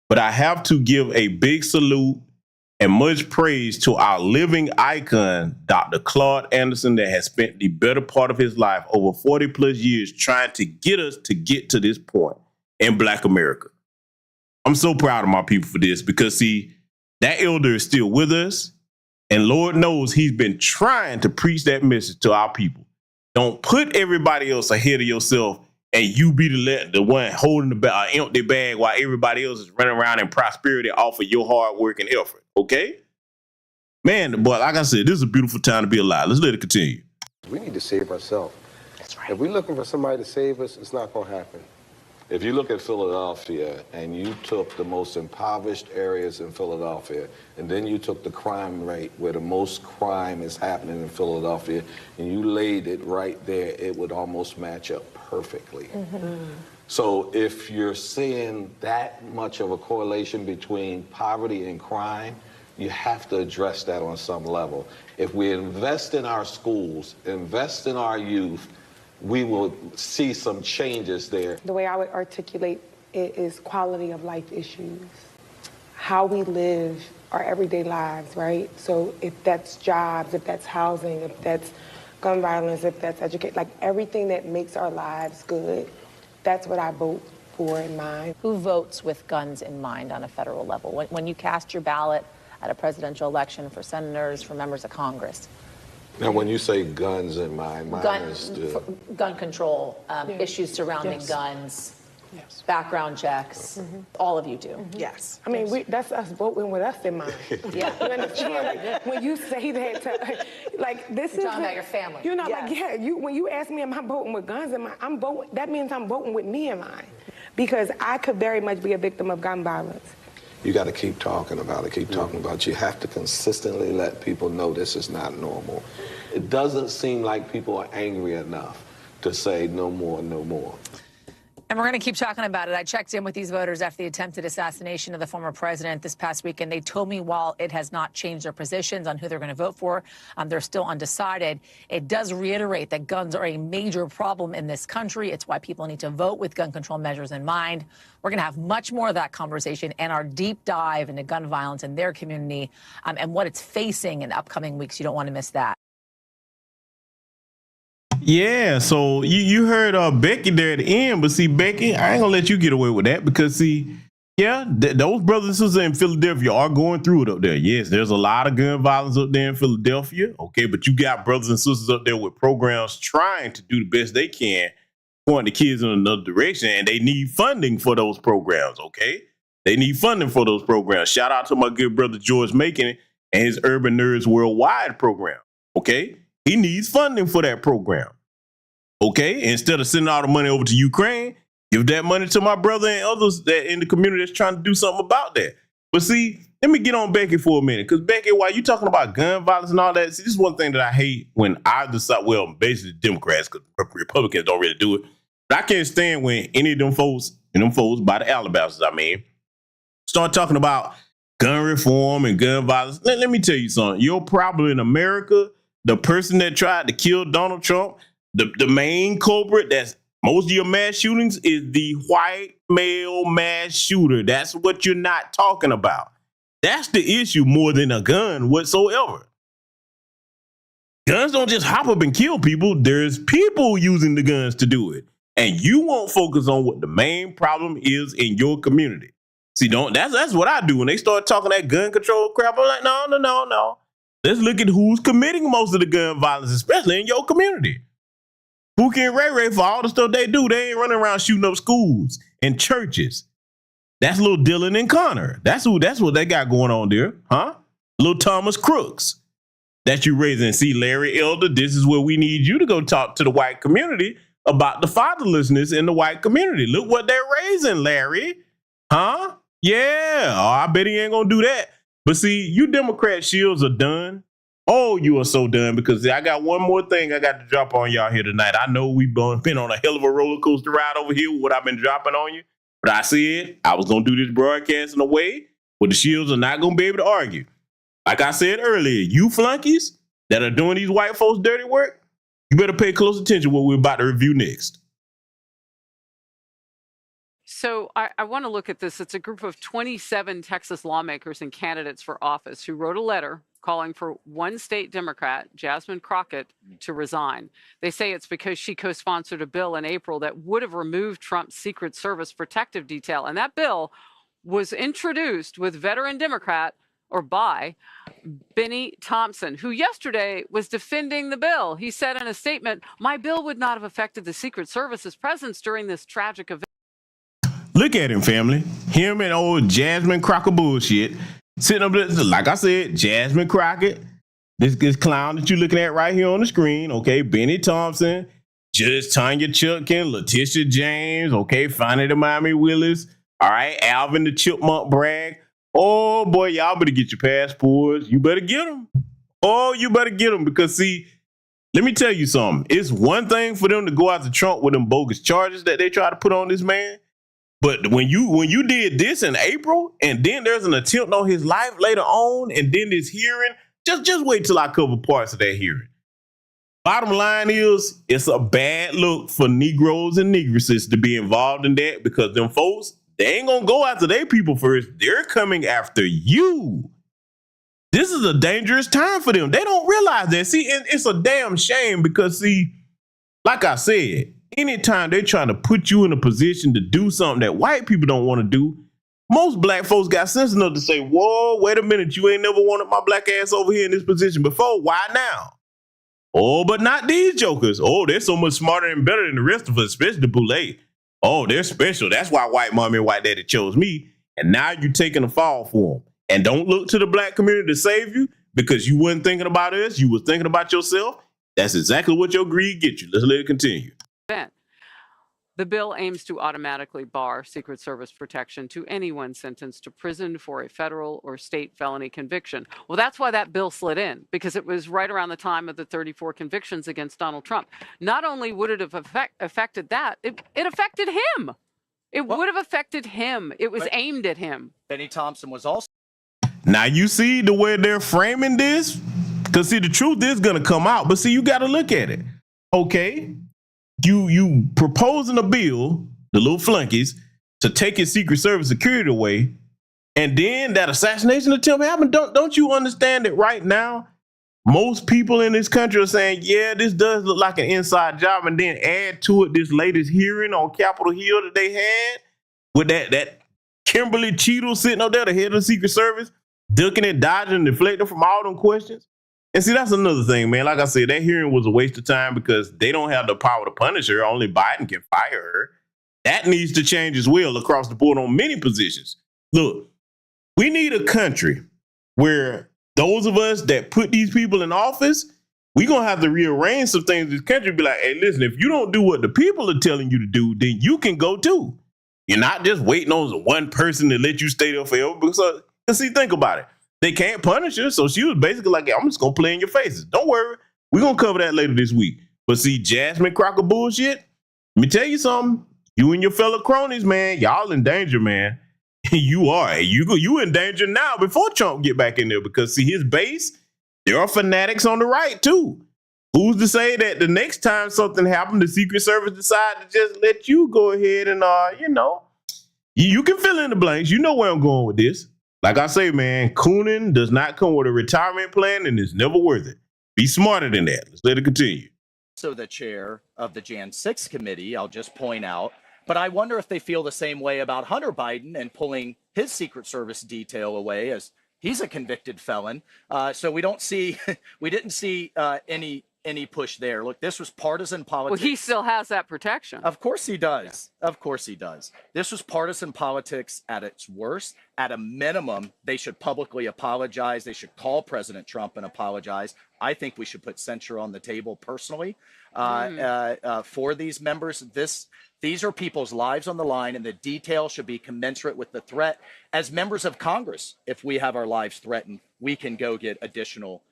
but I have to give a big salute and much praise to our living icon, Dr. Claude Anderson, that has spent the better part of his life, over 40 plus years, trying to get us to get to this point in Black America. I'm so proud of my people for this, because see, that elder is still with us, and Lord knows he's been trying to preach that message to our people. Don't put everybody else ahead of yourself and you be the one holding the empty bag while everybody else is running around in prosperity off of your hard work and effort, okay? Man, but like I said, this is a beautiful time to be alive. Let's let it continue. We need to save ourselves. That's right. If we're looking for somebody to save us, it's not going to happen. If you look at Philadelphia and you took the most impoverished areas in Philadelphia, and then you took the crime rate where the most crime is happening in Philadelphia, and you laid it right there, it would almost match up perfectly. Mm-hmm. So if you're seeing that much of a correlation between poverty and crime, you have to address that on some level. If we invest in our schools, invest in our youth, we will see some changes there. The way I would articulate it is quality of life issues. How we live our everyday lives, right? So if that's jobs, if that's housing, if that's gun violence, if that's education, like everything that makes our lives good, that's what I vote for in mind. Who votes with guns in mind on a federal level? When you cast your ballot at a presidential election for senators, for members of Congress, Now, when you say guns in mind, mine is gun control, issues surrounding guns, background checks, all of you do. Yes. I mean, that's us voting with us in mind. Yeah. You understand? When you say that, like, this is... You're talking about your family. You're not like, when you ask me, am I voting with guns in mind, that means I'm voting with me in mind. Because I could very much be a victim of gun violence. You got to keep talking about it, keep talking about it. You have to consistently let people know this is not normal. It doesn't seem like people are angry enough to say no more, no more. And we're going to keep talking about it. I checked in with these voters after the attempted assassination of the former president this past week, and they told me while it has not changed their positions on who they're going to vote for, they're still undecided. It does reiterate that guns are a major problem in this country. It's why people need to vote with gun control measures in mind. We're going to have much more of that conversation and our deep dive into gun violence in their community and what it's facing in the upcoming weeks. You don't want to miss that. Yeah, so you heard Becky there at the end, but see, Becky, I ain't gonna let you get away with that, because see, those brothers and sisters in Philadelphia are going through it up there. Yes, there's a lot of gun violence up there in Philadelphia, okay, but you got brothers and sisters up there with programs trying to do the best they can, point the kids in another direction, and they need funding for those programs, okay? They need funding for those programs. Shout out to my good brother George Macon and his Urban Nerds Worldwide program, okay? He needs funding for that program. Okay, instead of sending all the money over to Ukraine, give that money to my brother and others that in the community that's trying to do something about that. But see, let me get on Becky for a minute. Because Becky, while you talking about gun violence and all that, see, this is one thing that I hate when either side, well, basically Democrats, because Republicans don't really do it. But I can't stand when any of them folks, by the Alabama's, start talking about gun reform and gun violence. Let me tell you something. Your problem in America, the person that tried to kill Donald Trump, the main culprit that's most of your mass shootings is the white male mass shooter. That's what you're not talking about. That's the issue more than a gun whatsoever. Guns don't just hop up and kill people. There's people using the guns to do it. And you won't focus on what the main problem is in your community. See, that's what I do. When they start talking that gun control crap, I'm like, no. Let's look at who's committing most of the gun violence, especially in your community. Pookie and Ray Ray, for all the stuff they do, they ain't running around shooting up schools and churches. That's little Dylan and Connor. That's what they got going on there, huh? Little Thomas Crooks that you raising. See, Larry Elder, this is where we need you to go talk to the white community about the fatherlessness in the white community. Look what they're raising, Larry. Huh? Yeah. Oh, I bet he ain't gonna do that. But see, you Democrat shields are done. Oh, you are so done, because I got one more thing I got to drop on y'all here tonight. I know we've been on a hell of a roller coaster ride over here with what I've been dropping on you, but I said I was going to do this broadcast in a way where the shields are not going to be able to argue. Like I said earlier, you flunkies that are doing these white folks' dirty work, you better pay close attention to what we're about to review next. So I want to look at this. It's a group of 27 Texas lawmakers and candidates for office who wrote a letter calling for one state Democrat, Jasmine Crockett, to resign. They say it's because she co-sponsored a bill in April that would have removed Trump's Secret Service protective detail. And that bill was introduced with veteran Democrat, or by, Benny Thompson, who yesterday was defending the bill. He said in a statement, "My bill would not have affected the Secret Service's presence during this tragic event." Look at him, family. Him and old Jasmine Crockett bullshit. Sitting up there, like I said, Jasmine Crockett, this clown that you're looking at right here on the screen, okay, Benny Thompson, Judge Tanya Chutkin, Letitia James, okay, Fannie the Miami Willis, all right, Alvin the Chipmunk Bragg. Oh, boy, y'all better get your passports. You better get them. Oh, you better get them, because, see, let me tell you something. It's one thing for them to go after Trump with them bogus charges that they try to put on this man. But when you did this in April, and then there's an attempt on his life later on, and then this hearing, just wait till I cover parts of that hearing. Bottom line is, it's a bad look for Negroes and Negresses to be involved in that, because them folks, they ain't gonna go after their people first. They're coming after you. This is a dangerous time for them. They don't realize that. See, and it's a damn shame, because, see, like I said, anytime they're trying to put you in a position to do something that white people don't want to do, most black folks got sense enough to say, whoa, wait a minute, you ain't never wanted my black ass over here in this position before. Why now? Oh, but not these jokers. Oh, they're so much smarter and better than the rest of us, especially the Boulay. Oh, they're special. That's why white mommy and white daddy chose me. And now you're taking a fall for them. And don't look to the black community to save you, because you weren't thinking about us. You was thinking about yourself. That's exactly what your greed gets you. Let's let it continue. The bill aims to automatically bar Secret Service protection to anyone sentenced to prison for a federal or state felony conviction. Well, that's why that bill slid in, because it was right around the time of the 34 convictions against Donald Trump. Not only would it have affected that, it affected him. It would have affected him. It was aimed at him. Benny Thompson was also. Now you see the way they're framing this? Because, see, the truth is going to come out. But, see, you got to look at it. Okay. You proposing a bill, the little flunkies, to take his Secret Service security away, and then that assassination attempt happened. Don't you understand that right now, most people in this country are saying, yeah, this does look like an inside job, and then add to it this latest hearing on Capitol Hill that they had with that Kimberly Cheadle sitting up there, the head of the Secret Service, ducking and dodging and deflecting from all them questions. And see, that's another thing, man. Like I said, that hearing was a waste of time, because they don't have the power to punish her. Only Biden can fire her. That needs to change as well across the board on many positions. Look, we need a country where those of us that put these people in office, we're going to have to rearrange some things in this country. Be like, hey, listen, if you don't do what the people are telling you to do, then you can go too. You're not just waiting on one person to let you stay there forever, because Because see, think about it. They can't punish her, so she was basically like, I'm just going to play in your faces. Don't worry. We're going to cover that later this week. But see, Jasmine Crocker bullshit, let me tell you something. You and your fellow cronies, man, y'all in danger, man. You are. You in danger now before Trump get back in there because, see, his base, there are fanatics on the right, too. Who's to say that the next time something happened, the Secret Service decide to just let you go ahead and, you can fill in the blanks. You know where I'm going with this. Like I say, man, cooning does not come with a retirement plan and it's never worth it. Be smarter than that. Let's let it continue. So the chair of the Jan 6 committee, I'll just point out, but I wonder if they feel the same way about Hunter Biden and pulling his Secret Service detail away, as he's a convicted felon. So we didn't see any push there. Look, this was partisan politics. Well, he still has that protection. Of course he does. Yeah. Of course he does. This was partisan politics at its worst. At a minimum, they should publicly apologize. They should call President Trump and apologize. I think we should put censure on the table personally for these members. These are people's lives on the line, and the detail should be commensurate with the threat. As members of Congress, if we have our lives threatened, we can go get additional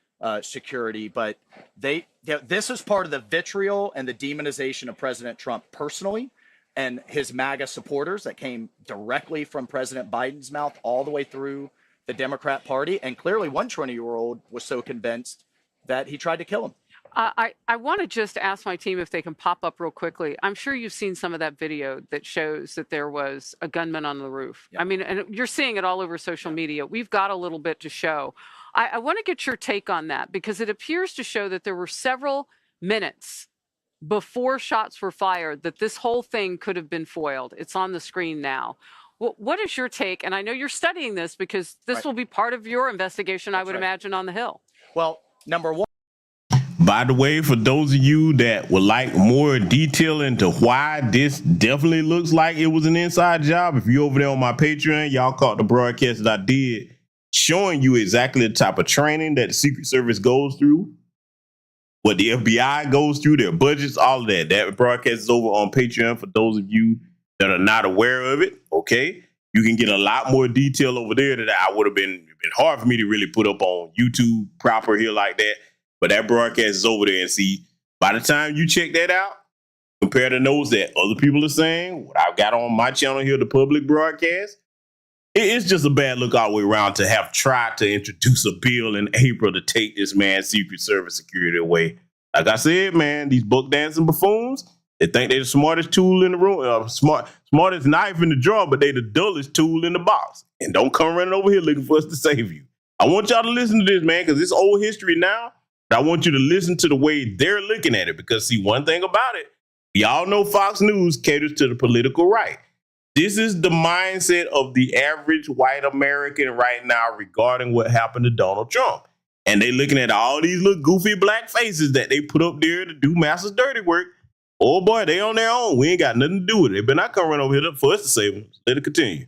security. But this is part of the vitriol and the demonization of President Trump personally and his MAGA supporters that came directly from President Biden's mouth all the way through the Democrat Party. And clearly one 20-year-old was so convinced that he tried to kill him. I want to just ask my team if they can pop up real quickly. I'm sure you've seen some of that video that shows that there was a gunman on the roof. Yeah. I mean, and you're seeing it all over social media. We've got a little bit to show. I want to get your take on that because it appears to show that there were several minutes before shots were fired that this whole thing could have been foiled. It's on the screen now. What is your take? And I know you're studying this because this will be part of your investigation, I would imagine, on the Hill. Well, number one. By the way, for those of you that would like more detail into why this definitely looks like it was an inside job, if you're over there on my Patreon, y'all caught the broadcast that I did showing you exactly the type of training that the Secret Service goes through, what the FBI goes through, their budgets, all of that. That broadcast is over on Patreon for those of you that are not aware of it, okay? You can get a lot more detail over there that I would have been hard for me to really put up on YouTube proper here like that. But that broadcast is over there, and see, by the time you check that out, compare to those that other people are saying, what I've got on my channel here, the public broadcast, it's just a bad look all the way around to have tried to introduce a bill in April to take this man's Secret Service security away. Like I said, man, these book dancing buffoons, they think they're the smartest tool in the room, smartest knife in the drawer, but they the dullest tool in the box. And don't come running over here looking for us to save you. I want y'all to listen to this, man, because it's old history now. I want you to listen to the way they're looking at it because, see, one thing about it, y'all know Fox News caters to the political right. This is the mindset of the average white American right now regarding what happened to Donald Trump. And they looking at all these little goofy black faces that they put up there to do master's dirty work. Oh, boy, they on their own. We ain't got nothing to do with it. They better not come run over here for us to save them. Let it continue.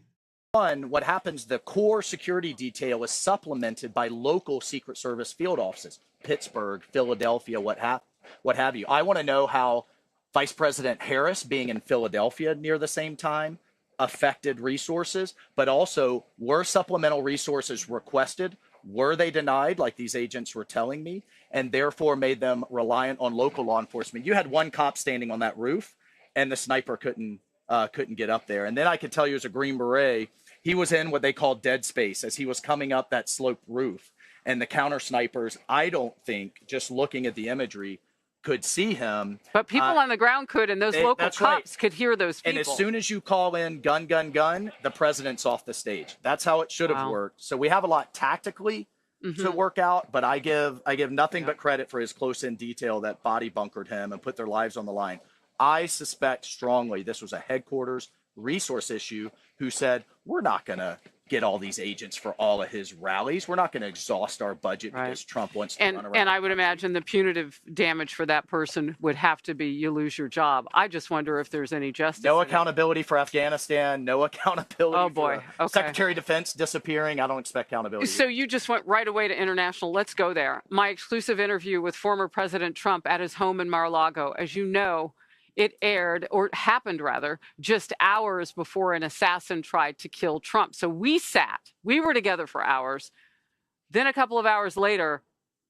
What happens, the core security detail is supplemented by local Secret Service field offices, Pittsburgh, Philadelphia, what have you. I want to know how Vice President Harris being in Philadelphia near the same time affected resources, but also were supplemental resources requested? Were they denied, like these agents were telling me, and therefore made them reliant on local law enforcement? You had one cop standing on that roof, and the sniper couldn't get up there. And then I could tell you as a Green Beret, he was in what they call dead space as he was coming up that sloped roof. And the counter snipers, I don't think, just looking at the imagery, could see him. But people on the ground could, and those local cops could hear those people. And as soon as you call in gun, gun, gun, the president's off the stage. That's how it should have worked. So we have a lot tactically to work out, but I give nothing but credit for his close-in detail that body bunkered him and put their lives on the line. I suspect strongly this was a headquarters resource issue who said, we're not going to get all these agents for all of his rallies. We're not going to exhaust our budget because Trump wants to run around. And I would imagine the punitive damage for that person would have to be you lose your job. I just wonder if there's any justice. No accountability for Afghanistan. No accountability for Secretary of Defense disappearing. I don't expect accountability. So you just went right away to international. Let's go there. My exclusive interview with former President Trump at his home in Mar-a-Lago. As you know, It aired, or happened rather, just hours before an assassin tried to kill Trump. So we were together for hours. Then a couple of hours later,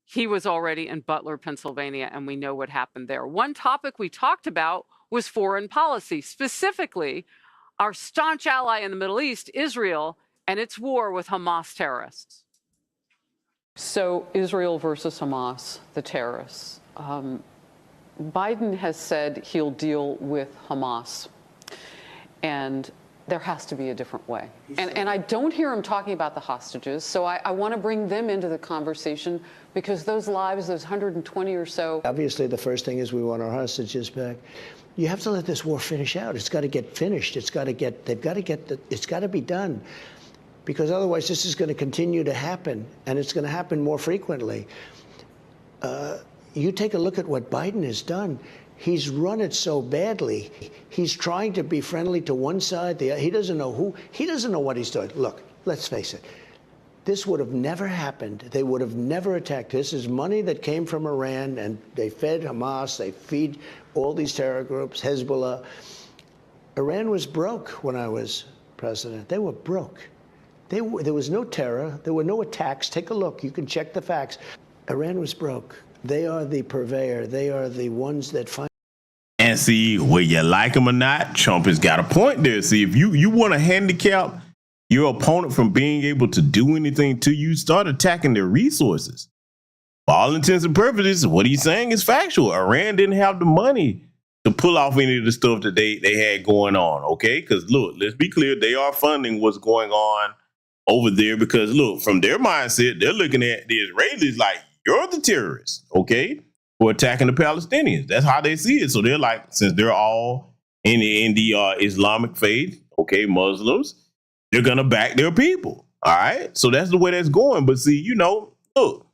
he was already in Butler, Pennsylvania, and we know what happened there. One topic we talked about was foreign policy, specifically our staunch ally in the Middle East, Israel, and its war with Hamas terrorists. So Israel versus Hamas, the terrorists. Biden has said he'll deal with Hamas, and there has to be a different way. And I don't hear him talking about the hostages, so I want to bring them into the conversation, because those lives, those 120 or so. Obviously, the first thing is we want our hostages back. You have to let this war finish out. It's got to get finished. It's got to be done, because otherwise this is going to continue to happen, and it's going to happen more frequently. You take a look at what Biden has done. He's run it so badly. He's trying to be friendly to one side. He doesn't know who. He doesn't know what he's doing. Look, let's face it. This would have never happened. They would have never attacked. This is money that came from Iran, and they fed Hamas. They feed all these terror groups, Hezbollah. Iran was broke when I was president. They were broke. There was no terror. There were no attacks. Take a look. You can check the facts. Iran was broke. They are the purveyor. They are the ones that find. And see, whether you like him or not, Trump has got a point there. See, if you want to handicap your opponent from being able to do anything to you, start attacking their resources. For all intents and purposes, what he's saying is factual. Iran didn't have the money to pull off any of the stuff that they had going on, okay? Because, look, let's be clear, they are funding what's going on over there because, look, from their mindset, they're looking at the Israelis like, you're the terrorists, okay, for attacking the Palestinians. That's how they see it. So they're like, since they're all in the Islamic faith, okay, Muslims, they're going to back their people, all right? So that's the way that's going. But see, look,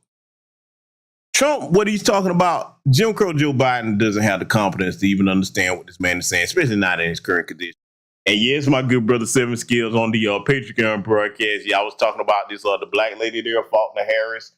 Trump, what he's talking about, Jim Crow Joe Biden doesn't have the competence to even understand what this man is saying, especially not in his current condition. And yes, my good brother Seven Skills on the Patreon broadcast, I was talking about this the black lady there, Kamala Harris.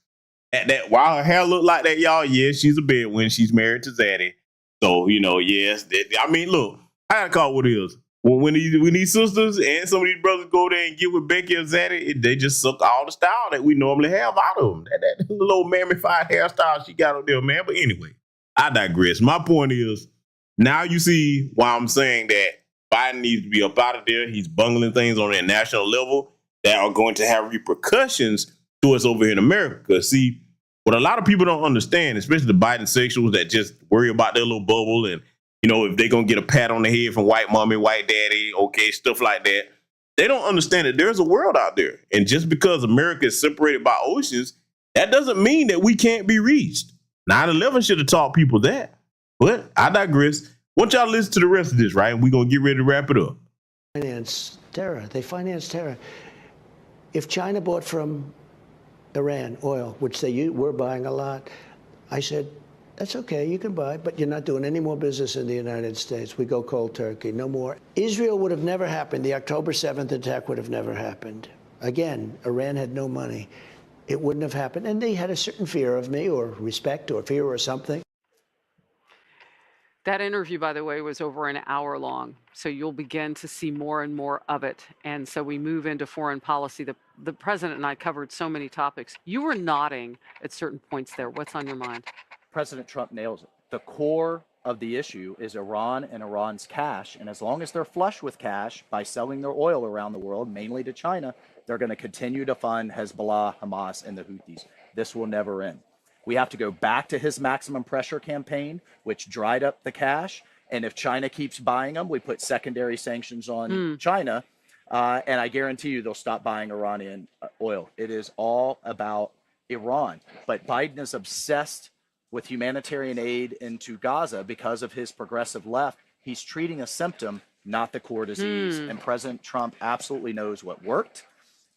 That while her hair look like that, y'all, yes, she's a bedouin. She's married to Zaddy. So, yes. Look, I gotta call it what it is. When these sisters and some of these brothers go there and get with Becky or Zaddy, they just suck all the style that we normally have out of them. That little mammified hairstyle she got up there, man. But anyway, I digress. My point is, now you see why I'm saying that Biden needs to be up out of there. He's bungling things on a national level that are going to have repercussions to us over here in America. Because, see, what a lot of people don't understand, especially the Biden sexuals that just worry about their little bubble and, if they're going to get a pat on the head from white mommy, white daddy, okay, stuff like that. They don't understand that there's a world out there. And just because America is separated by oceans, that doesn't mean that we can't be reached. 9/11 should have taught people that. But I digress. I want y'all to listen to the rest of this, right? And we're going to get ready to wrap it up. Finance terror. They finance terror. If China bought from Iran oil, which they were buying a lot, I said, that's okay, you can buy, but you're not doing any more business in the United States. We go cold turkey, no more. Israel would have never happened. The October 7th attack would have never happened. Again, Iran had no money. It wouldn't have happened. And they had a certain fear of me, or respect, or fear, or something. That interview, by the way, was over an hour long. So you'll begin to see more and more of it. And so we move into foreign policy. The president and I covered so many topics. You were nodding at certain points there. What's on your mind? President Trump nails it. The core of the issue is Iran and Iran's cash. And as long as they're flush with cash by selling their oil around the world, mainly to China, they're going to continue to fund Hezbollah, Hamas, and the Houthis. This will never end. We have to go back to his maximum pressure campaign, which dried up the cash. And if China keeps buying them, we put secondary sanctions on China. And I guarantee you they'll stop buying Iranian oil. It is all about Iran. But Biden is obsessed with humanitarian aid into Gaza because of his progressive left. He's treating a symptom, not the core disease. And President Trump absolutely knows what worked,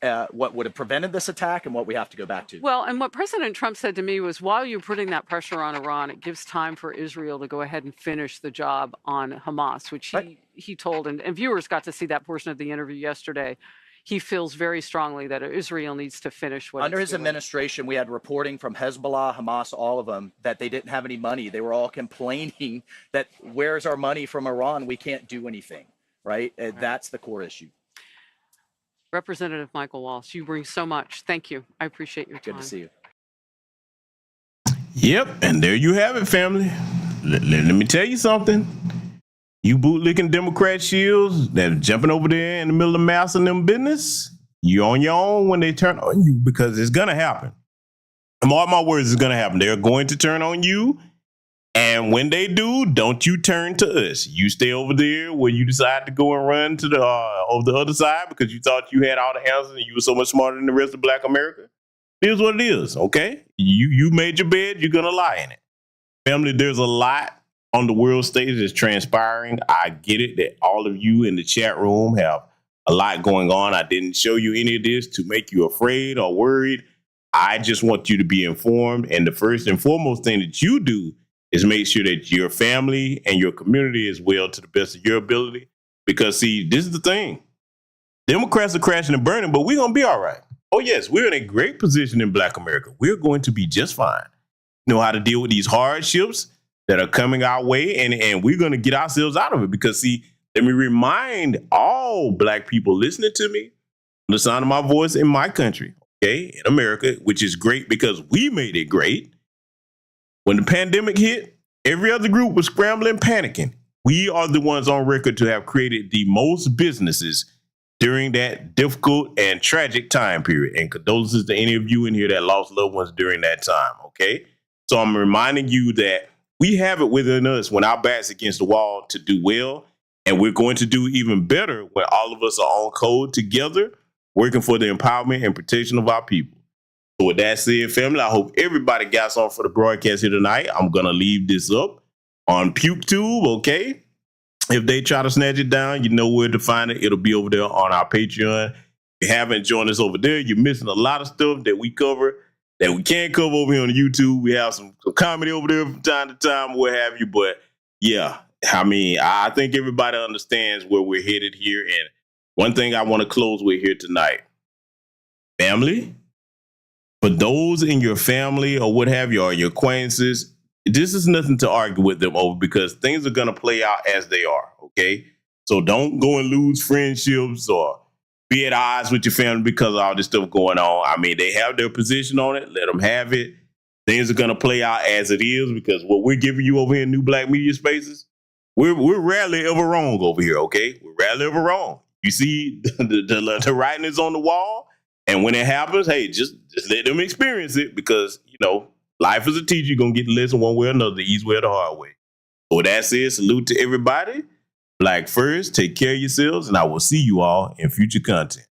what would have prevented this attack, and what we have to go back to. Well, and what President Trump said to me was, while you're putting that pressure on Iran, it gives time for Israel to go ahead and finish the job on Hamas, which he told, and viewers got to see that portion of the interview yesterday. he feels very strongly that Israel needs to finish what Under it's his doing. administration, we had reporting from Hezbollah, Hamas, all of them, that they didn't have any money. They were all complaining that where's our money from Iran? We can't do anything, right? That's the core issue. Representative Michael Walsh, you bring so much. Thank you. I appreciate your time. Good to see you. Yep, and there you have it, family. Let me tell you something. You bootlicking Democrat shields that are jumping over there in the middle of mass and them business, you're on your own when they turn on you, because it's going to happen. And mark my words, it's going to happen. They're going to turn on you. And when they do, don't you turn to us. You stay over there where you decide to go and run to the over the other side because you thought you had all the answers and you were so much smarter than the rest of Black America. It is what it is, okay? You made your bed, you're going to lie in it. Family, there's a lot on the world stage that's transpiring. I get it that all of you in the chat room have a lot going on. I didn't show you any of this to make you afraid or worried. I just want you to be informed. And the first and foremost thing that you do is make sure that your family and your community is well to the best of your ability. Because, see, this is the thing. Democrats are crashing and burning, but we're going to be all right. Oh, yes, we're in a great position in Black America. We're going to be just fine. Know how to deal with these hardships that are coming our way, and we're going to get ourselves out of it. Because, see, let me remind all Black people listening to me, the sound of my voice in my country, okay, in America, which is great because we made it great. When the pandemic hit, every other group was scrambling, panicking. We are the ones on record to have created the most businesses during that difficult and tragic time period. And condolences to any of you in here that lost loved ones during that time, okay? So I'm reminding you that we have it within us when our back's against the wall to do well, and we're going to do even better when all of us are on code together, working for the empowerment and protection of our people. So with that said, family, I hope everybody got on for the broadcast here tonight. I'm going to leave this up on PukeTube, okay? If they try to snatch it down, you know where to find it. It'll be over there on our Patreon. If you haven't joined us over there, you're missing a lot of stuff that we cover that we can't cover over here on YouTube. We have some comedy over there from time to time, what have you. But yeah, I mean, I think everybody understands where we're headed here. And one thing I want to close with here tonight, family, for those in your family or what have you, or your acquaintances, this is nothing to argue with them over because things are going to play out as they are, okay? So don't go and lose friendships or be at odds with your family because of all this stuff going on. I mean, they have their position on it. Let them have it. Things are going to play out as it is because what we're giving you over here in New Black Media Spaces, we're rarely ever wrong over here, okay? We're rarely ever wrong. You see the writing is on the wall, and when it happens, hey, just let them experience it because, you know, life is a teacher. You're going to get the lesson one way or another, the easy way or the hard way. So that's it. Salute to everybody. Black first. Take care of yourselves, and I will see you all in future content.